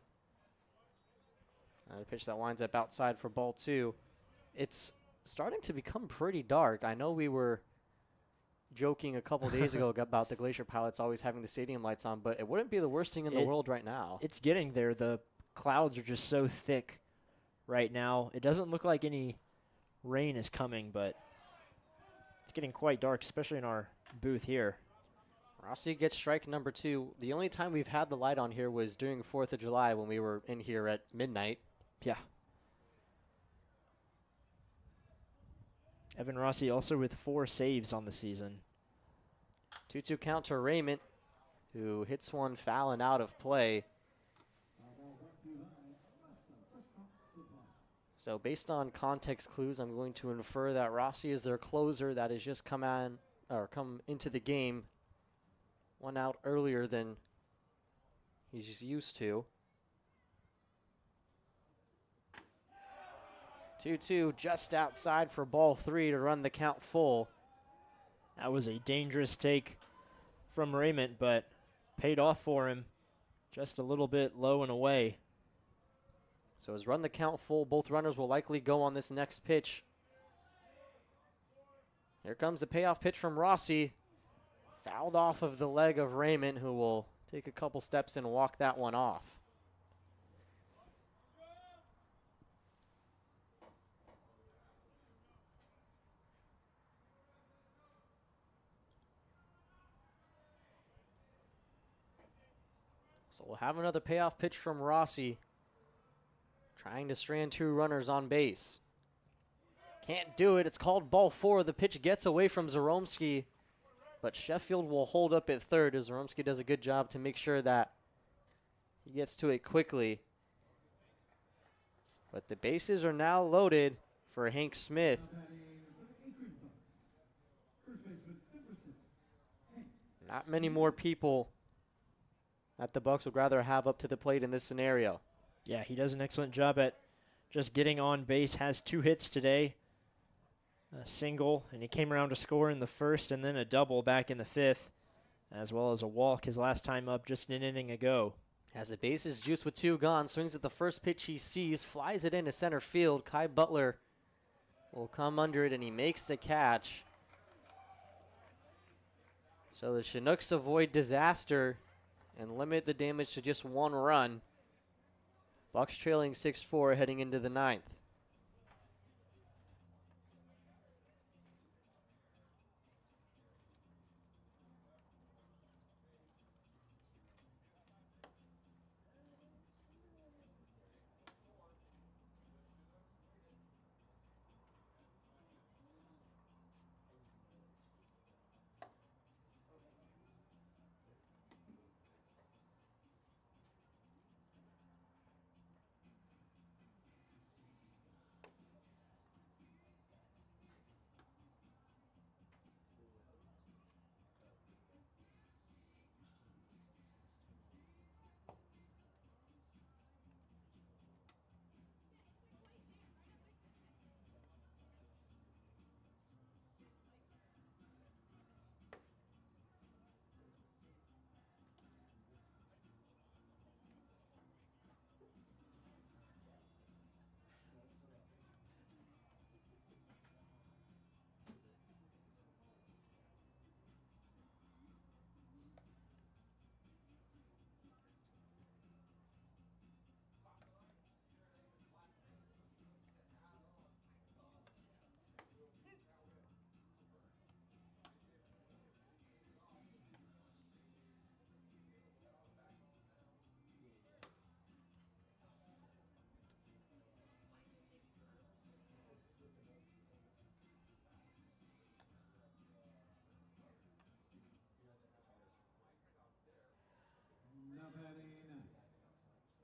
A pitch that winds up outside for ball 2. It's starting to become pretty dark. I know we were joking a couple days ago about the Glacier Pilots always having the stadium lights on, but it wouldn't be the worst thing in the world right now. It's getting there. The clouds are just so thick right now. It doesn't look like any rain is coming, but it's getting quite dark, especially in our booth here. Rossi gets strike number 2. The only time we've had the light on here was during 4th of July when we were in here at midnight. Yeah. Evan Rossi also with 4 saves on the season. 2-2 count to Raymond, who hits one foul and out of play. So based on context clues, I'm going to infer that Rossi is their closer that has just come into the game 1 out earlier than he's used to. 2-2 just outside for ball 3 to run the count full. That was a dangerous take from Raymond, but paid off for him. Just a little bit low and away. So as run the count full, both runners will likely go on this next pitch. Here comes the payoff pitch from Rossi. Fouled off of the leg of Raymond, who will take a couple steps and walk that one off. So we'll have another payoff pitch from Rossi, trying to strand 2 runners on base. Can't do it. It's called ball 4. The pitch gets away from Zaromski, but Sheffield will hold up at third as Zaromski does a good job to make sure that he gets to it quickly. But the bases are now loaded for Hank Smith. Not many more people that the Bucs would rather have up to the plate in this scenario. Yeah, he does an excellent job at just getting on base. Has 2 hits today. A single, and he came around to score in the first, and then a double back in the 5th, as well as a walk his last time up just an inning ago. As the bases juice with 2 gone, swings at the first pitch he sees, flies it into center field. Kai Butler will come under it, and he makes the catch. So the Chinooks avoid disaster and limit the damage to just 1 run. Bucs trailing 6-4 heading into the 9th.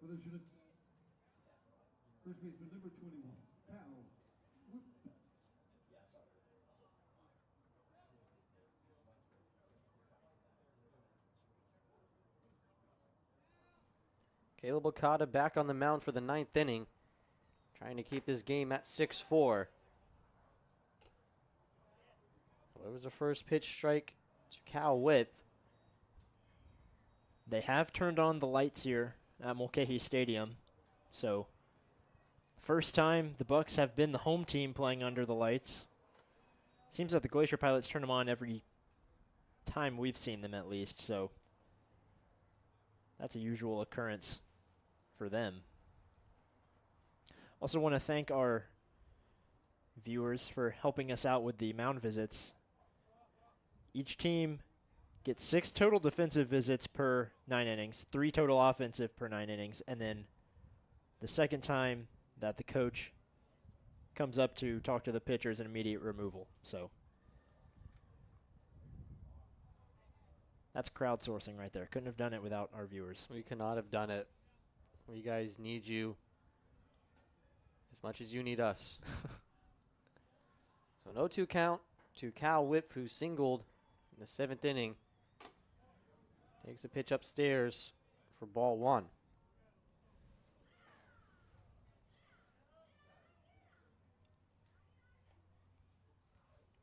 For the Chinooks, first baseman number 21, Cal Whip. Caleb Okada back on the mound for the 9th inning, trying to keep this game at 6-4. Well, there was a first pitch strike to Cal Whip. They have turned on the lights here at Mulcahy Stadium. So, first time the Bucs have been the home team playing under the lights. Seems like the Glacier Pilots turn them on every time we've seen them at least, so that's a usual occurrence for them. Also want to thank our viewers for helping us out with the mound visits. Each team gets 6 total defensive visits per 9 innings, 3 total offensive per 9 innings, and then the second time that the coach comes up to talk to the pitchers, an immediate removal. So that's crowdsourcing right there. Couldn't have done it without our viewers. We could not have done it. We guys need you as much as you need us. So no 2 count to Cal Whip, who singled in the 7th inning. Takes a pitch upstairs for ball 1.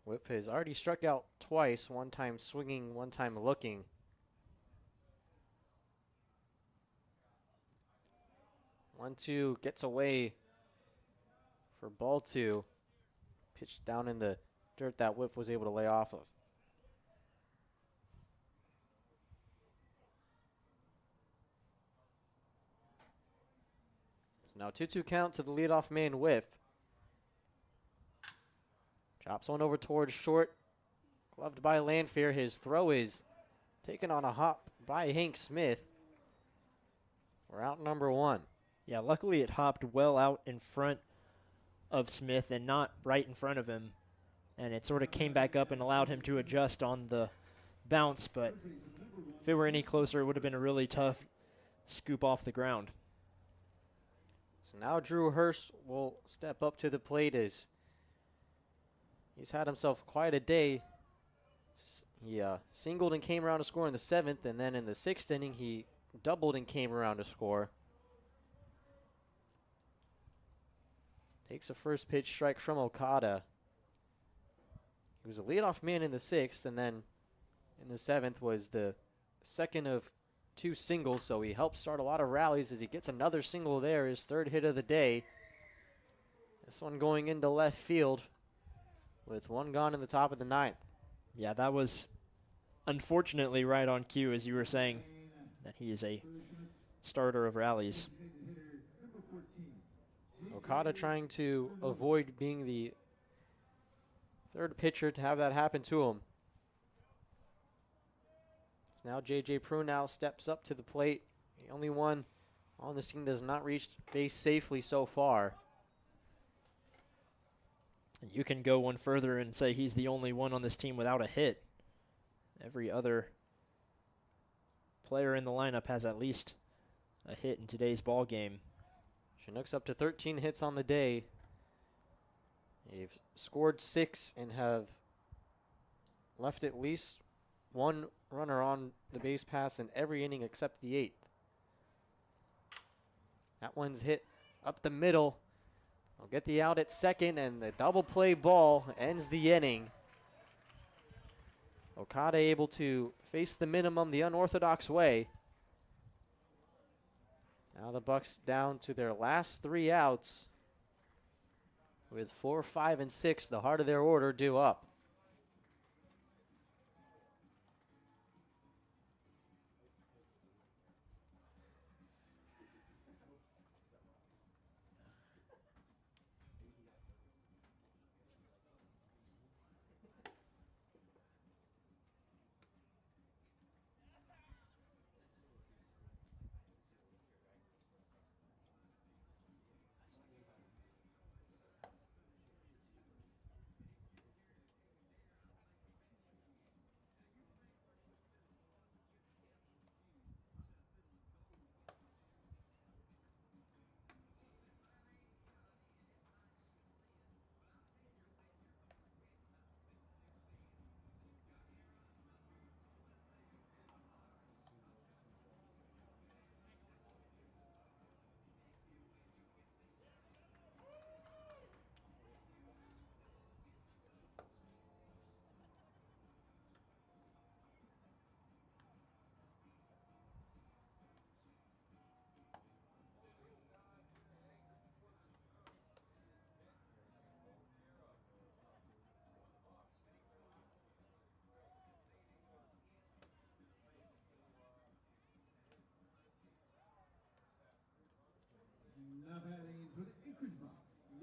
Whip has already struck out twice, one time swinging, one time looking. One, two, gets away for ball 2. Pitched down in the dirt that Whip was able to lay off of. So now 2-2 count to the leadoff man, Whip. Chops one over towards short. Gloved by Lanfear. His throw is taken on a hop by Hank Smith. We're out number 1. Yeah, luckily it hopped well out in front of Smith and not right in front of him. And it sort of came back up and allowed him to adjust on the bounce. But if it were any closer, it would have been a really tough scoop off the ground. So now Drew Hurst will step up to the plate as he's had himself quite a day. He singled and came around to score in the 7th, and then in the 6th inning he doubled and came around to score. Takes a first pitch strike from Okada. He was a leadoff man in the 6th, and then in the 7th was the second of 2 singles, so he helped start a lot of rallies as he gets another single there, his 3rd hit of the day. This one going into left field with 1 gone in the top of the 9th. Yeah, that was unfortunately right on cue, as you were saying, that he is a starter of rallies. Okada trying to avoid being the 3rd pitcher to have that happen to him. So now J.J. Prunow steps up to the plate. The only one on the scene does not reach base safely so far. And you can go one further and say he's the only one on this team without a hit. Every other player in the lineup has at least a hit in today's ball game. Chinooks up to 13 hits on the day. They've scored 6 and have left at least 1 runner on the base pass in every inning except the 8th. That one's hit up the middle. They'll get the out at second, and the double play ball ends the inning. Okada able to face the minimum the unorthodox way. Now the Bucs down to their last 3 outs with 4, 5, and 6, the heart of their order, due up.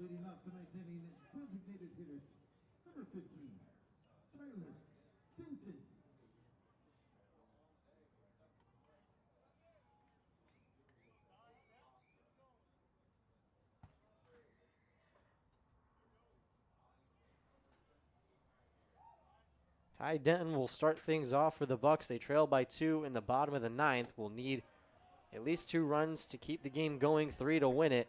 Leading off the ninth inning, designated hitter, number 15, Tyler Denton. Ty Denton will start things off for the Bucs. They trail by 2 in the bottom of the ninth. Will need at least 2 runs to keep the game going, 3 to win it.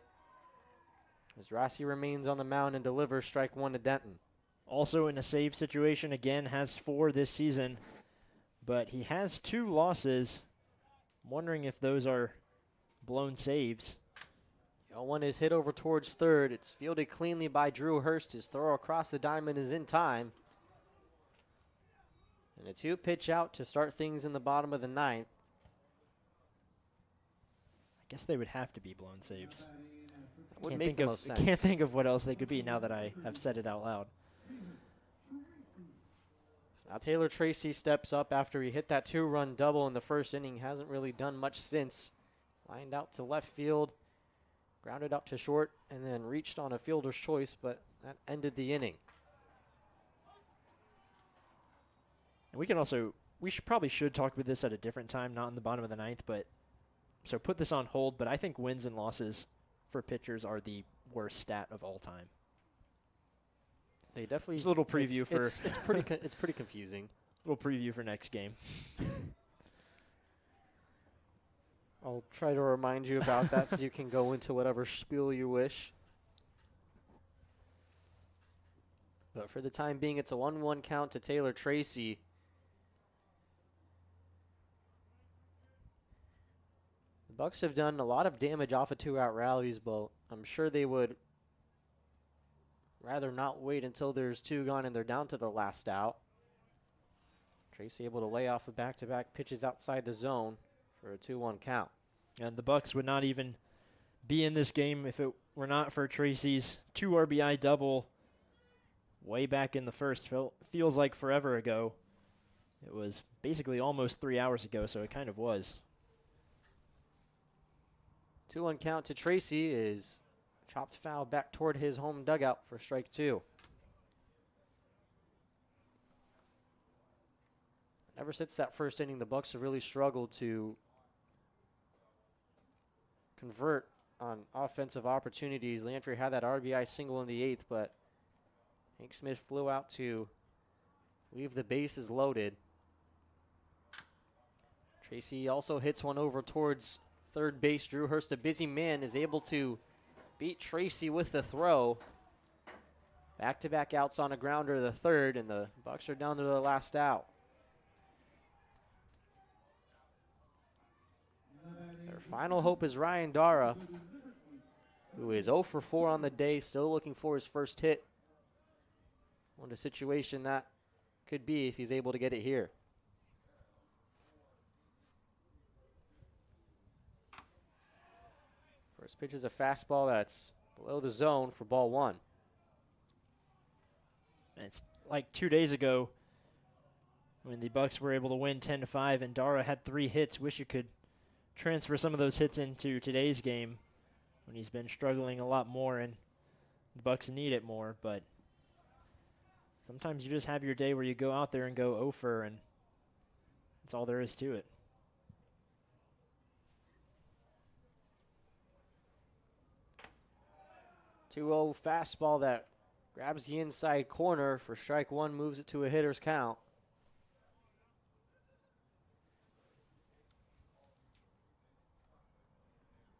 As Rossi remains on the mound and delivers strike 1 to Denton. Also in a save situation, again, has 4 this season, but he has 2 losses. I'm wondering if those are blown saves. 0-1 is hit over towards third. It's fielded cleanly by Drew Hurst. His throw across the diamond is in time. And a 2-pitch out to start things in the bottom of the ninth. I guess they would have to be blown saves. Would make the most sense. Can't think of what else they could be now that I have said it out loud. Now Taylor Tracy steps up after he hit that 2-run double in the first inning. Hasn't really done much since. Lined out to left field, grounded out to short, and then reached on a fielder's choice, but that ended the inning. And we probably should talk about this at a different time, not in the bottom of the ninth, but so put this on hold, but I think wins and losses for pitchers are the worst stat of all time. They definitely. Just a little preview it's pretty confusing. Little preview for next game. I'll try to remind you about that so you can go into whatever spiel you wish. But for the time being, it's a 1-1 count to Taylor Tracy. The Bucs have done a lot of damage off of 2-out rallies, but I'm sure they would rather not wait until there's 2 gone and they're down to the last out. Tracy able to lay off of back-to-back pitches outside the zone for a 2-1 count. And the Bucs would not even be in this game if it were not for Tracy's 2 RBI double way back in the first. Feels like forever ago. It was basically almost 3 hours ago, so it kind of was. 2-1 count to Tracy is chopped foul back toward his home dugout for strike 2. Ever since that first inning, the Bucs have really struggled to convert on offensive opportunities. Landry had that RBI single in the 8th, but Hank Smith flew out to leave the bases loaded. Tracy also hits one over towards third base. Drew Hurst, a busy man, is able to beat Tracy with the throw. Back-to-back outs on a grounder to the third, and the Bucs are down to the last out. Their final hope is Ryan Dara, who is 0 for 4 on the day, still looking for his first hit. What a situation that could be if he's able to get it here. First pitch is a fastball that's below the zone for ball 1. And it's like 2 days ago when the Bucs were able to win 10-5 and Dara had 3 hits. Wish you could transfer some of those hits into today's game when he's been struggling a lot more and the Bucs need it more, but sometimes you just have your day where you go out there and go 0 for, and that's all there is to it. Two-0 fastball that grabs the inside corner for strike 1, moves it to a hitter's count.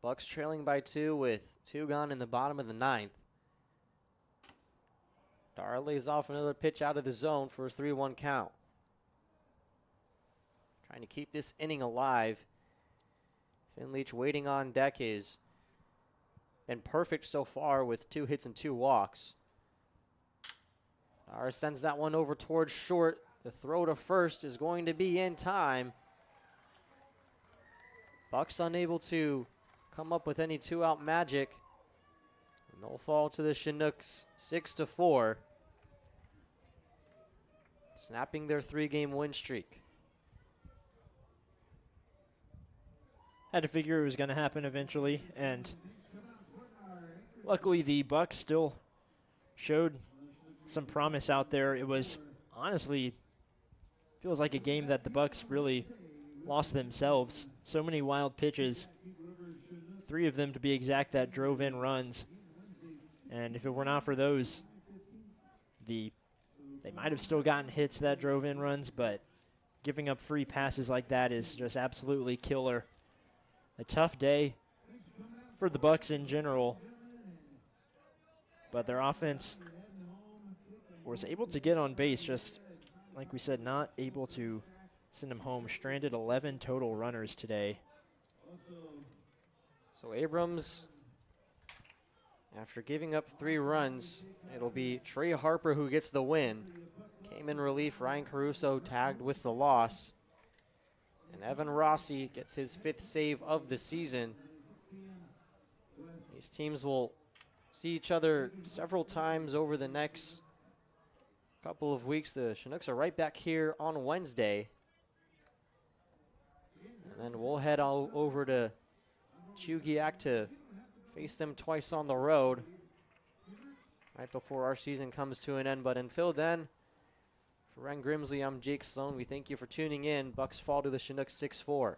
Bucs trailing by 2 with 2 gone in the bottom of the 9th. Dara lays off another pitch out of the zone for a 3-1 count. Trying to keep this inning alive. Finn Leach waiting on deck has been perfect so far with 2 hits and 2 walks. Dara sends that one over towards short. The throw to first is going to be in time. Bucs unable to come up with any 2-out magic. And they'll fall to the Chinooks 6-4. Snapping their 3-game win streak. Had to figure it was going to happen eventually, and luckily, the Bucs still showed some promise out there. It was honestly feels like a game that the Bucs really lost themselves. So many wild pitches, 3 of them to be exact, that drove in runs. And if it were not for those, they might have still gotten hits that drove in runs, but giving up free passes like that is just absolutely killer. A tough day for the Bucs in general, but their offense was able to get on base, just like we said, not able to send them home. Stranded 11 total runners today. So Abrams, after giving up 3 runs, it'll be Trey Harper who gets the win. Came in relief. Ryan Caruso tagged with the loss. And Evan Rossi gets his 5th save of the season. These teams will see each other several times over the next couple of weeks. The Chinooks are right back here on Wednesday. And then we'll head all over to Chugiak to face them twice on the road right before our season comes to an end. But until then, for Ren Grimsley, I'm Jake Sloan. We thank you for tuning in. Bucs fall to the Chinooks 6-4.